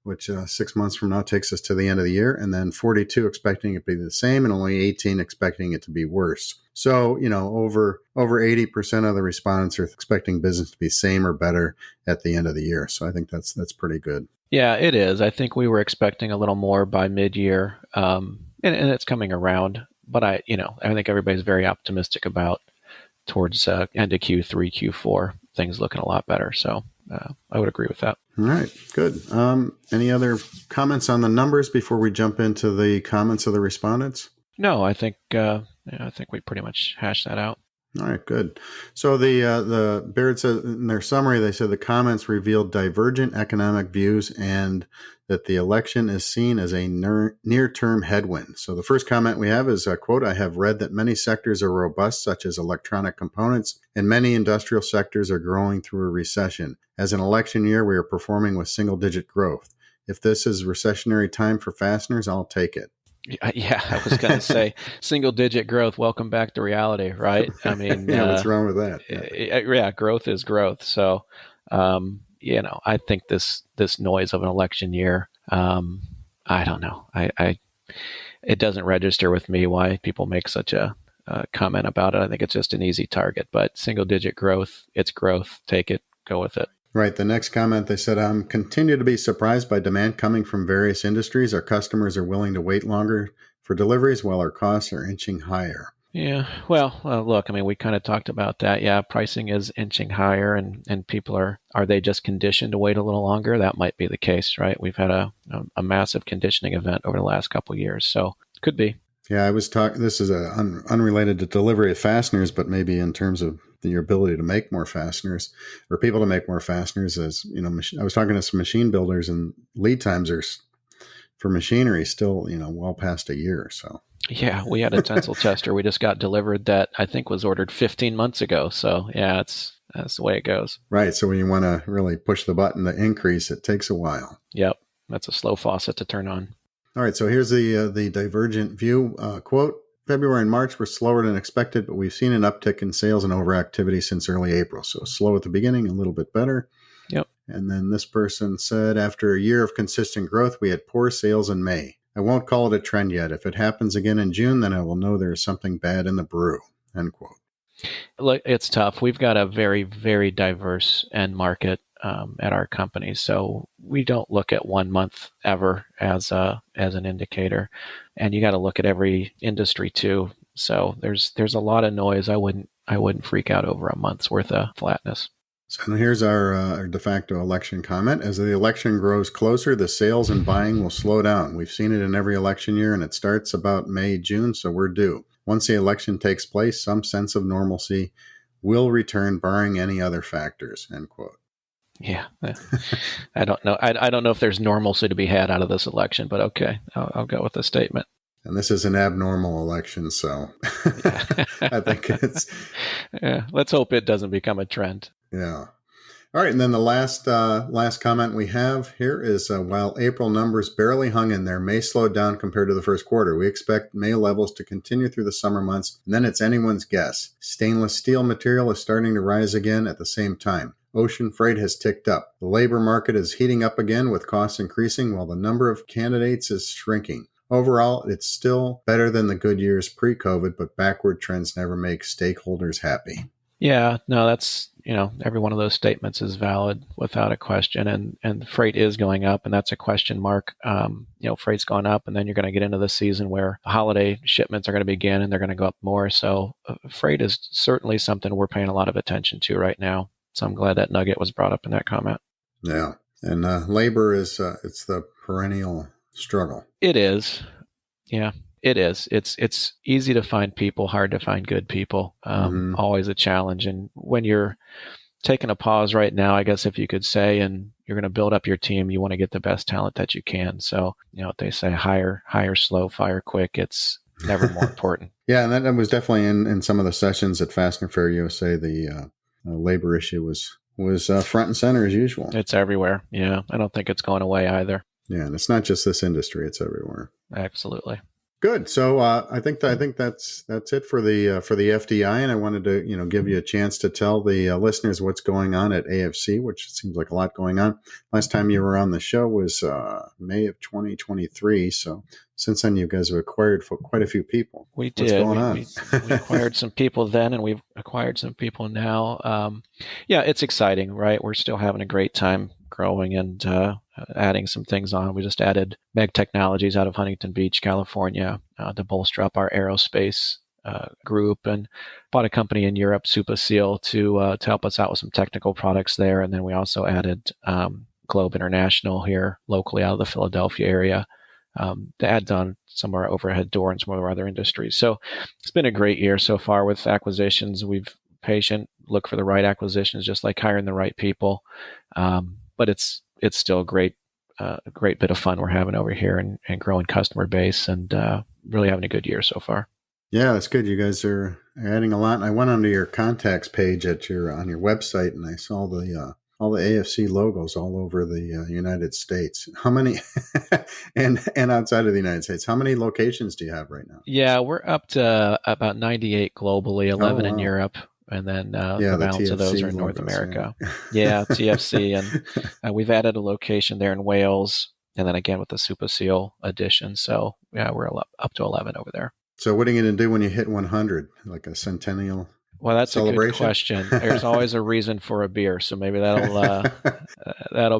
Speaker 2: which 6 months from now takes us to the end of the year. And then 42 expecting it to be the same, and only 18 expecting it to be worse. So, over 80% of the respondents are expecting business to be same or better at the end of the year. So I think that's pretty good.
Speaker 9: Yeah, it is. I think we were expecting a little more by mid-year, and it's coming around. But I think everybody's very optimistic about towards end of Q3, Q4, things looking a lot better. So I would agree with that.
Speaker 2: All right, good. Any other comments on the numbers before we jump into the comments of the respondents?
Speaker 9: No, I think we pretty much hashed that out.
Speaker 2: All right, good. So the Baird said in their summary, they said the comments revealed divergent economic views and that the election is seen as a near-term headwind. So the first comment we have is, quote, "I have read that many sectors are robust, such as electronic components, and many industrial sectors are growing through a recession. As an election year, we are performing with single-digit growth. If this is recessionary time for fasteners, I'll take it."
Speaker 9: Yeah, I was going to say single-digit growth. Welcome back to reality, right? I mean,
Speaker 2: what's wrong with that?
Speaker 9: Yeah, growth is growth. So, I think this noise of an election year, I don't know. It doesn't register with me why people make such a comment about it. I think it's just an easy target. But single-digit growth, it's growth. Take it, go with it.
Speaker 2: Right. The next comment, they said, continue to be surprised by demand coming from various industries. Our customers are willing to wait longer for deliveries while our costs are inching higher.
Speaker 9: Yeah. Well, look, I mean, we kind of talked about that. Yeah, pricing is inching higher, and people are they just conditioned to wait a little longer? That might be the case, right? We've had a massive conditioning event over the last couple of years, so it could be.
Speaker 2: Yeah, I was talking, this is unrelated to delivery of fasteners, but maybe in terms of your ability to make more fasteners or people to make more fasteners. As I was talking to some machine builders, and lead times are for machinery still, well past a year. So
Speaker 9: yeah, we had a tensile tester we just got delivered that I think was ordered 15 months ago. So yeah, that's the way it goes.
Speaker 2: Right. So when you want to really push the button to increase, it takes a while.
Speaker 9: Yep. That's a slow faucet to turn on.
Speaker 2: All right. So here's the divergent view. Quote, "February and March were slower than expected, but we've seen an uptick in sales and overactivity since early April. So slow at the beginning, a little bit better."
Speaker 9: Yep.
Speaker 2: And then this person said, "After a year of consistent growth, we had poor sales in May. I won't call it a trend yet. If it happens again in June, then I will know there is something bad in the brew." End quote.
Speaker 9: Look, it's tough. We've got a very, very diverse end market at our company, so we don't look at 1 month ever as an indicator, and you got to look at every industry too. So there's a lot of noise. I wouldn't freak out over a month's worth of flatness.
Speaker 2: So here's our de facto election comment. "As the election grows closer, the sales and buying will slow down. We've seen it in every election year, and it starts about May, June, so we're due. Once the election takes place, some sense of normalcy will return, barring any other factors." End quote.
Speaker 9: Yeah, I don't know. I don't know if there's normalcy to be had out of this election, but okay, I'll go with the statement.
Speaker 2: And this is an abnormal election, so I think it's...
Speaker 9: Yeah, let's hope it doesn't become a trend.
Speaker 2: Yeah. All right, and then the last comment we have here is, while April numbers barely hung in there, May slowed down compared to the first quarter. We expect May levels to continue through the summer months, and then it's anyone's guess. Stainless steel material is starting to rise again at the same time. ocean freight has ticked up. The labor market is heating up again with costs increasing while the number of candidates is shrinking. Overall, it's still better than the good years pre-COVID, but backward trends never make stakeholders happy.
Speaker 9: Yeah, no, that's, every one of those statements is valid without a question. And freight is going up, and that's a question mark. Freight's gone up, and then you're going to get into the season where holiday shipments are going to begin and they're going to go up more. So freight is certainly something we're paying a lot of attention to right now. So I'm glad that nugget was brought up in that comment.
Speaker 2: Yeah. And labor is, it's the perennial struggle.
Speaker 9: It is. Yeah. It is. It's easy to find people, hard to find good people. Always a challenge. And when you're taking a pause right now, I guess if you could say, and you're going to build up your team, you want to get the best talent that you can. So, they say hire slow, fire quick. It's never more important.
Speaker 2: Yeah, and that was definitely in some of the sessions at Fastener Fair USA. The labor issue was front and center as usual.
Speaker 9: It's everywhere. Yeah, I don't think it's going away either.
Speaker 2: Yeah, and it's not just this industry; it's everywhere.
Speaker 9: Absolutely.
Speaker 2: Good. So I think that's it for the FDI, and I wanted to give you a chance to tell the listeners what's going on at AFC, which seems like a lot going on. Last time you were on the show was May of 2023. So since then, you guys have acquired quite a few people.
Speaker 9: We did.
Speaker 2: What's going on?
Speaker 9: We acquired some people then, and we've acquired some people now. Yeah, it's exciting, right? We're still having a great time growing and adding some things on. We just added Meg Technologies out of Huntington Beach, California, to bolster up our aerospace group, and bought a company in Europe, Supaseal, to help us out with some technical products there. And then we also added Globe International here locally out of the Philadelphia area to add on some of our overhead door and some of our other industries. So it's been a great year so far with acquisitions. We've patient, look for the right acquisitions, just like hiring the right people. But it's still a great bit of fun we're having over here and growing customer base and really having a good year so far.
Speaker 2: Yeah, that's good. You guys are adding a lot. And I went onto your contacts page on your website, and I saw all the AFC logos all over the United States. How many, and outside of the United States, how many locations do you have right now?
Speaker 9: Yeah, we're up to about 98 globally, 11 in Europe. And then the balance of those are in North America. Yeah, TFC. And we've added a location there in Wales. And then again with the Supaseal addition. So yeah, we're up to 11 over there.
Speaker 2: So what are you going to do when you hit 100? Like a centennial
Speaker 9: Well, that's
Speaker 2: celebration?
Speaker 9: A good question. There's always a reason for a beer. So maybe that'll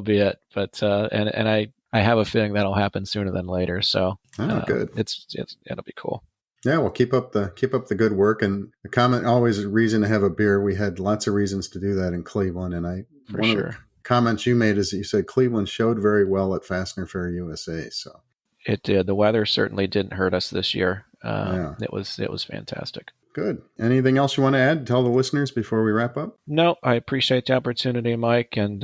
Speaker 9: be it. But and I have a feeling that'll happen sooner than later. So
Speaker 2: good.
Speaker 9: It'll be cool.
Speaker 2: Yeah, well, keep up the good work. And the comment, always a reason to have a beer. We had lots of reasons to do that in Cleveland. And one of the comments you made is that you said Cleveland showed very well at Fastener Fair USA. So
Speaker 9: it did. The weather certainly didn't hurt us this year. It was fantastic.
Speaker 2: Good. Anything else you want to add? Tell the listeners before we wrap up?
Speaker 9: No, I appreciate the opportunity, Mike, and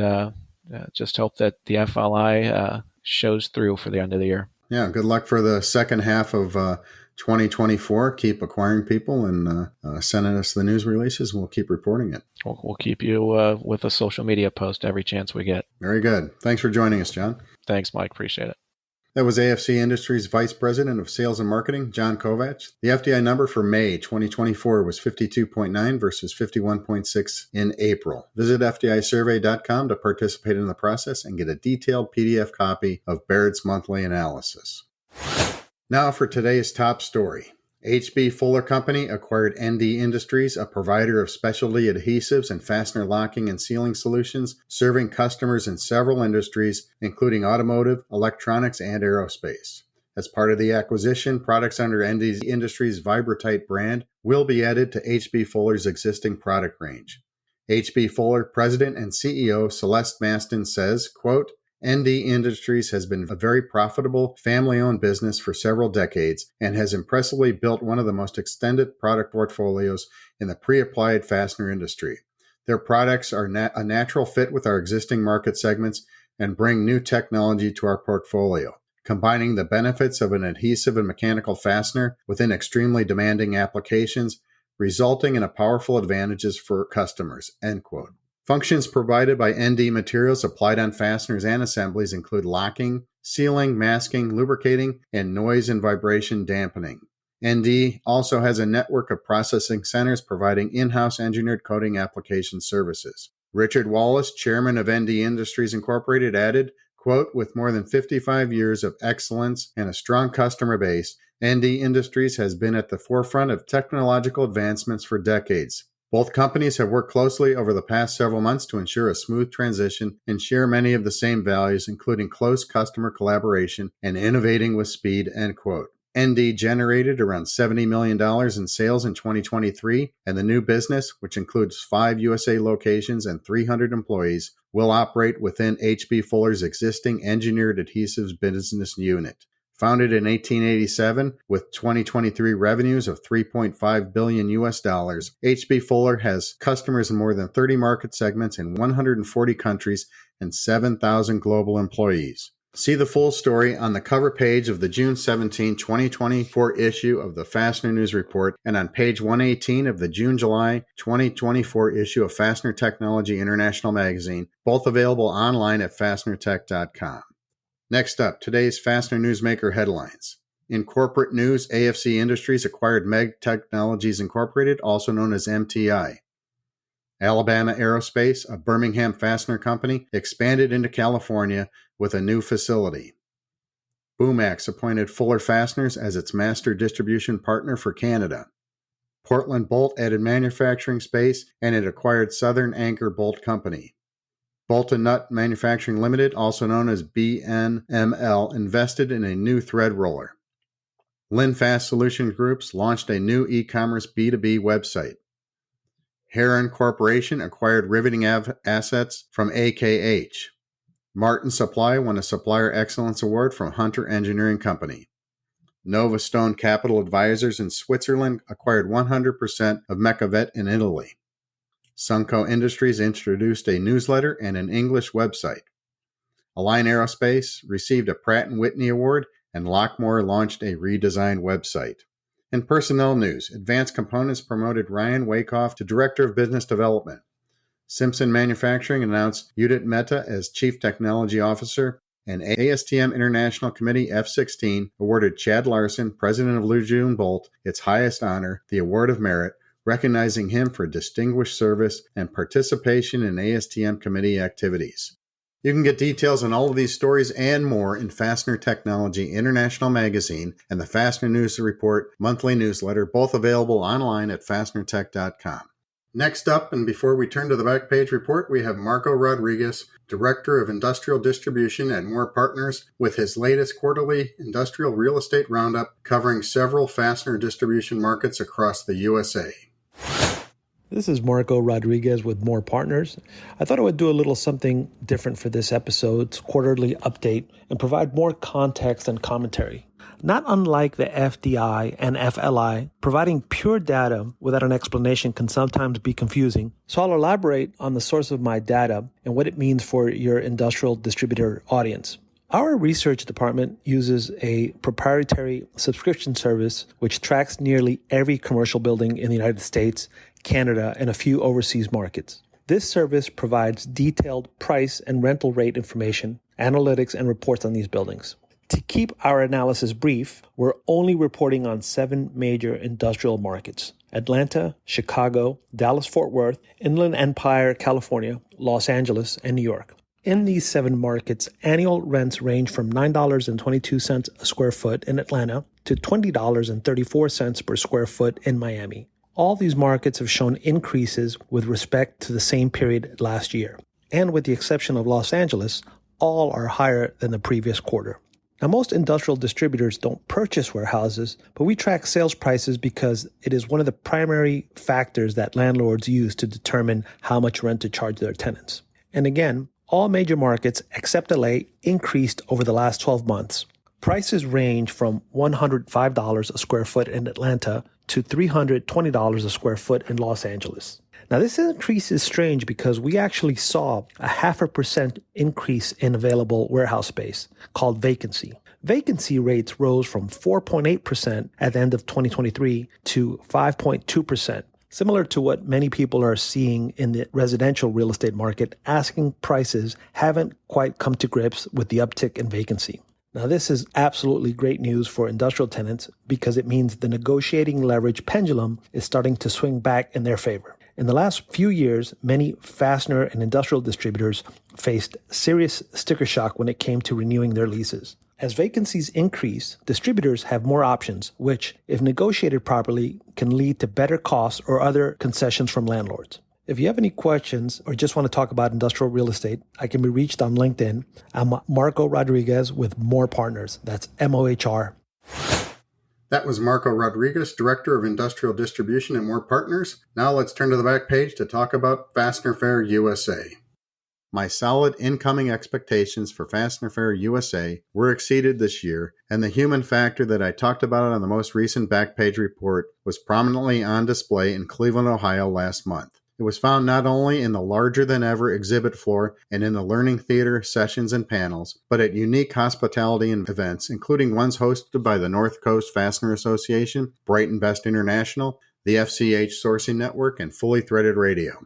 Speaker 9: just hope that the FLI shows through for the end of the year.
Speaker 2: Yeah, good luck for the second half of 2024. Keep acquiring people and sending us the news releases. We'll keep reporting it.
Speaker 9: We'll keep you with a social media post every chance we get.
Speaker 2: Very good. Thanks for joining us, John.
Speaker 9: Thanks, Mike. Appreciate it.
Speaker 2: That was AFC Industries Vice President of Sales and Marketing, John Kovatch. The FDI number for May 2024 was 52.9 versus 51.6 in April. Visit FDIsurvey.com to participate in the process and get a detailed PDF copy of Baird's monthly analysis. Now for today's top story. H.B. Fuller Company acquired ND Industries, a provider of specialty adhesives and fastener locking and sealing solutions, serving customers in several industries, including automotive, electronics, and aerospace. As part of the acquisition, products under ND Industries' Vibratite brand will be added to H.B. Fuller's existing product range. H.B. Fuller President and CEO Celeste Maston says, quote, ND Industries has been a very profitable, family-owned business for several decades and has impressively built one of the most extended product portfolios in the pre-applied fastener industry. Their products are a natural fit with our existing market segments and bring new technology to our portfolio, combining the benefits of an adhesive and mechanical fastener within extremely demanding applications, resulting in powerful advantages for customers, end quote. Functions provided by ND materials applied on fasteners and assemblies include locking, sealing, masking, lubricating, and noise and vibration dampening. ND also has a network of processing centers providing in-house engineered coating application services. Richard Wallace, chairman of ND Industries Incorporated, added, quote, with more than 55 years of excellence and a strong customer base, ND Industries has been at the forefront of technological advancements for decades. Both companies have worked closely over the past several months to ensure a smooth transition and share many of the same values, including close customer collaboration and innovating with speed, end quote. ND generated around $70 million in sales in 2023, and the new business, which includes 5 USA locations and 300 employees, will operate within H.B. Fuller's existing engineered adhesives business unit. Founded in 1887 with 2023 revenues of $3.5 billion US, H.B. Fuller has customers in more than 30 market segments in 140 countries and 7,000 global employees. See the full story on the cover page of the June 17, 2024 issue of the Fastener News Report and on page 118 of the June-July 2024 issue of Fastener Technology International Magazine, both available online at fastenertech.com. Next up, today's Fastener Newsmaker headlines. In corporate news, AFC Industries acquired Meg Technologies Incorporated, also known as MTI. Alabama Aerospace, a Birmingham fastener company, expanded into California with a new facility. Boomax appointed Fuller Fasteners as its master distribution partner for Canada. Portland Bolt added manufacturing space, and it acquired Southern Anchor Bolt Company. Bolton Nut Manufacturing Limited, also known as BNML, invested in a new thread roller. Linfast Solutions Groups launched a new e-commerce B2B website. Heron Corporation acquired riveting assets from AKH. Martin Supply won a Supplier Excellence Award from Hunter Engineering Company. Nova Stone Capital Advisors in Switzerland acquired 100% of Mecavet in Italy. Sunco Industries introduced a newsletter and an English website. Align Aerospace received a Pratt & Whitney Award, and Lockmore launched a redesigned website. In personnel news, Advanced Components promoted Ryan Wakehoff to Director of Business Development. Simpson Manufacturing announced Udit Mehta as Chief Technology Officer, and ASTM International Committee F-16 awarded Chad Larson, President of Lejeune Bolt, its highest honor, the Award of Merit, recognizing him for distinguished service and participation in ASTM committee activities. You can get details on all of these stories and more in Fastener Technology International Magazine and the Fastener News Report monthly newsletter, both available online at fastenertech.com. Next up, and before we turn to the back page report, we have Marco Rodriguez, Director of Industrial Distribution at Moore Partners, with his latest quarterly industrial real estate roundup covering several fastener distribution markets across the USA.
Speaker 10: This is Marco Rodriguez with Moore Partners. I thought I would do a little something different for this episode's quarterly update and provide more context and commentary. Not unlike the FDI and FLI, providing pure data without an explanation can sometimes be confusing. So I'll elaborate on the source of my data and what it means for your industrial distributor audience. Our research department uses a proprietary subscription service which tracks nearly every commercial building in the United States, Canada, and a few overseas markets. This service provides detailed price and rental rate information, analytics, and reports on these buildings. To keep our analysis brief, we're only reporting on 7 major industrial markets: Atlanta, Chicago, Dallas-Fort Worth, Inland Empire, California, Los Angeles, and New York. In these 7 markets, annual rents range from $9.22 a square foot in Atlanta to $20.34 per square foot in Miami. All these markets have shown increases with respect to the same period last year. And with the exception of Los Angeles, all are higher than the previous quarter. Now, most industrial distributors don't purchase warehouses, but we track sales prices because it is one of the primary factors that landlords use to determine how much rent to charge their tenants. And again, all major markets except LA increased over the last 12 months. Prices range from $105 a square foot in Atlanta to $320 a square foot in Los Angeles. Now, this increase is strange because we actually saw a 0.5% increase in available warehouse space called vacancy. Vacancy rates rose from 4.8% at the end of 2023 to 5.2%. Similar to what many people are seeing in the residential real estate market, asking prices haven't quite come to grips with the uptick in vacancy. Now, this is absolutely great news for industrial tenants because it means the negotiating leverage pendulum is starting to swing back in their favor. In the last few years, many fastener and industrial distributors faced serious sticker shock when it came to renewing their leases. As vacancies increase, distributors have more options, which, if negotiated properly, can lead to better costs or other concessions from landlords. If you have any questions or just want to talk about industrial real estate, I can be reached on LinkedIn. I'm Marco Rodriguez with More Partners. That's MOHR.
Speaker 2: That was Marco Rodriguez, Director of Industrial Distribution at More Partners. Now let's turn to the back page to talk about Fastener Fair USA. My solid incoming expectations for Fastener Fair USA were exceeded this year, and the human factor that I talked about on the most recent back page report was prominently on display in Cleveland, Ohio last month. It was found not only in the larger-than-ever exhibit floor and in the learning theater, sessions, and panels, but at unique hospitality and events, including ones hosted by the North Coast Fastener Association, Brighton Best International, the FCH Sourcing Network, and Fully Threaded Radio.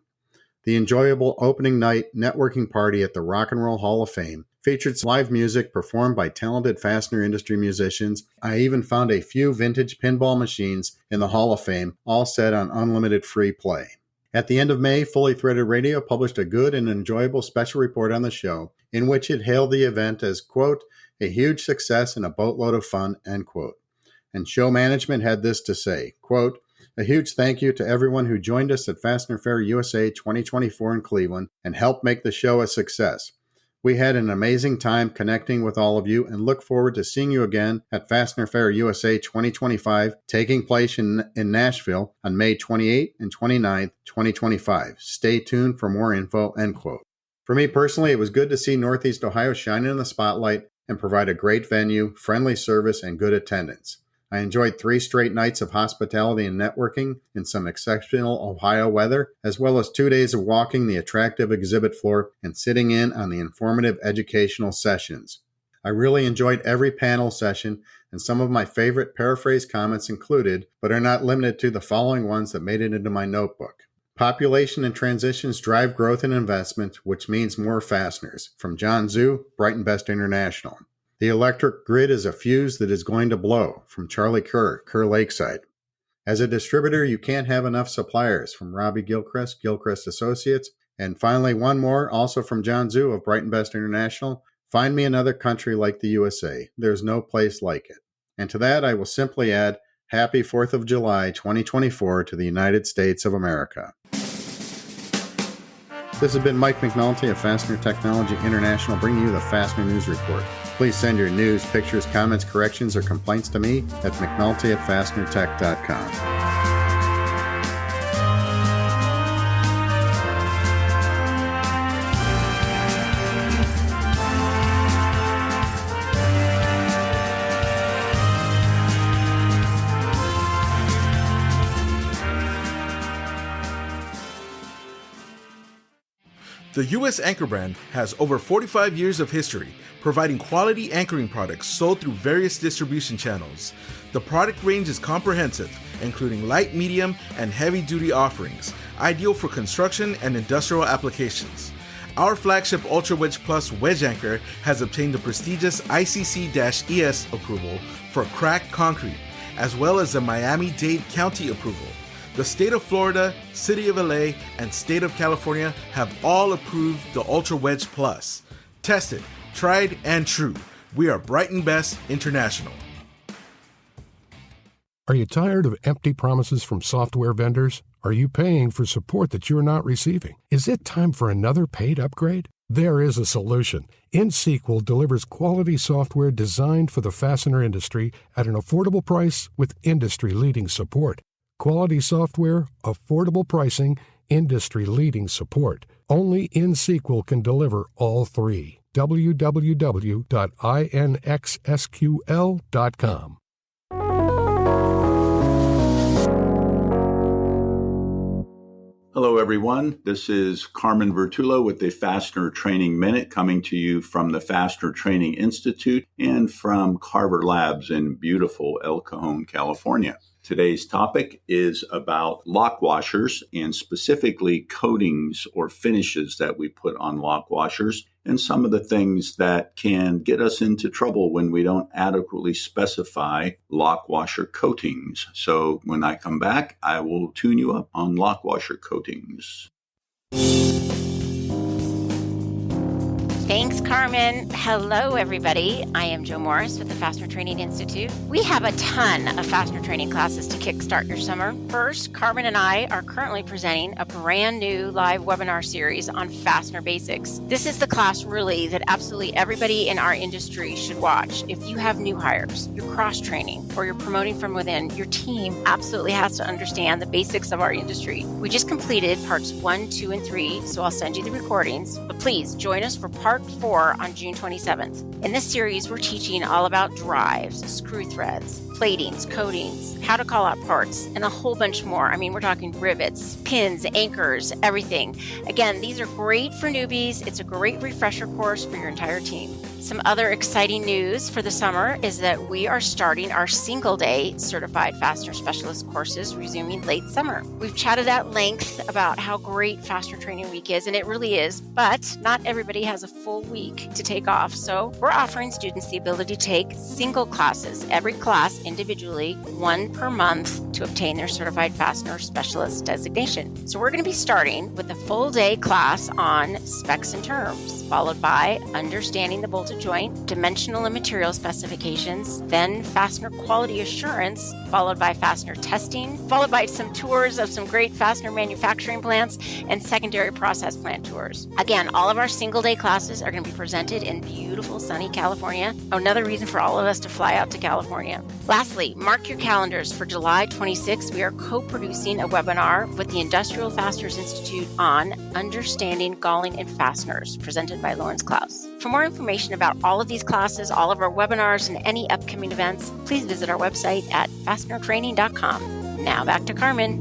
Speaker 2: The enjoyable opening night networking party at the Rock and Roll Hall of Fame featured live music performed by talented fastener industry musicians. I even found a few vintage pinball machines in the Hall of Fame, all set on unlimited free play. At the end of May, Fully Threaded Radio published a good and enjoyable special report on the show, in which it hailed the event as, quote, a huge success and a boatload of fun, end quote. And show management had this to say, quote, a huge thank you to everyone who joined us at Fastener Fair USA 2024 in Cleveland and helped make the show a success. We had an amazing time connecting with all of you and look forward to seeing you again at Fastener Fair USA 2025, taking place in Nashville on May 28 and 29, 2025. Stay tuned for more info, end quote. For me personally, it was good to see Northeast Ohio shining in the spotlight and provide a great venue, friendly service, and good attendance. I enjoyed 3 straight nights of hospitality and networking in some exceptional Ohio weather, as well as 2 days of walking the attractive exhibit floor and sitting in on the informative educational sessions. I really enjoyed every panel session, and some of my favorite paraphrase comments included, but are not limited to, the following ones that made it into my notebook. Population and transitions drive growth and investment, which means more fasteners. From John Zhu, Brighton Best International. The electric grid is a fuse that is going to blow, from Charlie Kerr, Kerr Lakeside. As a distributor, you can't have enough suppliers, from Robbie Gilchrist, Gilchrist Associates. And finally, one more, also from John Zhu of Brighton Best International. Find me another country like the USA. There's no place like it. And to that, I will simply add, Happy 4th of July 2024 to the United States of America. This has been Mike McNulty of Fastener Technology International, bringing you the Fastener News Report. Please send your news, pictures, comments, corrections, or complaints to me at mcnulty@fastenertech.com.
Speaker 11: The U.S. Anchor brand has over 45 years of history, providing quality anchoring products sold through various distribution channels. The product range is comprehensive, including light, medium, and heavy-duty offerings, ideal for construction and industrial applications. Our flagship Ultra Wedge Plus wedge anchor has obtained the prestigious ICC-ES approval for cracked concrete, as well as the Miami-Dade County approval. The state of Florida, city of LA, and state of California have all approved the Ultra Wedge Plus. Tested, tried, and true. We are Brighton Best International.
Speaker 12: Are you tired of empty promises from software vendors? Are you paying for support that you're not receiving? Is it time for another paid upgrade? There is a solution. InSequel delivers quality software designed for the fastener industry at an affordable price with industry-leading support. Quality software, affordable pricing, industry-leading support. Only InSequel can deliver all three. www.inxsql.com.
Speaker 13: Hello, everyone. This is Carmen Vertullo with the Fastener Training Minute, coming to you from the Fastener Training Institute and from Carver Labs in beautiful El Cajon, California. Today's topic is about lock washers and specifically coatings or finishes that we put on lock washers. and some of the things that can get us into trouble when we don't adequately specify lock washer coatings. So when I come back, I will tune you up on lock washer coatings.
Speaker 4: Thanks, Carmen. Hello, everybody. I am Jo Morris with the Fastener Training Institute. We have a ton of fastener training classes to kickstart your summer. First, Carmen and I are currently presenting a brand new live webinar series on fastener basics. This is the class really that absolutely everybody in our industry should watch. If you have new hires, you're cross-training, or you're promoting from within, your team absolutely has to understand the basics of our industry. We just completed parts 1, 2, and 3, so I'll send you the recordings. But please join us for part 4 on June 27th. In this series, we're teaching all about drives, screw threads, platings, coatings, how to call out parts, and a whole bunch more. I mean, we're talking rivets, pins, anchors, everything. Again, these are great for newbies. It's a great refresher course for your entire team. Some other exciting news for the summer is that we are starting our single-day Certified Fastener Specialist courses resuming late summer. We've chatted at length about how great Fastener Training Week is, and it really is, but not everybody has a full week to take off. So we're offering students the ability to take single classes, every class individually, 1 per month, to obtain their Certified Fastener Specialist designation. So we're going to be starting with a full-day class on specs and terms, followed by understanding the bolted joint, dimensional and material specifications, then fastener quality assurance, followed by fastener testing, followed by some tours of some great fastener manufacturing plants and secondary process plant tours. Again, all of our single-day classes are going to be presented in beautiful sunny California. Another reason for all of us to fly out to California. Lastly, mark your calendars for July 26th. We are co-producing a webinar with the Industrial Fasteners Institute on Understanding Galling and Fasteners, presented by Lawrence Klaus. For more information about all of these classes, all of our webinars, and any upcoming events, please visit our website at fastenertraining.com. Now back to Carmen.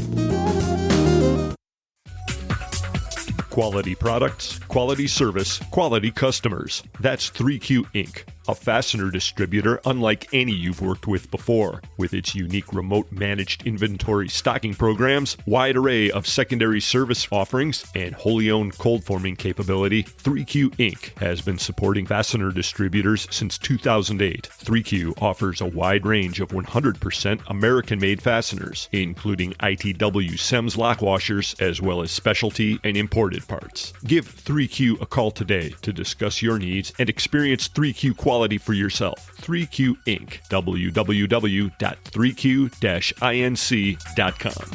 Speaker 6: Quality products, quality service, quality customers. That's 3Q Inc., a fastener distributor unlike any you've worked with before. With its unique remote managed inventory stocking programs, wide array of secondary service offerings, and wholly owned cold forming capability, 3Q Inc. has been supporting fastener distributors since 2008. 3Q offers a wide range of 100% American-made fasteners, including ITW SEMS lock washers, as well as specialty and imported parts. Give 3Q a call today to discuss your needs and experience 3Q quality for yourself. 3Q Inc. www.3q-inc.com.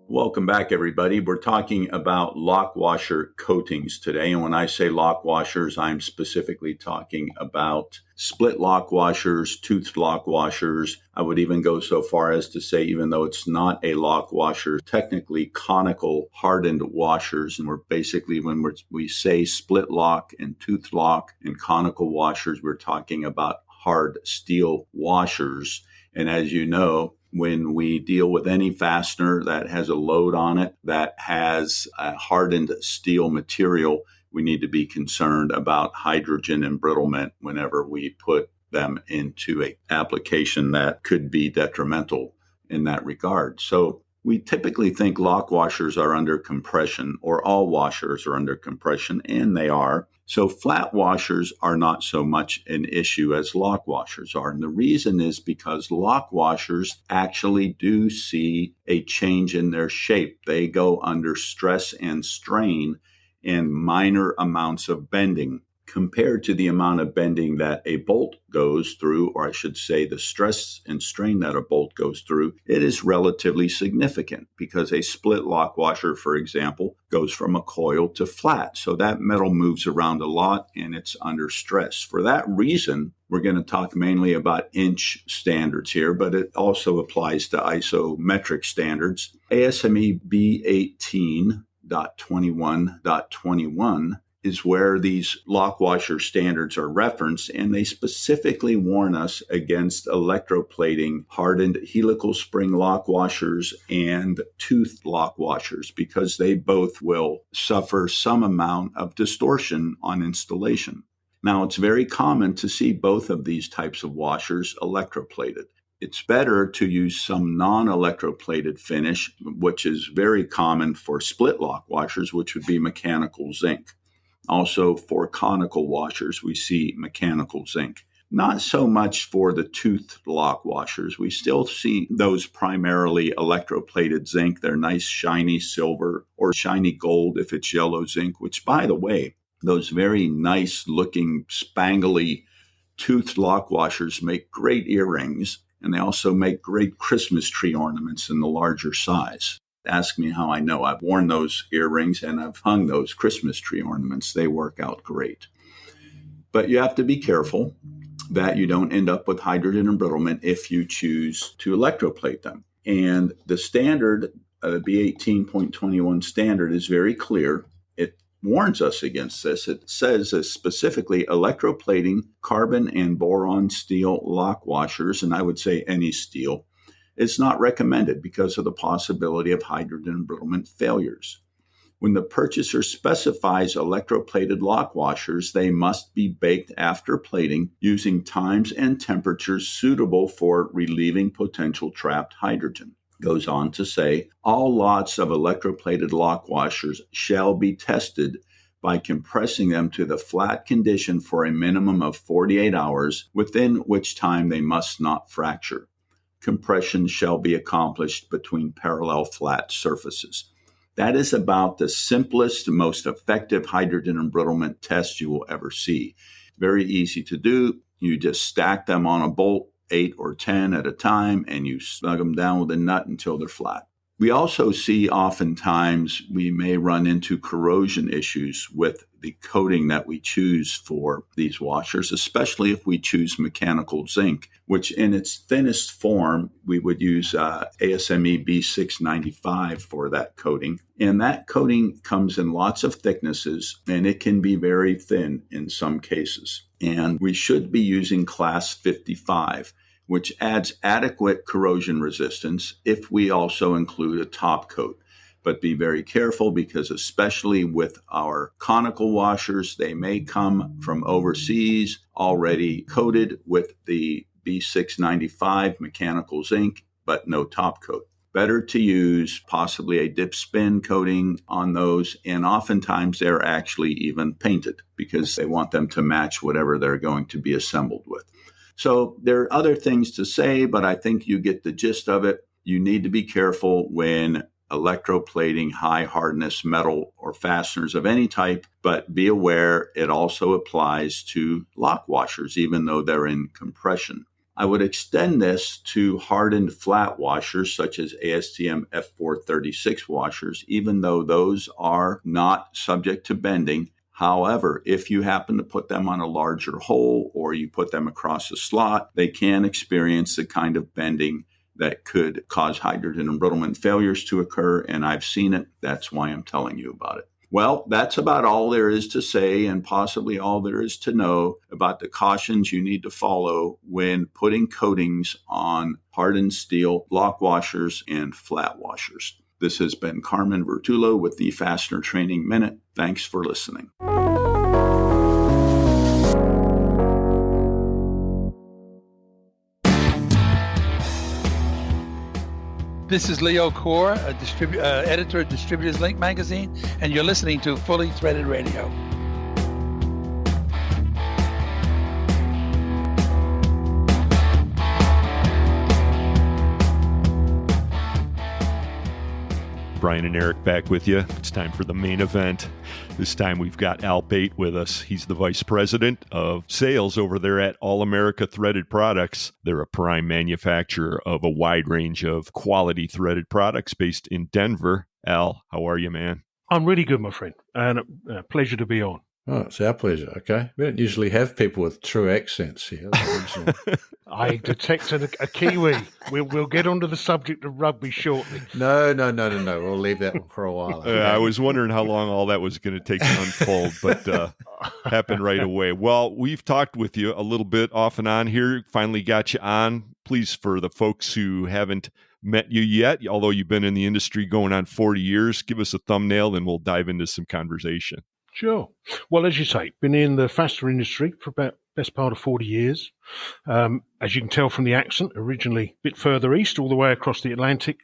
Speaker 13: Welcome back, everybody. We're talking about lock washer coatings today. And when I say lock washers, I'm specifically talking about split lock washers, toothed lock washers. I would even go so far as to say, even though it's not a lock washer, technically conical hardened washers. And we're basically, when we say split lock and toothed lock and conical washers, we're talking about hard steel washers. And as you know, when we deal with any fastener that has a load on it, that has a hardened steel material, we need to be concerned about hydrogen embrittlement whenever we put them into an application that could be detrimental in that regard. So we typically think lock washers are under compression, or all washers are under compression, and they are. So flat washers are not so much an issue as lock washers are. And the reason is because lock washers actually do see a change in their shape. They go under stress and strain and minor amounts of bending compared to the amount of bending that a bolt goes through, or I should say the stress and strain that a bolt goes through. It is relatively significant because a split lock washer, for example, goes from a coil to flat. So that metal moves around a lot and it's under stress. For that reason, we're going to talk mainly about inch standards here, but it also applies to isometric standards. ASME B18.21.21 is where these lock washer standards are referenced, and they specifically warn us against electroplating hardened helical spring lock washers and toothed lock washers because they both will suffer some amount of distortion on installation. Now, it's very common to see both of these types of washers electroplated. it's better to use some non-electroplated finish, which is very common for split lock washers, which would be mechanical zinc. Also for conical washers, we see mechanical zinc. Not so much for the tooth lock washers. We still see those primarily electroplated zinc. They're nice shiny silver or shiny gold if it's yellow zinc, which, by the way, those very nice looking spangly tooth lock washers make great earrings, and they also make great Christmas tree ornaments in the larger size. Ask me how I know. I've worn those earrings and I've hung those Christmas tree ornaments. They work out great. But you have to be careful that you don't end up with hydrogen embrittlement if you choose to electroplate them. And the standard, the B18.21 standard, is very clear. It warns us against this. It says specifically electroplating carbon and boron steel lock washers, and I would say any steel, is not recommended because of the possibility of hydrogen embrittlement failures. When the purchaser specifies electroplated lock washers, they must be baked after plating using times and temperatures suitable for relieving potential trapped hydrogen. Goes on to say, all lots of electroplated lock washers shall be tested by compressing them to the flat condition for a minimum of 48 hours, within which time they must not fracture. Compression shall be accomplished between parallel flat surfaces. That is about the simplest, most effective hydrogen embrittlement test you will ever see. Very easy to do. You just stack them on a bolt, 8 or 10 at a time, and you snug them down with a nut until they're flat. We also see oftentimes we may run into corrosion issues with the coating that we choose for these washers, especially if we choose mechanical zinc, which in its thinnest form, we would use ASME B695 for that coating. And that coating comes in lots of thicknesses, and it can be very thin in some cases. And we should be using class 55, which adds adequate corrosion resistance if we also include a top coat. But be very careful because especially with our conical washers, they may come from overseas already coated with the B695 mechanical zinc, but no top coat. Better to use possibly a dip spin coating on those, and oftentimes they're actually even painted because they want them to match whatever they're going to be assembled with. So there are other things to say, but I think you get the gist of it. You need to be careful when electroplating high hardness metal or fasteners of any type, but be aware it also applies to lock washers, even though they're in compression. I would extend this to hardened flat washers such as ASTM F436 washers, even though those are not subject to bending. However, if you happen to put them on a larger hole or you put them across a slot, they can experience the kind of bending that could cause hydrogen embrittlement failures to occur, and I've seen it. That's why I'm telling you about it. Well, that's about all there is to say, and possibly all there is to know about the cautions you need to follow when putting coatings on hardened steel lock washers and flat washers. This has been Carmen Vertullo with the Fastener Training Minute. Thanks for listening.
Speaker 14: This is Leo Core, editor of Distributors Link magazine, and you're listening to Fully Threaded Radio.
Speaker 6: Brian and Eric back with you. It's time for the main event. This time we've got Al Bate with us. He's the vice president of sales over there at All America Threaded Products. They're a prime manufacturer of a wide range of quality threaded products based in Denver. Al, how are you, man?
Speaker 15: I'm really good, my friend, and a pleasure to be on.
Speaker 7: Oh, it's our pleasure. Okay. We don't usually have people with true accents here.
Speaker 15: I detected a Kiwi. We'll get onto the subject of rugby shortly.
Speaker 7: No. We'll leave that one for a while. Okay?
Speaker 6: I was wondering how long all that was going to take to unfold, but happened right away. Well, we've talked with you a little bit off and on here. Finally got you on. Please, for the folks who haven't met you yet, although you've been in the industry going on 40 years, give us a thumbnail and we'll dive into some conversation.
Speaker 15: Sure. Well, as you say, been in the fastener industry for about best part of 40 years. As you can tell from the accent, originally a bit further east, all the way across the Atlantic.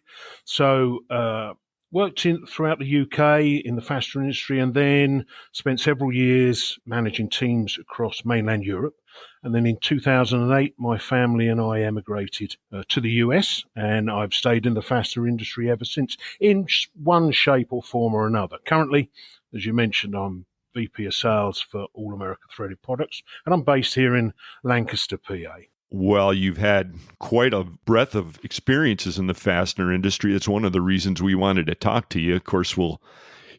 Speaker 15: So worked throughout the UK in the fastener industry, and then spent several years managing teams across mainland Europe. And then in 2008, my family and I emigrated to the US, and I've stayed in the fastener industry ever since, in one shape or form or another. Currently, as you mentioned, I'm VP of Sales for All America Threaded Products, and I'm based here in Lancaster, PA.
Speaker 6: Well, you've had quite a breadth of experiences in the fastener industry. It's one of the reasons we wanted to talk to you. Of course, we'll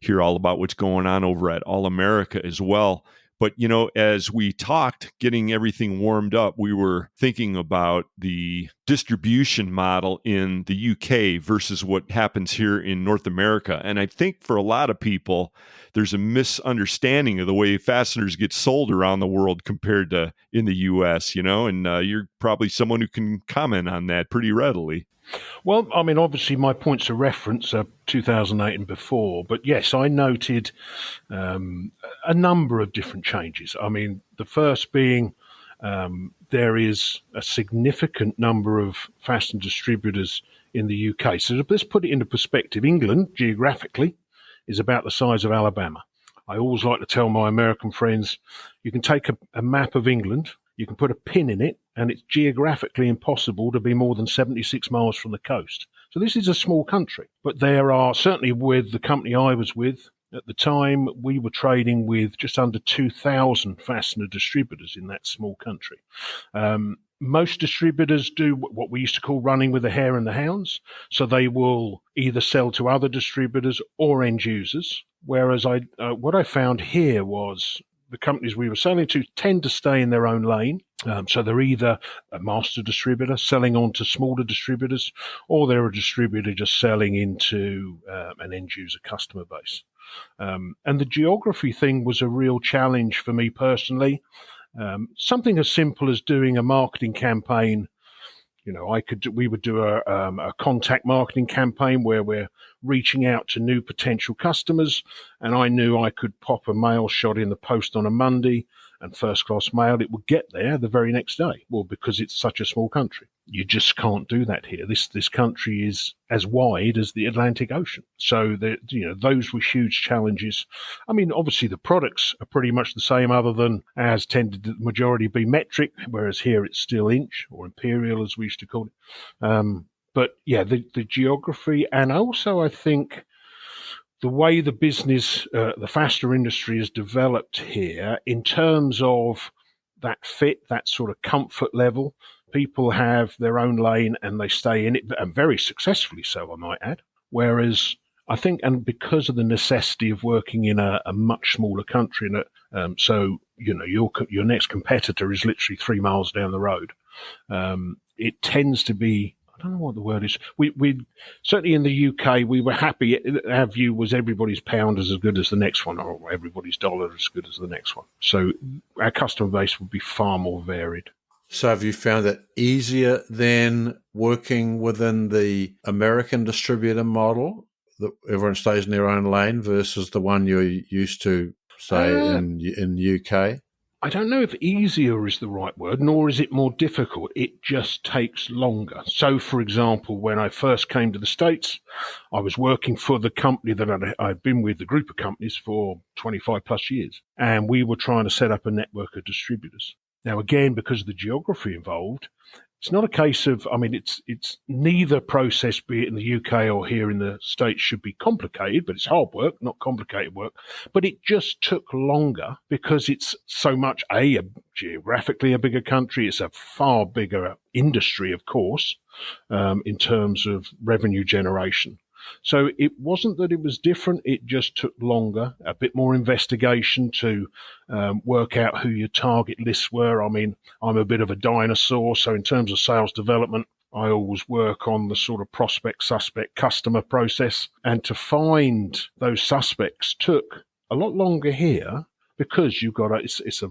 Speaker 6: hear all about what's going on over at All America as well. But, you know, as we talked, getting everything warmed up, we were thinking about the distribution model in the UK versus what happens here in North America. And I think for a lot of people, there's a misunderstanding of the way fasteners get sold around the world compared to in the US, you know, and you're probably someone who can comment on that pretty readily.
Speaker 15: Well, I mean, obviously my points of reference are 2008 and before, but yes, I noted a number of different changes. I mean, the first being there is a significant number of fastener distributors in the UK. So let's put it into perspective. England, geographically, is about the size of Alabama. I always like to tell my American friends, you can take a map of England, you can put a pin in it, and it's geographically impossible to be more than 76 miles from the coast. So this is a small country. But there are, certainly with the company I was with at the time, we were trading with just under 2,000 fastener distributors in that small country. Most distributors do what we used to call running with the hare and the hounds. So they will either sell to other distributors or end users. Whereas what I found here was the companies we were selling to tend to stay in their own lane. So they're either a master distributor selling on to smaller distributors, or they're a distributor just selling into an end user customer base. And the geography thing was a real challenge for me personally. Something as simple as doing a marketing campaign. You know, we would do a contact marketing campaign where we're reaching out to new potential customers, and I knew I could pop a mail shot in the post on a Monday, and first class mail, it would get there the very next day. Well, because it's such a small country, you just can't do that here. This country is as wide as the Atlantic Ocean, so those were huge challenges. I mean, obviously the products are pretty much the same, other than ours tended to the majority be metric, whereas here it's still inch or imperial, as we used to call it. But yeah, the geography, and also I think the way the business, the fastener industry is developed here in terms of that fit, that sort of comfort level. People have their own lane and they stay in it, and very successfully so, I might add. Whereas I think, and because of the necessity of working in a much smaller country, so you know your next competitor is literally 3 miles down the road. It tends to be, I don't know what the word is. We certainly in the UK, we were happy. Our view was everybody's pound is as good as the next one, or everybody's dollar is as good as the next one. So our customer base would be far more varied.
Speaker 7: So have you found it easier than working within the American distributor model, that everyone stays in their own lane, versus the one you're used to, say, in the UK?
Speaker 15: I don't know if easier is the right word, nor is it more difficult. It just takes longer. So, for example, when I first came to the States, I was working for the company that I'd been with, the group of companies, for 25 plus years. And we were trying to set up a network of distributors. Now, again, because of the geography involved, it's not a case of, I mean, it's neither process, be it in the UK or here in the States, should be complicated, but it's hard work, not complicated work. But it just took longer because it's so much, geographically a bigger country. It's a far bigger industry, of course, in terms of revenue generation. So it wasn't that it was different, it just took longer, a bit more investigation to work out who your target lists were. I mean, I'm a bit of a dinosaur, so in terms of sales development, I always work on the sort of prospect, suspect, customer process. And to find those suspects took a lot longer here because you've got it's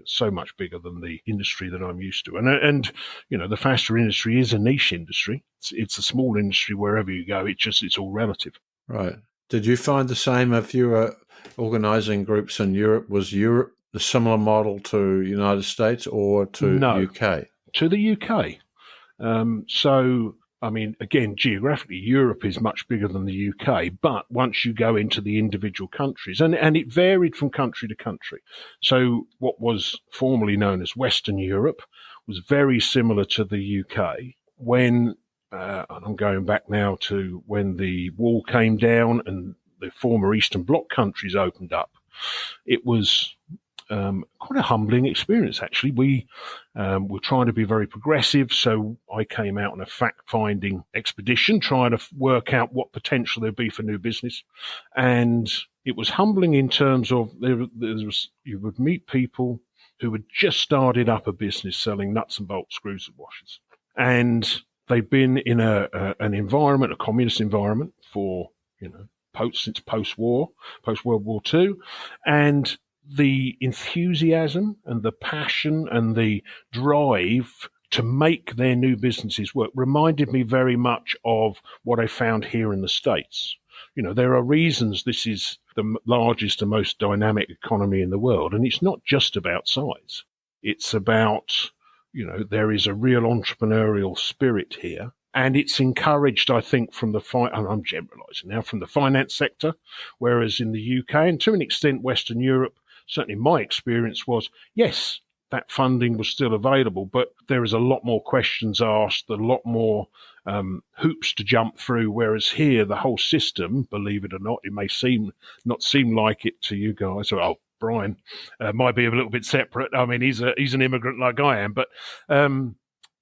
Speaker 15: so much bigger than the industry that I'm used to. And you know, the fastener industry is a niche industry. It's a small industry wherever you go. It's all relative.
Speaker 7: Right. Did you find the same if you were organising groups in Europe? Was Europe the similar model to United States or to UK?
Speaker 15: To the UK. So, I mean, again, geographically, Europe is much bigger than the UK, but once you go into the individual countries, and it varied from country to country. So what was formerly known as Western Europe was very similar to the UK. When, and I'm going back now to when the wall came down and the former Eastern Bloc countries opened up, it was quite a humbling experience, actually. We were trying to be very progressive, so I came out on a fact-finding expedition, trying to work out what potential there'd be for new business. And it was humbling in terms of you would meet people who had just started up a business selling nuts and bolts, screws and washers. And they'd been in an environment, a communist environment, for, since post-World War II. And the enthusiasm and the passion and the drive to make their new businesses work reminded me very much of what I found here in the States. There are reasons this is the largest and most dynamic economy in the world, and it's not just about size. It's about, there is a real entrepreneurial spirit here, and it's encouraged, I think, and I'm generalizing now, from the finance sector, whereas in the UK and to an extent Western Europe, certainly my experience was, yes, that funding was still available, but there is a lot more questions asked, a lot more hoops to jump through, whereas here, the whole system, believe it or not, it may not seem like it to you guys. Oh, Brian might be a little bit separate. I mean, he's an immigrant like I am, but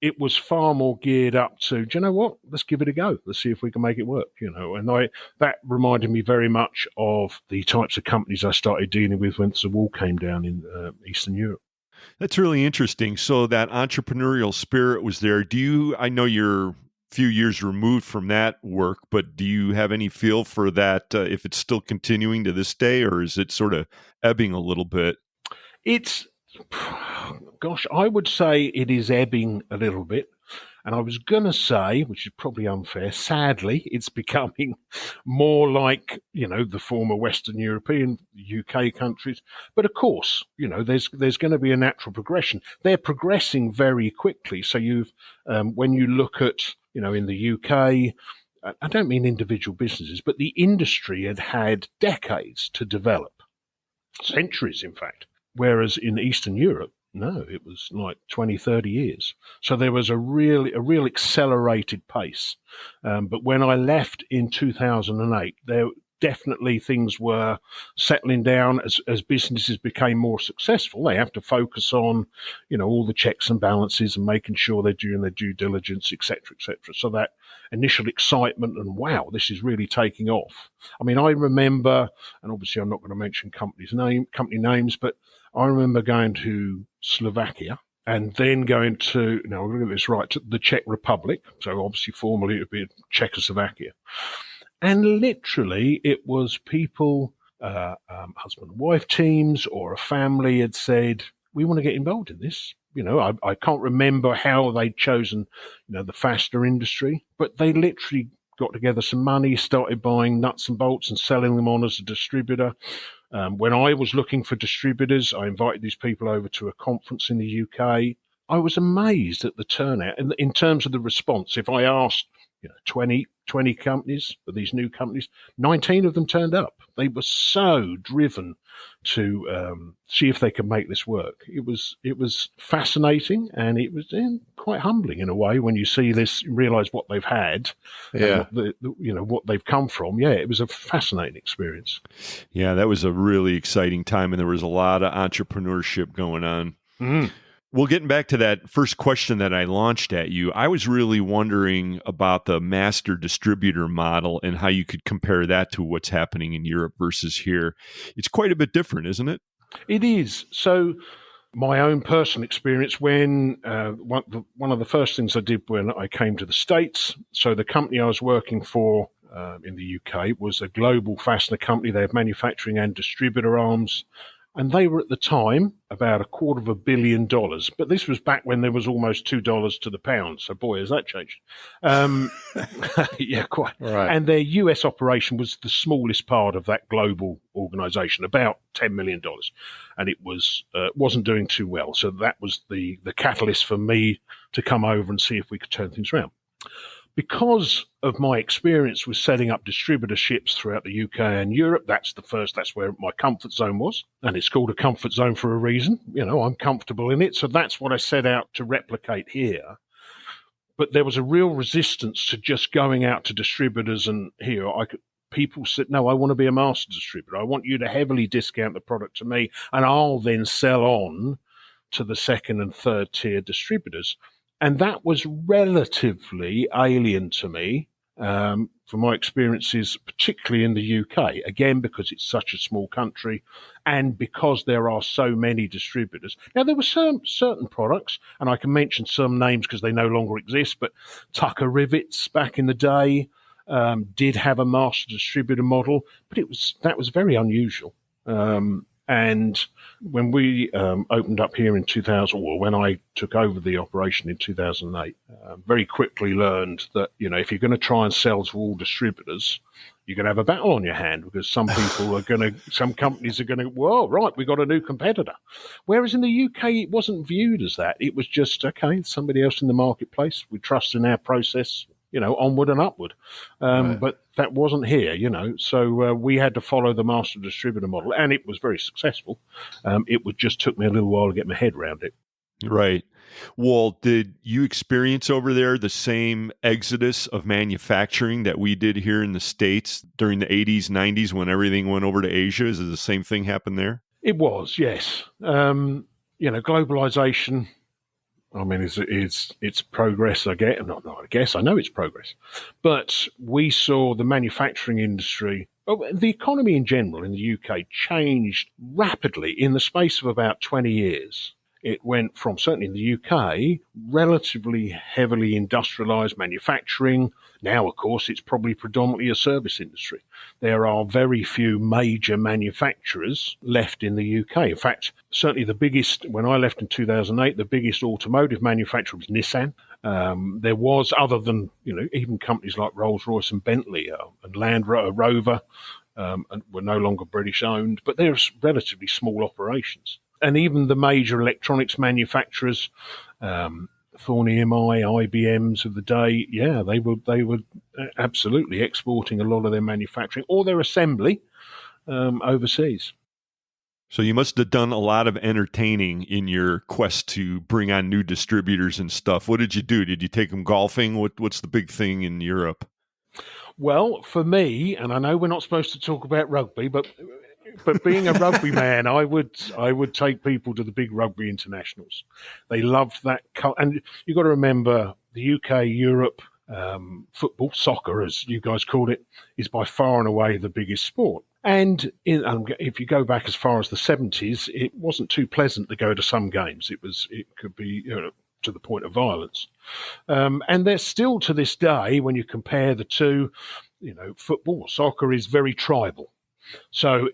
Speaker 15: it was far more geared up to, do you know what? Let's give it a go. Let's see if we can make it work, And that reminded me very much of the types of companies I started dealing with once the wall came down in Eastern Europe.
Speaker 6: That's really interesting. So that entrepreneurial spirit was there. I know you're a few years removed from that work, but do you have any feel for that, if it's still continuing to this day, or is it sort of ebbing a little bit?
Speaker 15: Gosh, I would say it is ebbing a little bit. And I was going to say, which is probably unfair, sadly, it's becoming more like, the former Western European, UK countries. But of course, there's going to be a natural progression. They're progressing very quickly. So when you look at, in the UK, I don't mean individual businesses, but the industry had decades to develop, centuries, in fact. Whereas in Eastern Europe, no, it was like 20, 30 years. So there was a real accelerated pace. But when I left in 2008, there definitely things were settling down as businesses became more successful. They have to focus on, all the checks and balances and making sure they're doing their due diligence, et cetera, et cetera. So that initial excitement and wow, this is really taking off. I mean, I remember, and obviously I'm not going to mention company names, but I remember going to Slovakia and then going to, now I'm going to get this right, to the Czech Republic. So obviously formerly it would be Czechoslovakia. And literally it was people, husband and wife teams or a family had said, we want to get involved in this. I can't remember how they'd chosen, the fastener industry, but they literally got together some money, started buying nuts and bolts and selling them on as a distributor. When I was looking for distributors, I invited these people over to a conference in the UK. I was amazed at the turnout in terms of the response. If I asked 20 companies, these new companies, 19 of them turned up. They were so driven to see if they could make this work. It was fascinating, and it was quite humbling in a way when you see this, realize what they've had, and what they've come from. Yeah, it was a fascinating experience.
Speaker 6: Yeah, that was a really exciting time, and there was a lot of entrepreneurship going on.
Speaker 15: Mm.
Speaker 6: Well, getting back to that first question that I launched at you, I was really wondering about the master distributor model and how you could compare that to what's happening in Europe versus here. It's quite a bit different, isn't it?
Speaker 15: It is. So my own personal experience when one of the first things I did when I came to the States, so the company I was working for in the UK was a global fastener company. They have manufacturing and distributor arms. And they were at the time about $250 million. But this was back when there was almost $2 to the pound. So, boy, has that changed. Yeah, quite.
Speaker 7: Right.
Speaker 15: And their US operation was the smallest part of that global organization, about $10 million. And it wasn't doing too well. So that was the catalyst for me to come over and see if we could turn things around. Because of my experience with setting up distributorships throughout the UK and Europe, that's where my comfort zone was. And it's called a comfort zone for a reason. You know, I'm comfortable in it. So that's what I set out to replicate here. But there was a real resistance to just going out to distributors and here. People said, no, I want to be a master distributor. I want you to heavily discount the product to me, and I'll then sell on to the second and third tier distributors. And that was relatively alien to me from my experiences, particularly in the UK, again, because it's such a small country and because there are so many distributors. Now, there were certain products, and I can mention some names because they no longer exist, but Tucker Rivets back in the day did have a master distributor model, but that was very unusual. And when we opened up here in 2000, or when I took over the operation in 2008, very quickly learned that, you know, if you're going to try and sell to all distributors, you're going to have a battle on your hand because some companies are going to, well, right, we got a new competitor. Whereas in the UK, it wasn't viewed as that. It was just, okay, somebody else in the marketplace. We trust in our process, you know, onward and upward. Right. But that wasn't here, you know. So we had to follow the master distributor model, and it was very successful. Just took me a little while to get my head around it.
Speaker 6: Right. Well, did you experience over there the same exodus of manufacturing that we did here in the States during the 80s, 90s when everything went over to Asia? Is it the same thing happen there?
Speaker 15: It was, yes. You know, globalization, I mean, it's progress, I guess. Not I guess, I know it's progress. But we saw the manufacturing industry, the economy in general in the UK changed rapidly in the space of about 20 years. It went from, certainly in the UK, relatively heavily industrialized manufacturing. Now, of course, it's probably predominantly a service industry. There are very few major manufacturers left in the UK. In fact, certainly the biggest, when I left in 2008, the biggest automotive manufacturer was Nissan. There was, other than, you know, even companies like Rolls-Royce and Bentley and Land Rover and were no longer British owned, but there's relatively small operations. And even the major electronics manufacturers, Thorn EMI, IBMs of the day, yeah, they were absolutely exporting a lot of their manufacturing or their assembly overseas.
Speaker 6: So you must have done a lot of entertaining in your quest to bring on new distributors and stuff. What did you do? Did you take them golfing? What's the big thing in Europe?
Speaker 15: Well, for me, and I know we're not supposed to talk about rugby, but being a rugby man, I would take people to the big rugby internationals. They loved that. And you've got to remember, the UK, Europe, football, soccer, as you guys called it, is by far and away the biggest sport. And if you go back as far as the 70s, it wasn't too pleasant to go to some games. It could be, you know, to the point of violence. And there's still to this day, when you compare the two, you know, football or soccer is very tribal. So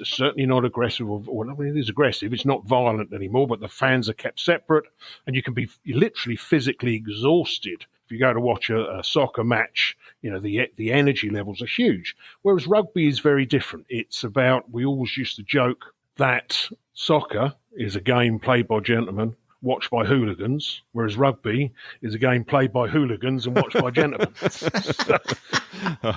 Speaker 15: certainly not aggressive, or I mean, it is aggressive. It's not violent anymore, but the fans are kept separate, and you can be literally physically exhausted if you go to watch a soccer match. You know, the energy levels are huge. Whereas rugby is very different. It's about, we always used to joke that soccer is a game played by gentlemen, watched by hooligans, whereas rugby is a game played by hooligans and watched by gentlemen.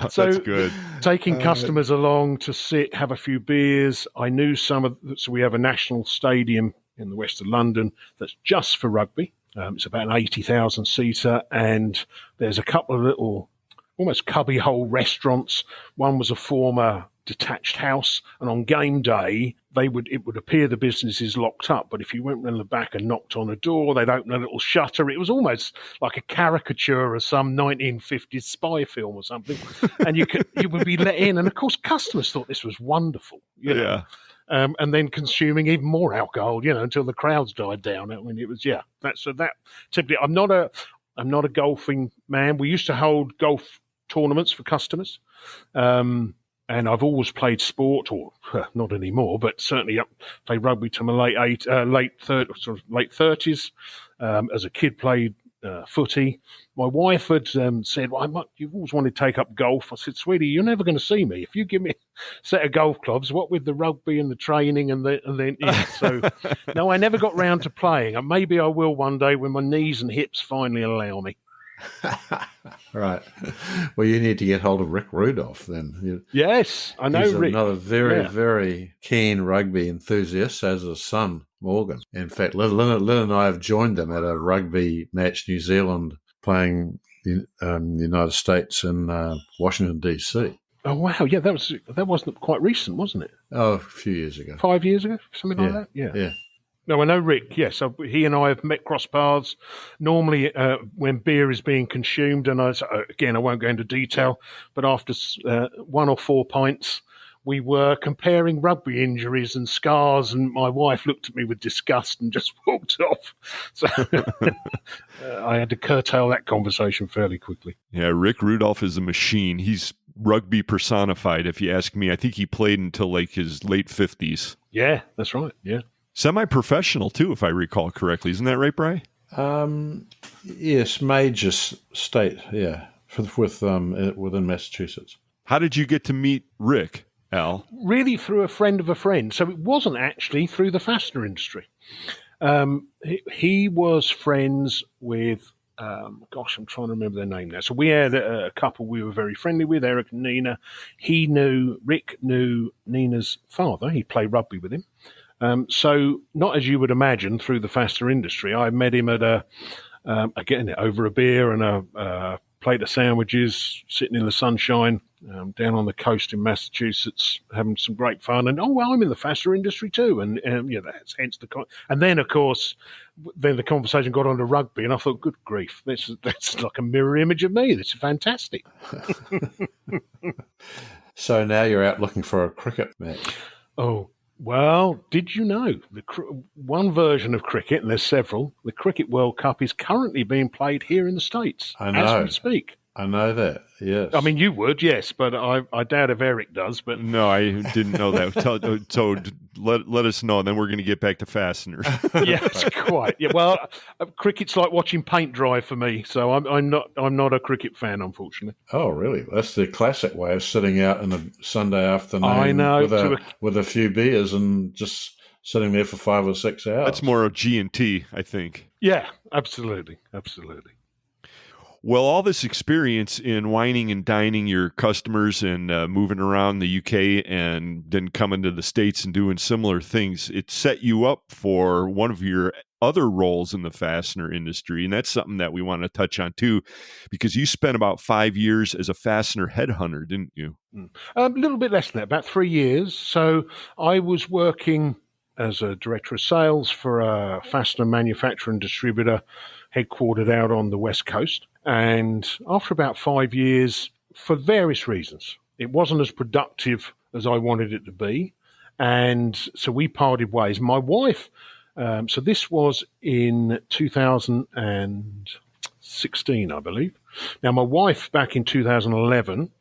Speaker 15: So
Speaker 6: that's good.
Speaker 15: Taking customers along to sit, have a few beers. I knew so we have a national stadium in the west of London that's just for rugby. It's about an 80,000 seater, and there's a couple of little, almost cubbyhole restaurants. One was a former detached house, and on game day it would appear the business is locked up, but if you went round the back and knocked on a door, they'd open a little shutter. It was almost like a caricature of some 1950s spy film or something, and you would be let in, and of course customers thought this was wonderful, you know? And then consuming even more alcohol, you know, until the crowds died down. I mean, it was, yeah, that typically. I'm not a golfing man. We used to hold golf tournaments for customers. And I've always played sport, or not anymore, but certainly played rugby to my late 30s. As a kid, played footy. My wife had said, well, you've always wanted to take up golf. I said, sweetie, you're never going to see me. If you give me a set of golf clubs, what with the rugby and the training and then so no, I never got round to playing. And maybe I will one day when my knees and hips finally allow me.
Speaker 7: Right. Well, you need to get hold of Rick Rudolph then.
Speaker 15: Yes, I know
Speaker 7: He's
Speaker 15: Rick.
Speaker 7: Another very keen rugby enthusiast, as his son, Morgan. In fact, Lynn and I have joined them at a rugby match, New Zealand, playing the United States in Washington, D.C.
Speaker 15: Oh, wow. Yeah, that wasn't quite recent, wasn't it?
Speaker 7: Oh, a few years ago.
Speaker 15: 5 years ago? Something like that?
Speaker 7: Yeah.
Speaker 15: No, I know Rick, yes. So he and I have met cross paths normally when beer is being consumed. And again, I won't go into detail, but after 1 or 4 pints, we were comparing rugby injuries and scars, and my wife looked at me with disgust and just walked off. So I had to curtail that conversation fairly quickly.
Speaker 6: Yeah, Rick Rudolph is a machine. He's rugby personified, if you ask me. I think he played until like his late 50s.
Speaker 15: Yeah, that's right, yeah.
Speaker 6: Semi-professional, too, if I recall correctly. Isn't that right, Bri?
Speaker 7: Yes, major state, yeah, within Massachusetts.
Speaker 6: How did you get to meet Rick, Al?
Speaker 15: Really through a friend of a friend. So it wasn't actually through the fastener industry. He was friends with, I'm trying to remember their name now. So we had a couple we were very friendly with, Eric and Nina. Rick knew Nina's father. He played rugby with him. So not as you would imagine through the fastener industry. I met him at again, over a beer and a plate of sandwiches, sitting in the sunshine down on the coast in Massachusetts, having some great fun. And, I'm in the fastener industry too. And that's hence and then, of course, the conversation got on to rugby, and I thought, good grief, that's like a mirror image of me. This is fantastic.
Speaker 7: So now you're out looking for a cricket match.
Speaker 15: Oh, well, did you know one version of cricket, and there's several, the Cricket World Cup is currently being played here in the States as we speak.
Speaker 7: I know that, yes.
Speaker 15: I mean, you would, yes, but I doubt if Eric does. But
Speaker 6: no, I didn't know that. So let us know, and then we're going to get back to fasteners.
Speaker 15: Yes, quite. Yeah, well, cricket's like watching paint dry for me, so I'm not a cricket fan, unfortunately.
Speaker 7: Oh, really? That's the classic way of sitting out on a Sunday afternoon.
Speaker 15: I know,
Speaker 7: with a few beers and just sitting there for 5 or 6 hours.
Speaker 6: That's more of G&T, I think.
Speaker 15: Yeah, absolutely.
Speaker 6: Well, all this experience in wining and dining your customers and moving around the UK and then coming to the States and doing similar things, it set you up for one of your other roles in the fastener industry. And that's something that we want to touch on too, because you spent about 5 years as a fastener headhunter, didn't you?
Speaker 15: A little bit less than that, about 3 years. So I was working as a director of sales for a fastener manufacturer and distributor headquartered out on the West Coast. And after about 5 years, for various reasons, it wasn't as productive as I wanted it to be. And so we parted ways. My wife, so this was in 2016, I believe. Now, my wife back in 2011,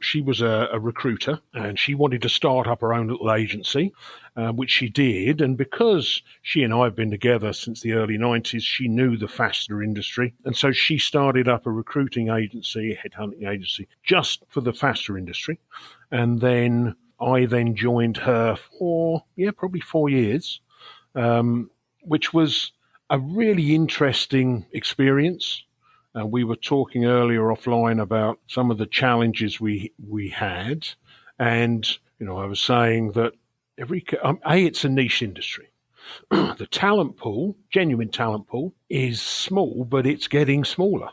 Speaker 15: she was a recruiter, and she wanted to start up her own little agency, which she did. And because she and I have been together since the early 90s, she knew the fastener industry. And so she started up a recruiting agency, headhunting agency, just for the fastener industry. And then I joined her for, probably 4 years, which was a really interesting experience. We were talking earlier offline about some of the challenges we had. And, I was saying that it's a niche industry. The talent pool, genuine talent pool, is small, but it's getting smaller.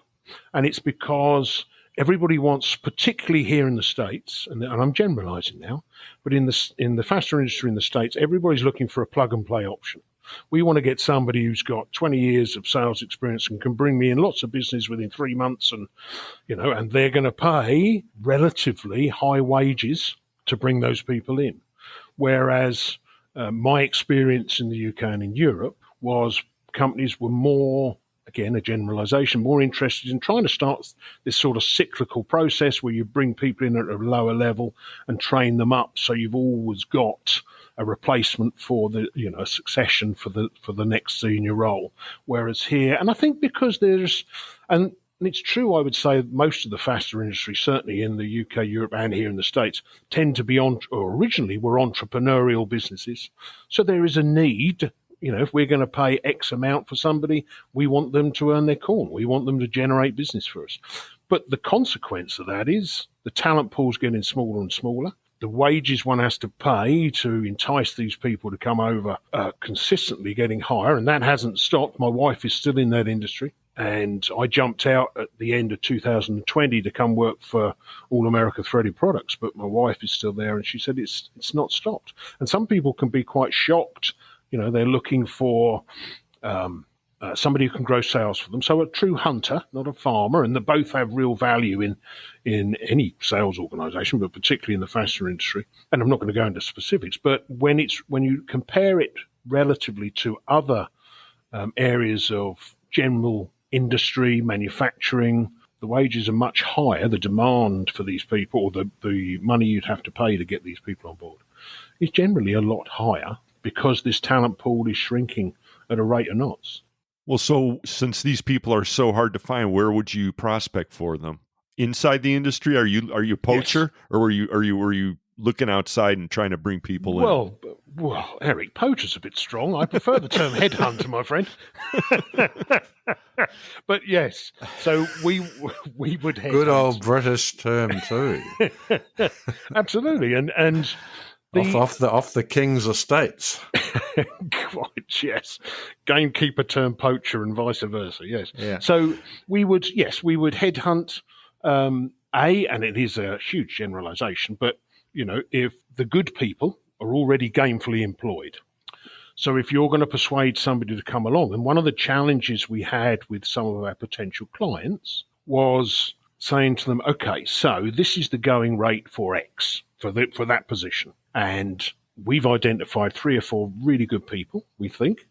Speaker 15: And it's because everybody wants, particularly here in the States, and I'm generalizing now, but in the fastener industry in the States, everybody's looking for a plug-and-play option. We want to get somebody who's got 20 years of sales experience and can bring me in lots of business within 3 months, and and they're going to pay relatively high wages to bring those people in. Whereas my experience in the UK and in Europe was companies were more again, a generalization, more interested in trying to start this sort of cyclical process where you bring people in at a lower level and train them up, so you've always got a replacement for the, a succession for the next senior role. Whereas here, and I think because and it's true, I would say most of the fastener industry, certainly in the UK, Europe, and here in the States, tend to be or originally were entrepreneurial businesses. So there is a need. If we're going to pay X amount for somebody, we want them to earn their corn. We want them to generate business for us. But the consequence of that is the talent pool's getting smaller and smaller. The wages one has to pay to entice these people to come over are consistently getting higher, and that hasn't stopped. My wife is still in that industry, and I jumped out at the end of 2020 to come work for All America Threaded Products, but my wife is still there, and she said it's not stopped. And some people can be quite shocked. They're looking for somebody who can grow sales for them. So a true hunter, not a farmer, and they both have real value in any sales organization, but particularly in the fastener industry. And I'm not going to go into specifics, but when you compare it relatively to other areas of general industry, manufacturing, the wages are much higher. The demand for these people, or the money you'd have to pay to get these people on board, is generally a lot higher, because this talent pool is shrinking at a rate of knots.
Speaker 6: Well, so since these people are so hard to find, where would you prospect for them? Inside the industry? Are you a poacher, yes, or were you looking outside and trying to bring people in?
Speaker 15: Well, Eric, poacher's a bit strong. I prefer the term headhunter, my friend. But yes, so we would headhunt.
Speaker 7: Good old British term too.
Speaker 15: Absolutely, and.
Speaker 7: Off the king's estates.
Speaker 15: Quite, yes. Gamekeeper turned poacher and vice versa, yes.
Speaker 7: Yeah.
Speaker 15: So we would headhunt, and it is a huge generalization, but, if the good people are already gainfully employed. So if you're going to persuade somebody to come along, and one of the challenges we had with some of our potential clients was saying to them, okay, so this is the going rate for X, for that position. And we've identified 3 or 4 really good people, we think,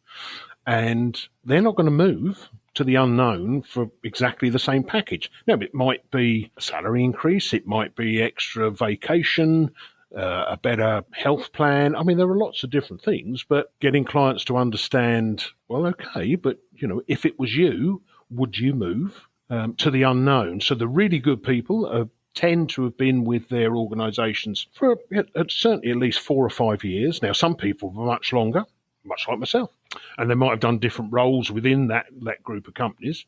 Speaker 15: and they're not going to move to the unknown for exactly the same package. Now, it might be a salary increase, it might be extra vacation, a better health plan. I mean, there are lots of different things, but getting clients to understand, well, okay, but, if it was you, would you move to the unknown? So the really good people tend to have been with their organisations for certainly at least 4 or 5 years. Now, some people for much longer, much like myself, and they might have done different roles within that group of companies.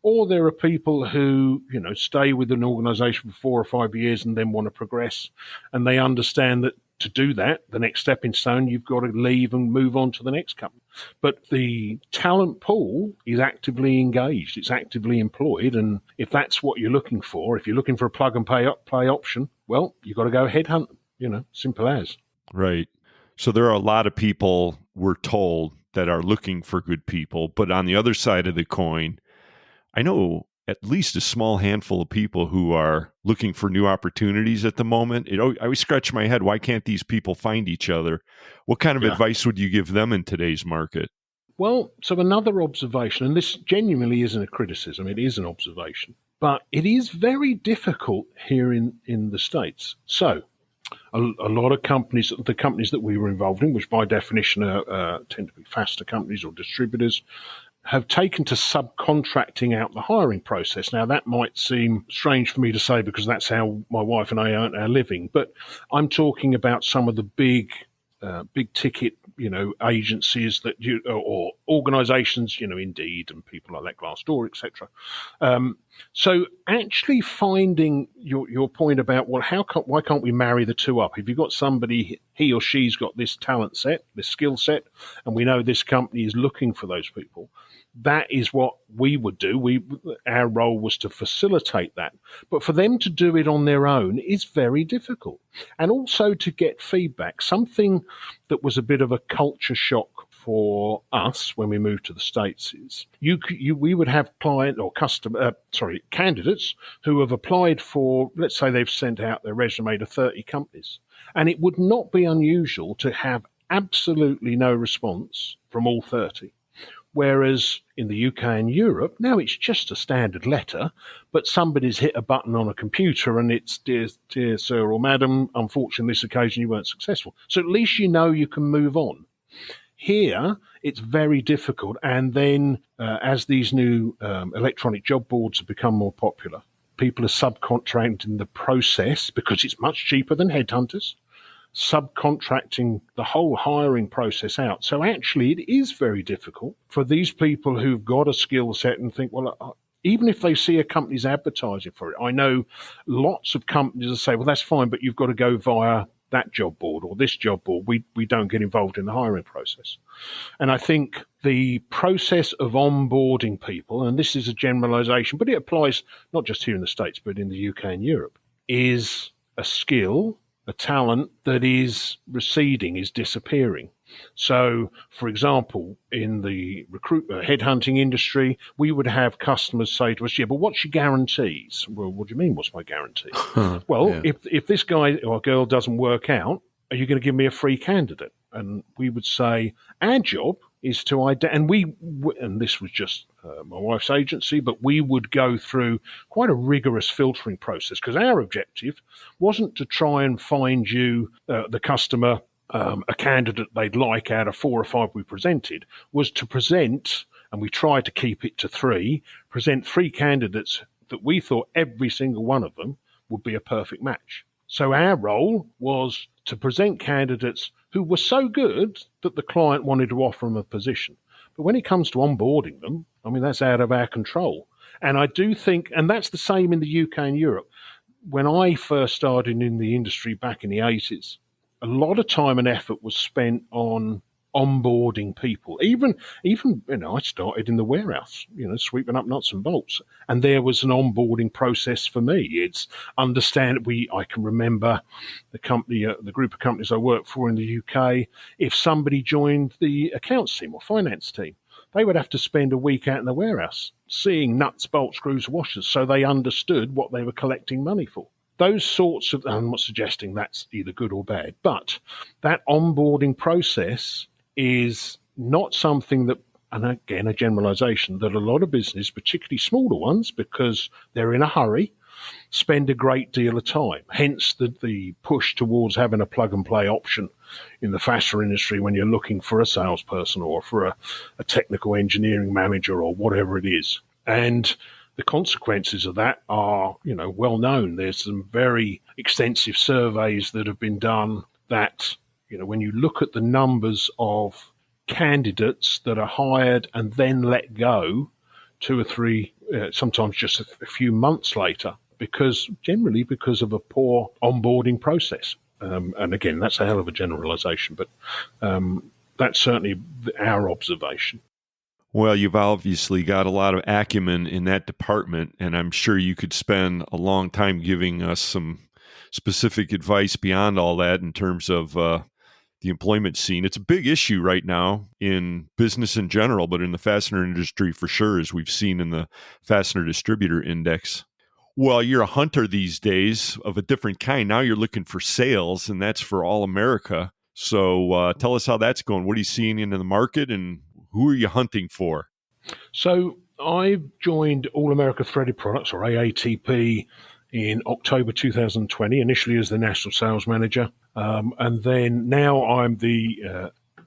Speaker 15: Or there are people who, stay with an organisation for 4 or 5 years and then want to progress, and they understand that to do that, the next stepping stone, you've got to leave and move on to the next company. But the talent pool is actively engaged. It's actively employed. And if that's what you're looking for, if you're looking for a plug and play option, well, you've got to go headhunt them, simple as.
Speaker 6: Right. So there are a lot of people, we're told, that are looking for good people. But on the other side of the coin, I know at least a small handful of people who are looking for new opportunities at the moment. I always scratch my head, why can't these people find each other? What kind of advice would you give them in today's market?
Speaker 15: Well, so another observation, and this genuinely isn't a criticism, it is an observation, but it is very difficult here in the States. So a lot of companies, the companies that we were involved in, which by definition tend to be faster companies or distributors, have taken to subcontracting out the hiring process. Now, that might seem strange for me to say because that's how my wife and I earn our living, but I'm talking about some of the big ticket, agencies that or organizations, Indeed and people like that, Glassdoor, etc. So actually finding your point about, well, why can't we marry the two up? If you've got somebody, he or she's got this talent set, this skill set, and we know this company is looking for those people, that is what we would do. Our role was to facilitate that. But for them to do it on their own is very difficult. And also to get feedback. Something that was a bit of a culture shock for us when we moved to the States is we would have candidates who have applied for, let's say they've sent out their resume to 30 companies. And it would not be unusual to have absolutely no response from all 30. Whereas in the UK and Europe, now it's just a standard letter, but somebody's hit a button on a computer and it's dear sir or madam, unfortunately this occasion you weren't successful. So at least you know you can move on. Here, it's very difficult. And then as these new electronic job boards have become more popular, people are subcontracting the process because it's much cheaper than headhunters, subcontracting the whole hiring process out. So actually, it is very difficult for these people who've got a skill set and think, well, even if they see a company's advertising for it, I know lots of companies will say, well, that's fine, but you've got to go via that job board or this job board. We don't get involved in the hiring process. And I think the process of onboarding people, and this is a generalization, but it applies not just here in the States, but in the UK and Europe, is a skill, a talent that is receding, is disappearing. So, for example, in the headhunting industry, we would have customers say to us, yeah, but what's your guarantees? Well, what do you mean, what's my guarantee? Well, yeah. if this guy or girl doesn't work out, are you going to give me a free candidate? And we would say, our job is to and this was just my wife's agency, but we would go through quite a rigorous filtering process because our objective wasn't to try and find you, the customer, a candidate they'd like out of 4 or 5 we presented, was to present, and we tried to keep it to 3, present 3 candidates that we thought every single one of them would be a perfect match. So our role was to present candidates who were so good that the client wanted to offer them a position. But when it comes to onboarding them, I mean, that's out of our control. And I do think, and that's the same in the UK and Europe. When I first started in the industry back in the 80s, a lot of time and effort was spent on onboarding people. Even I started in the warehouse, sweeping up nuts and bolts, and there was an onboarding process for me. It's I can remember the company, the group of companies I worked for in the UK. If somebody joined the accounts team or finance team, they would have to spend a week out in the warehouse seeing nuts, bolts, screws, washers, so they understood what they were collecting money for. Those sorts of, I'm not suggesting that's either good or bad, but that onboarding process is not something that, and again, a generalization, that a lot of business, particularly smaller ones, because they're in a hurry, spend a great deal of time. Hence the push towards having a plug-and-play option in the fastener industry when you're looking for a salesperson or for a technical engineering manager or whatever it is. And the consequences of that are, well known. There's some very extensive surveys that have been done that, when you look at the numbers of candidates that are hired and then let go 2 or 3, sometimes just a few months later, generally because of a poor onboarding process. And again, that's a hell of a generalization, but that's certainly our observation.
Speaker 6: Well, you've obviously got a lot of acumen in that department, and I'm sure you could spend a long time giving us some specific advice beyond all that in terms of the employment scene. It's a big issue right now in business in general, but in the fastener industry for sure, as we've seen in the Fastener Distributor Index. Well, you're a hunter these days of a different kind. Now you're looking for sales, and that's for all America. So tell us how that's going. What are you seeing in the market, and who are you hunting for?
Speaker 15: So I joined All America Threaded Products, or AATP, in October 2020, initially as the National Sales Manager. And then now I'm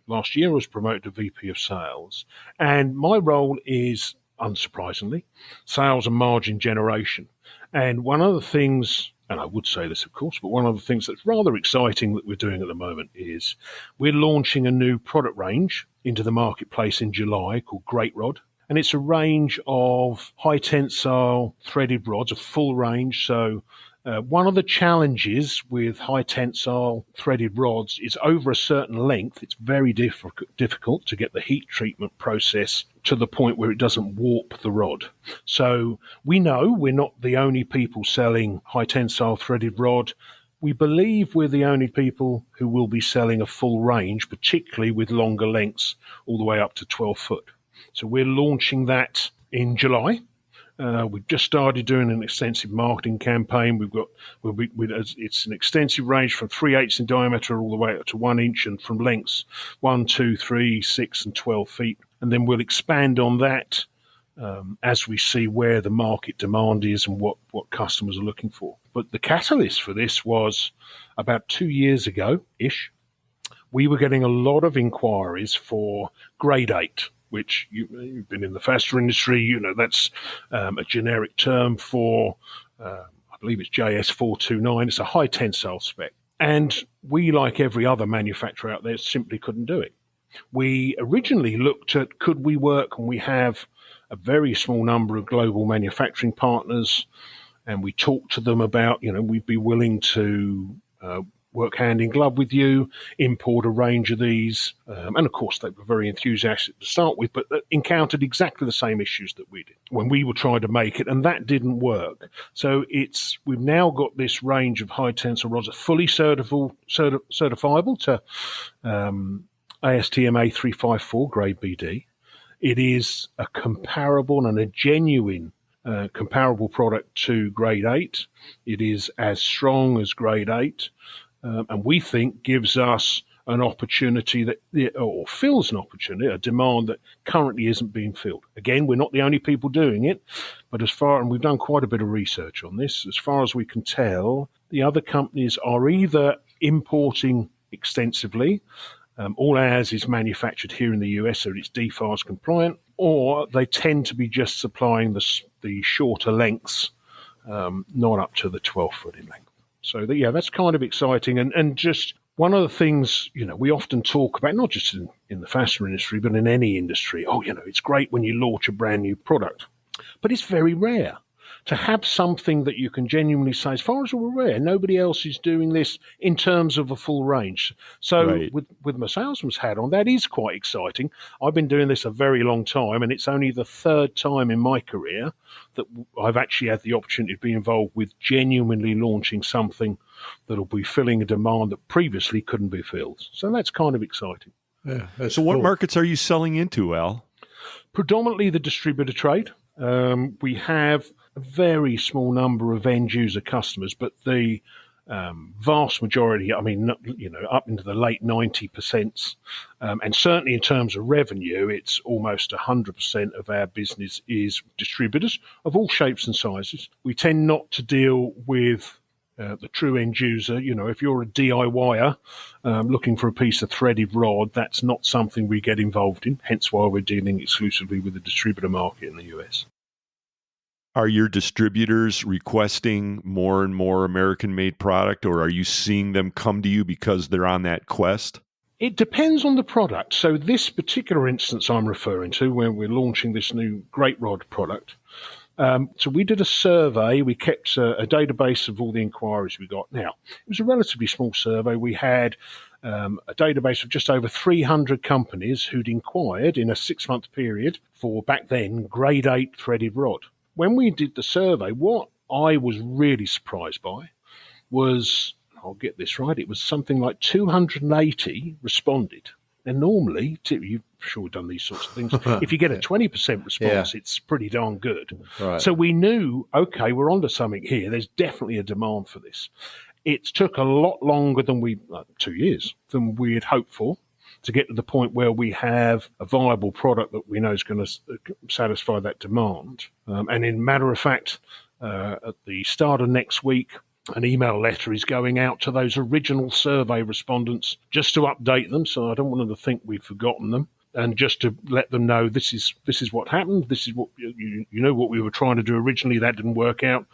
Speaker 15: last year I was promoted to VP of Sales. And my role is, unsurprisingly, sales and margin generation. And one of the things, and I would say this, of course, but one of the things that's rather exciting that we're doing at the moment is we're launching a new product range into the marketplace in July called Great Rod. And it's a range of high tensile threaded rods, a full range. So one of the challenges with high tensile threaded rods is over a certain length, it's very difficult to get the heat treatment process to the point where it doesn't warp the rod. So we know we're not the only people selling high tensile threaded rod. We believe we're the only people who will be selling a full range, particularly with longer lengths all the way up to 12 foot. So we're launching that in July. We've just started doing an extensive marketing campaign. It's an extensive range from 3/8 in diameter all the way up to 1 inch, and from lengths 1, 2, 3, 6, and 12 feet. and then we'll expand on that as we see where the market demand is and what customers are looking for. But the catalyst for this was about 2 years ago-ish. We were getting a lot of inquiries for grade 8, which you've been in the fastener industry, that's a generic term for, I believe it's JS429. It's a high tensile spec. And we, like every other manufacturer out there, simply couldn't do it. We originally looked at could we work, and we have a very small number of global manufacturing partners, and we talked to them about, we'd be willing to work hand in glove with you, import a range of these. And of course, they were very enthusiastic to start with, but encountered exactly the same issues that we did when we were trying to make it, and that didn't work. So we've now got this range of high tensile rods, fully certifiable to ASTM A354 grade BD. It is a comparable and a genuine comparable product to grade 8. It is as strong as grade 8. And we think gives us an opportunity or fills an opportunity, a demand that currently isn't being filled. Again, we're not the only people doing it, but and we've done quite a bit of research on this, as far as we can tell, the other companies are either importing extensively, all ours is manufactured here in the US, so it's DFARS compliant, or they tend to be just supplying the shorter lengths, not up to the 12-foot in length. So, that's kind of exciting. And just one of the things, we often talk about, not just in the fastener industry, but in any industry, it's great when you launch a brand new product. But it's very rare to have something that you can genuinely say, as far as we're aware, nobody else is doing this in terms of a full range. So
Speaker 6: right.
Speaker 15: with my salesman's hat on, that is quite exciting. I've been doing this a very long time, and it's only the third time in my career that I've actually had the opportunity to be involved with genuinely launching something that will be filling a demand that previously couldn't be filled. So that's kind of exciting.
Speaker 7: Yeah.
Speaker 6: So what markets are you selling into, Al?
Speaker 15: Predominantly the distributor trade. We have a very small number of end user customers, but the vast majority, up into the late 90%, and certainly in terms of revenue, it's almost 100% of our business is distributors of all shapes and sizes. We tend not to deal with the true end user. If you're a DIYer looking for a piece of threaded rod, that's not something we get involved in, hence why we're dealing exclusively with the distributor market in the US.
Speaker 6: Are your distributors requesting more and more American-made product, or are you seeing them come to you because they're on that quest?
Speaker 15: It depends on the product. So this particular instance I'm referring to, where we're launching this new Great Rod product, so we did a survey. We kept a database of all the inquiries we got. Now, it was a relatively small survey. We had a database of just over 300 companies who'd inquired in a 6-month period for, back then, grade 8 threaded rod. When we did the survey, what I was really surprised by was, I'll get this right, it was something like 280 responded. And normally, you've sure done these sorts of things, if you get a 20% response, it's pretty darn good.
Speaker 7: Right.
Speaker 15: So we knew, okay, we're onto something here. There's definitely a demand for this. It took a lot longer than 2 years, than we had hoped for, to get to the point where we have a viable product that we know is going to satisfy that demand. And in matter of fact, at the start of next week, an email letter is going out to those original survey respondents just to update them. So I don't want them to think we've forgotten them, and just to let them know this is what happened. This is what what we were trying to do originally. That didn't work out,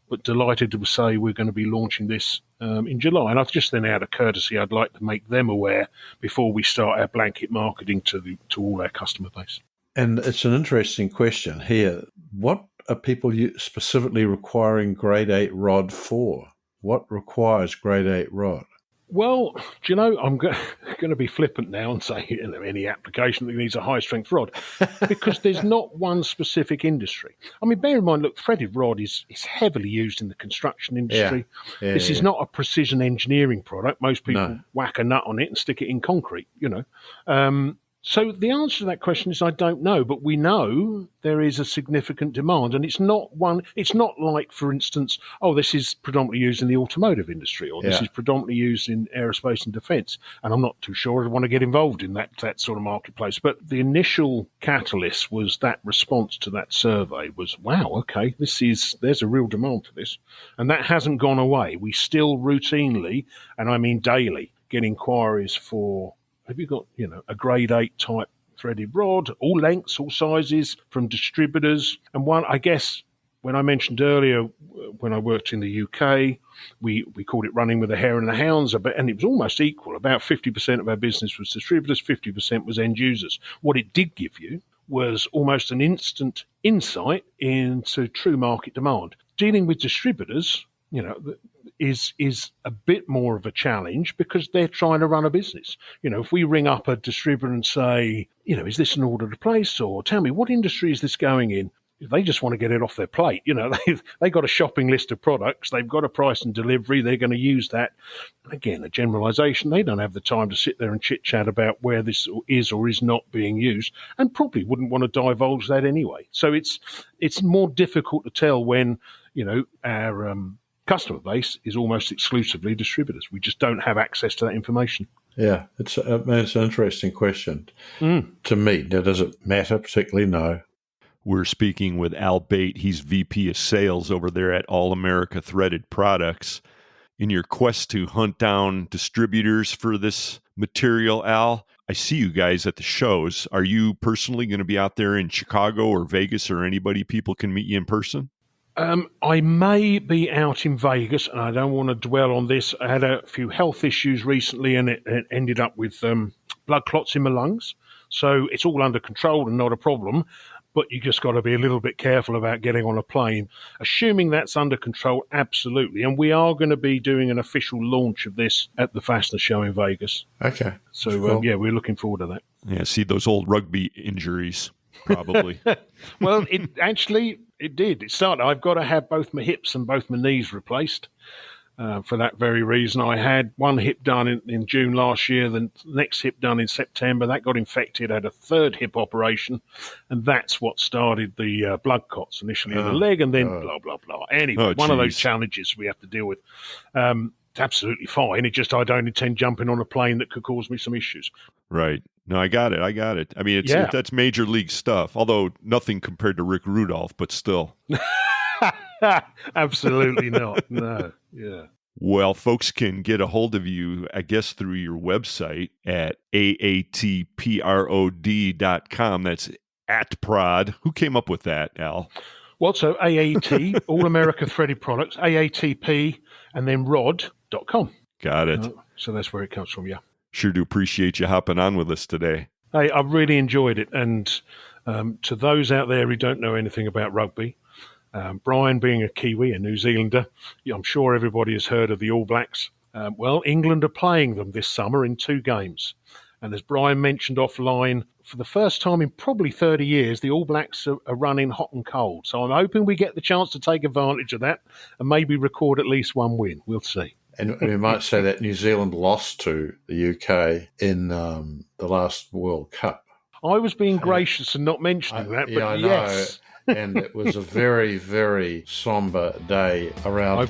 Speaker 15: but delighted to say we're going to be launching this in July. And I've just then, out of courtesy, I'd like to make them aware before we start our blanket marketing to all our customer base.
Speaker 7: And it's an interesting question here. What are people specifically requiring grade 8 rod for? What requires grade 8 rod?
Speaker 15: Well, I'm going to be flippant now and say any application that needs a high-strength rod, because there's not one specific industry. I mean, bear in mind, look, threaded rod is heavily used in the construction industry.
Speaker 7: Yeah,
Speaker 15: this is not a precision engineering product. Most people whack a nut on it and stick it in concrete, So the answer to that question is I don't know, but we know there is a significant demand, and it's not like, for instance, this is predominantly used in the automotive industry, or this is predominantly used in aerospace and defense, and I'm not too sure I want to get involved in that sort of marketplace. But the initial catalyst was that response to that survey was, wow, okay, there's a real demand for this, and that hasn't gone away. We still routinely, and I mean daily, get inquiries for, have you got, a grade 8 type threaded rod, all lengths, all sizes, from distributors? And one, I guess, when I mentioned earlier, when I worked in the UK, we called it running with the hare and the hounds, and it was almost equal. About 50% of our business was distributors, 50% was end users. What it did give you was almost an instant insight into true market demand. Dealing with distributors, is a bit more of a challenge because they're trying to run a business. If we ring up a distributor and say, is this an order to place, or tell me what industry is this going in? They just want to get it off their plate. They've got a shopping list of products. They've got a price and delivery. They're going to use that. Again, a generalization. They don't have the time to sit there and chit-chat about where this is or is not being used, and probably wouldn't want to divulge that anyway. So it's more difficult to tell when, our customer base is almost exclusively distributors. We just don't have access to that information.
Speaker 7: Yeah, it's an interesting question to me. Now, does it matter particularly? No.
Speaker 6: We're speaking with Al Bate. He's VP of Sales over there at All America Threaded Products. In your quest to hunt down distributors for this material, Al, I see you guys at the shows. Are you personally going to be out there in Chicago or Vegas, or anybody people can meet you in person?
Speaker 15: I may be out in Vegas, and I don't want to dwell on this. I had a few health issues recently, and it ended up with blood clots in my lungs. So it's all under control and not a problem, but you just got to be a little bit careful about getting on a plane. Assuming that's under control, absolutely. And we are going to be doing an official launch of this at the Fastener Show in Vegas.
Speaker 7: Okay.
Speaker 15: So, cool. We're looking forward to that.
Speaker 6: Yeah, see those old rugby injuries, probably.
Speaker 15: Well, it did. It started. I've got to have both my hips and both my knees replaced. For that very reason, I had one hip done in June last year, the next hip done in September. That got infected, had a third hip operation, and that's what started the blood clots initially in the leg, and then blah, blah, blah. Anyway, one of those challenges we have to deal with. It's absolutely fine. I don't intend jumping on a plane that could cause me some issues.
Speaker 6: Right. No, I got it. I mean, that's major league stuff, although nothing compared to Rick Rudolph, but still.
Speaker 15: Absolutely not. No. Yeah.
Speaker 6: Well, folks can get a hold of you, I guess, through your website at aatprod.com. That's @prod. Who came up with that, Al?
Speaker 15: Well, so AAT, All America Threaded Products, AATP, and then rod.com.
Speaker 6: Got it.
Speaker 15: So that's where it comes from, yeah.
Speaker 6: Sure do appreciate you hopping on with us today.
Speaker 15: Hey, I've really enjoyed it. And to those out there who don't know anything about rugby, Brian being a Kiwi, a New Zealander, I'm sure everybody has heard of the All Blacks. England are playing them this summer in 2 games. And as Brian mentioned offline, for the first time in probably 30 years, the All Blacks are running hot and cold. So I'm hoping we get the chance to take advantage of that and maybe record at least one win. We'll see.
Speaker 7: And we might say that New Zealand lost to the UK in the last World Cup.
Speaker 15: I was being gracious and not mentioning that, but
Speaker 7: I
Speaker 15: yes.
Speaker 7: know. And it was a very, very somber day around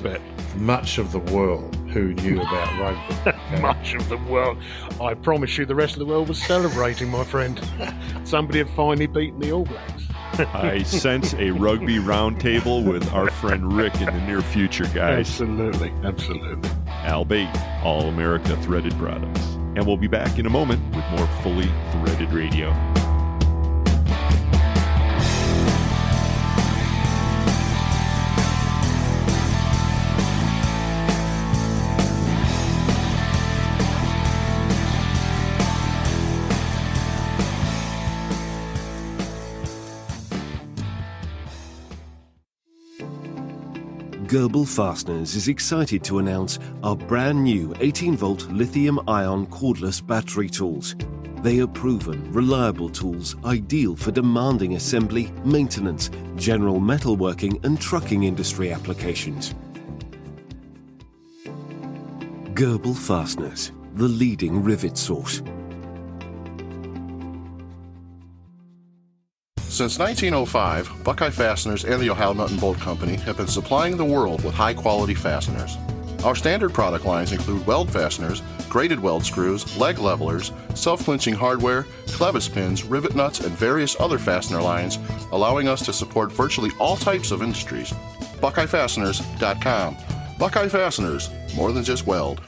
Speaker 7: much of the world who knew about rugby. Okay?
Speaker 15: Much of the world. I promise you the rest of the world was celebrating, my friend. Somebody had finally beaten the All Blacks.
Speaker 6: I sense a rugby roundtable with our friend Rick in the near future, guys.
Speaker 15: Absolutely.
Speaker 6: Al Bate, All America Threaded Products. And we'll be back in a moment with more Fully Threaded Radio.
Speaker 16: GHIII Fasteners is excited to announce our brand new 18-volt lithium-ion cordless battery tools. They are proven, reliable tools ideal for demanding assembly, maintenance, general metalworking and trucking industry applications. GHIII Fasteners, the leading rivet source.
Speaker 18: Since 1905, Buckeye Fasteners and the Ohio Nut and Bolt Company have been supplying the world with high-quality fasteners. Our standard product lines include weld fasteners, braided weld screws, leg levelers, self-clinching hardware, clevis pins, rivet nuts, and various other fastener lines, allowing us to support virtually all types of industries. BuckeyeFasteners.com. Buckeye Fasteners, more than just weld.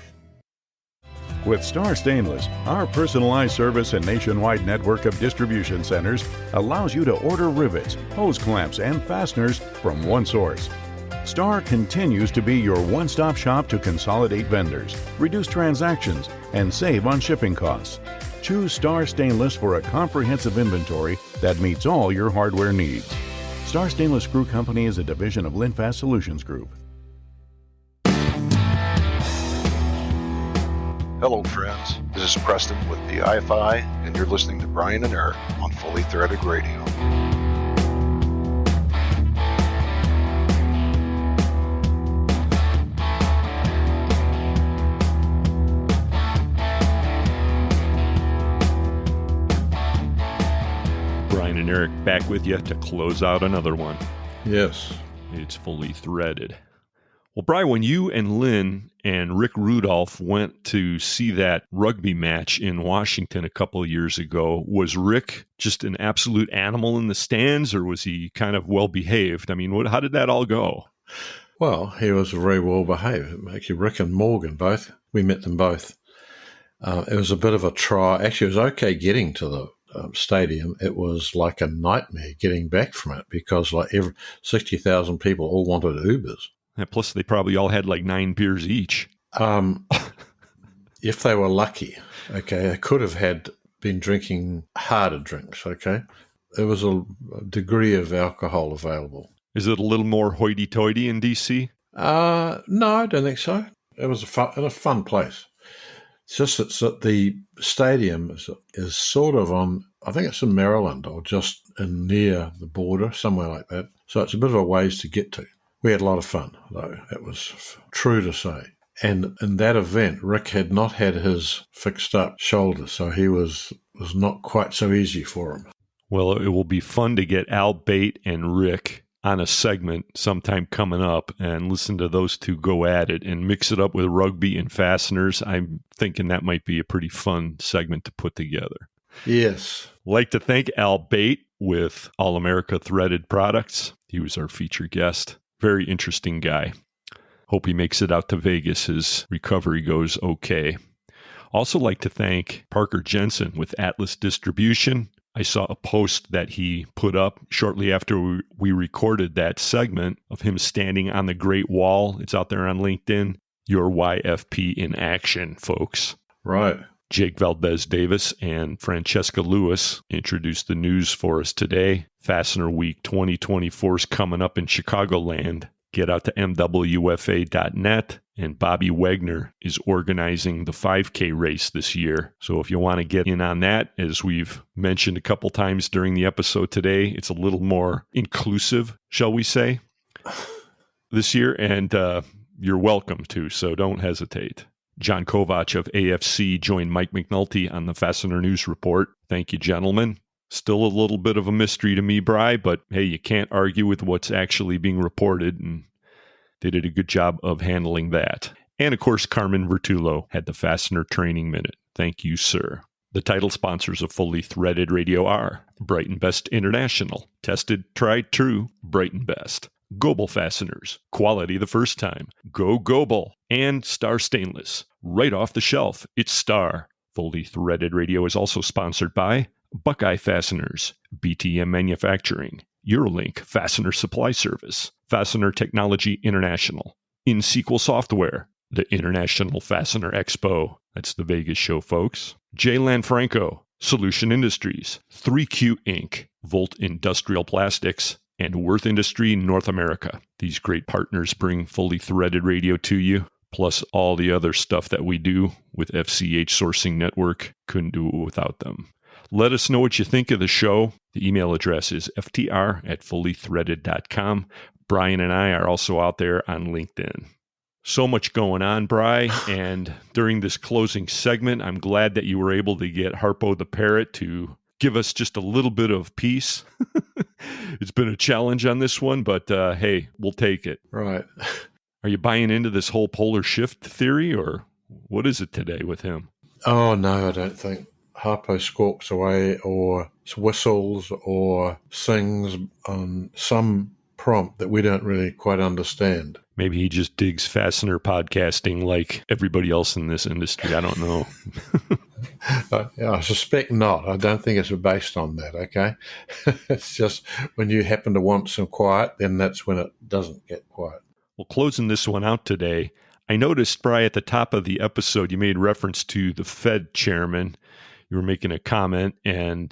Speaker 19: With Star Stainless, our personalized service and nationwide network of distribution centers allows you to order rivets, hose clamps, and fasteners from one source. Star continues to be your one-stop shop to consolidate vendors, reduce transactions, and save on shipping costs. Choose Star Stainless for a comprehensive inventory that meets all your hardware needs. Star Stainless Screw Company is a division of Linfast Solutions Group.
Speaker 21: Hello, friends. This is Preston with PIFI, and you're listening to Brian and Eric on Fully Threaded Radio.
Speaker 6: Brian and Eric back with you to close out another one.
Speaker 7: Yes.
Speaker 6: It's Fully Threaded. Well, Brian, when you and Lynn and Rick Rudolph went to see that rugby match in Washington a couple of years ago, was Rick just an absolute animal in the stands, or was he kind of well-behaved? I mean, how did that all go?
Speaker 7: Well, he was very well-behaved. Actually, Rick and Morgan both, we met them both. It was a bit of a try. Actually, it was okay getting to the stadium. It was like a nightmare getting back from it because 60,000 people all wanted Ubers.
Speaker 6: And plus, they probably all had like 9 beers each.
Speaker 7: If they were lucky, okay, they could have been drinking harder drinks, okay? There was a degree of alcohol available.
Speaker 6: Is it a little more hoity-toity in D.C.?
Speaker 7: No, I don't think so. It was a fun place. It's just that the stadium is sort of on, I think it's in Maryland or just near the border, somewhere like that. So it's a bit of a ways to get to. We had a lot of fun, though. It was true to say. And in that event, Rick had not had his fixed up shoulder, so he was not quite so easy for him.
Speaker 6: Well, it will be fun to get Al Bate and Rick on a segment sometime coming up and listen to those two go at it and mix it up with rugby and fasteners. I'm thinking that might be a pretty fun segment to put together.
Speaker 7: Yes.
Speaker 6: Like to thank Al Bate with All America Threaded Products. He was our featured guest. Very interesting guy. Hope he makes it out to Vegas. His recovery goes okay. Also like to thank Parker Jensen with Atlas Distribution. I saw a post that he put up shortly after we recorded that segment of him standing on the Great Wall. It's out there on LinkedIn. Your YFP in action, folks.
Speaker 7: Right.
Speaker 6: Jake Valdez Davis and Francesca Lewis introduced the news for us today. Fastener Week 2024 is coming up in Chicagoland. Get out to MWFA.net, and Bobby Wagner is organizing the 5K race this year. So if you want to get in on that, as we've mentioned a couple times during the episode today, it's a little more inclusive, shall we say, this year, and you're welcome to, so don't hesitate. John Kovatch of AFC joined Mike McNulty on the Fastener News Report. Thank you, gentlemen. Still a little bit of a mystery to me, Bri, but hey, you can't argue with what's actually being reported, and they did a good job of handling that. And of course, Carmen Vertullo had the Fastener Training Minute. Thank you, sir. The title sponsors of Fully Threaded Radio are Brighton Best International, tested, tried, true, Brighton Best. Goebel Fasteners, quality the first time. Go Goebel. And Star Stainless, right off the shelf. It's Star. Fully Threaded Radio is also sponsored by Buckeye Fasteners, BTM Manufacturing, Eurolink Fastener Supply Service, Fastener Technology International, InSequel Software, the International Fastener Expo. That's the Vegas show, folks. J. Lanfranco, Solution Industries, 3Q Inc., Volt Industrial Plastics, and Worth Industry North America. These great partners bring Fully Threaded Radio to you, plus all the other stuff that we do with FCH Sourcing Network. Couldn't do it without them. Let us know what you think of the show. The email address is ftr@fullythreaded.com. Brian and I are also out there on LinkedIn. So much going on, Bri, and during this closing segment, I'm glad that you were able to get Harpo the Parrot to give us just a little bit of peace. It's been a challenge on this one, but hey, we'll take it.
Speaker 7: Right.
Speaker 6: Are you buying into this whole polar shift theory, or what is it today with him?
Speaker 7: Oh, no, I don't think. Harpo squawks away or whistles or sings on some prompt that we don't really quite understand.
Speaker 6: Maybe he just digs fastener podcasting like everybody else in this industry. I don't know.
Speaker 7: I suspect not. I don't think it's based on that, okay? It's just when you happen to want some quiet, then that's when it doesn't get quiet.
Speaker 6: Well, closing this one out today, I noticed, Bri, at the top of the episode, you made reference to the Fed chairman. You were making a comment and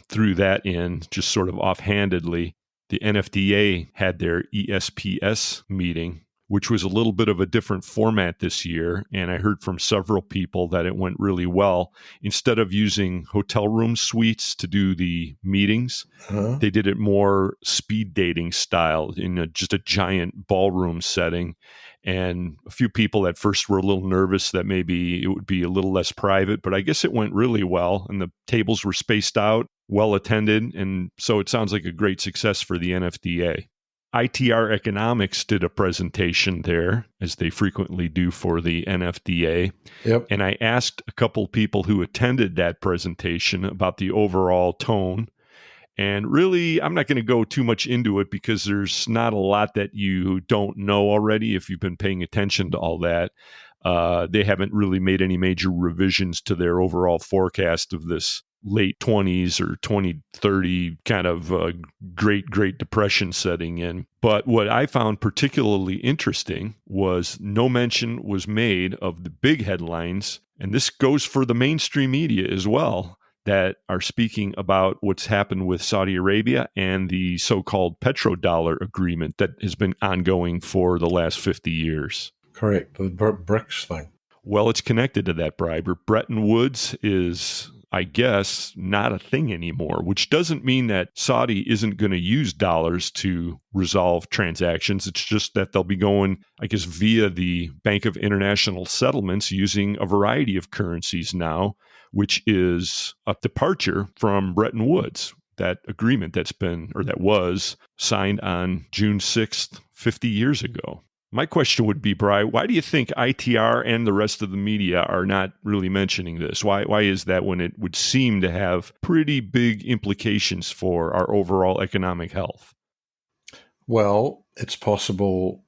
Speaker 6: threw that in just sort of offhandedly. The NFDA had their ESPS meeting, which was a little bit of a different format this year. And I heard from several people that it went really well. Instead of using hotel room suites to do the meetings, they did it more speed dating style in just a giant ballroom setting. And a few people at first were a little nervous that maybe it would be a little less private, but I guess it went really well. And the tables were spaced out, well attended. And so it sounds like a great success for the NFDA. ITR Economics did a presentation there, as they frequently do for the NFDA.
Speaker 7: Yep.
Speaker 6: And I asked a couple people who attended that presentation about the overall tone. And really, I'm not going to go too much into it because there's not a lot that you don't know already if you've been paying attention to all that. They haven't really made any major revisions to their overall forecast of this late 20s or 2030 kind of Great Depression setting in. But what I found particularly interesting was no mention was made of the big headlines, and this goes for the mainstream media as well, that are speaking about what's happened with Saudi Arabia and the so-called petrodollar agreement that has been ongoing for the last 50 years.
Speaker 7: Correct. The BRICS thing.
Speaker 6: Well, it's connected to that, Bri. Bretton Woods is, I guess, not a thing anymore, which doesn't mean that Saudi isn't going to use dollars to resolve transactions. It's just that they'll be going, I guess, via the Bank of International Settlements using a variety of currencies now, which is a departure from Bretton Woods, that agreement that was signed on June 6th, 50 years ago. My question would be, Bri, why do you think ITR and the rest of the media are not really mentioning this? Why is that when it would seem to have pretty big implications for our overall economic health?
Speaker 7: Well, it's possible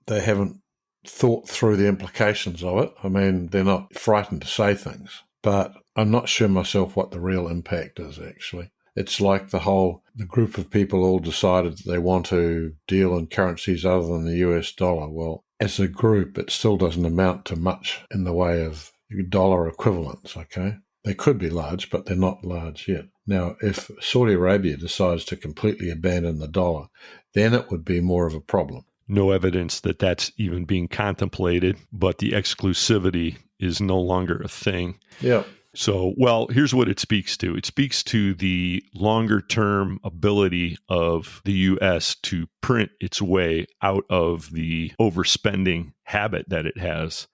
Speaker 7: they haven't thought through the implications of it. I mean, they're not frightened to say things, but I'm not sure myself what the real impact is, actually. It's like the group of people all decided that they want to deal in currencies other than the US dollar. Well, as a group, it still doesn't amount to much in the way of dollar equivalents, okay? They could be large, but they're not large yet. Now, if Saudi Arabia decides to completely abandon the dollar, then it would be more of a problem.
Speaker 6: No evidence that that's even being contemplated, but the exclusivity is no longer a thing.
Speaker 7: Yeah.
Speaker 6: So, well, here's what it speaks to. It speaks to the longer-term ability of the U.S. to print its way out of the overspending habit that it has.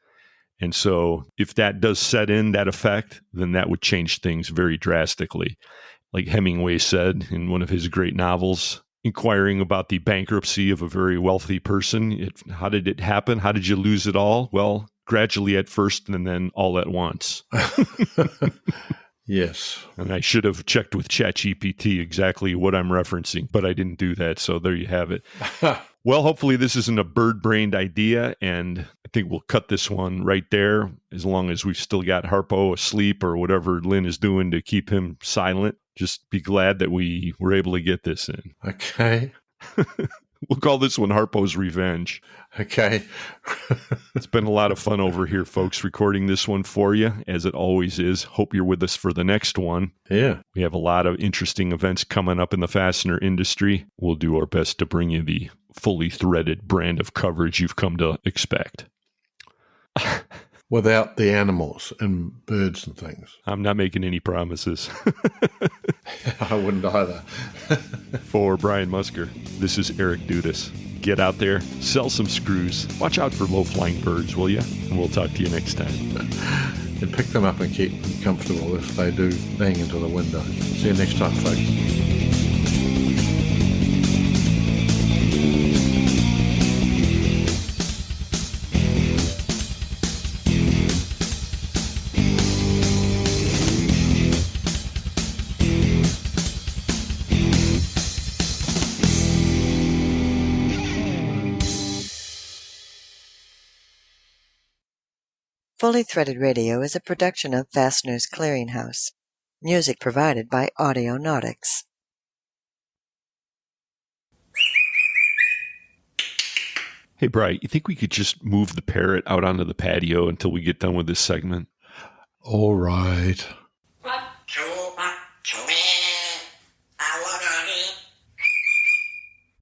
Speaker 6: And so if that does set in that effect, then that would change things very drastically. Like Hemingway said in one of his great novels, inquiring about the bankruptcy of a very wealthy person. How did it happen? How did you lose it all? Well, gradually at first and then all at once.
Speaker 7: Yes.
Speaker 6: And I should have checked with ChatGPT exactly what I'm referencing, but I didn't do that. So there you have it. Well, hopefully this isn't a bird-brained idea, and I think we'll cut this one right there as long as we've still got Harpo asleep or whatever Lynn is doing to keep him silent. Just be glad that we were able to get this in.
Speaker 7: Okay.
Speaker 6: We'll call this one Harpo's Revenge.
Speaker 7: Okay.
Speaker 6: It's been a lot of fun over here, folks, recording this one for you, as it always is. Hope you're with us for the next one.
Speaker 7: Yeah.
Speaker 6: We have a lot of interesting events coming up in the fastener industry. We'll do our best to bring you the fully threaded brand of coverage you've come to expect.
Speaker 7: Without the animals and birds and things.
Speaker 6: I'm not making any promises.
Speaker 7: I wouldn't either.
Speaker 6: For Brian Musker, this is Eric Dudas. Get out there, sell some screws. Watch out for low-flying birds, will you? And we'll talk to you next time.
Speaker 7: and pick them up and keep comfortable if they do bang into the window. See you next time, folks.
Speaker 5: Fully Threaded Radio is a production of Fastener's Clearinghouse. Music provided by Audionautics.
Speaker 6: Hey, Bri, you think we could just move the parrot out onto the patio until we get done with this segment?
Speaker 7: All right.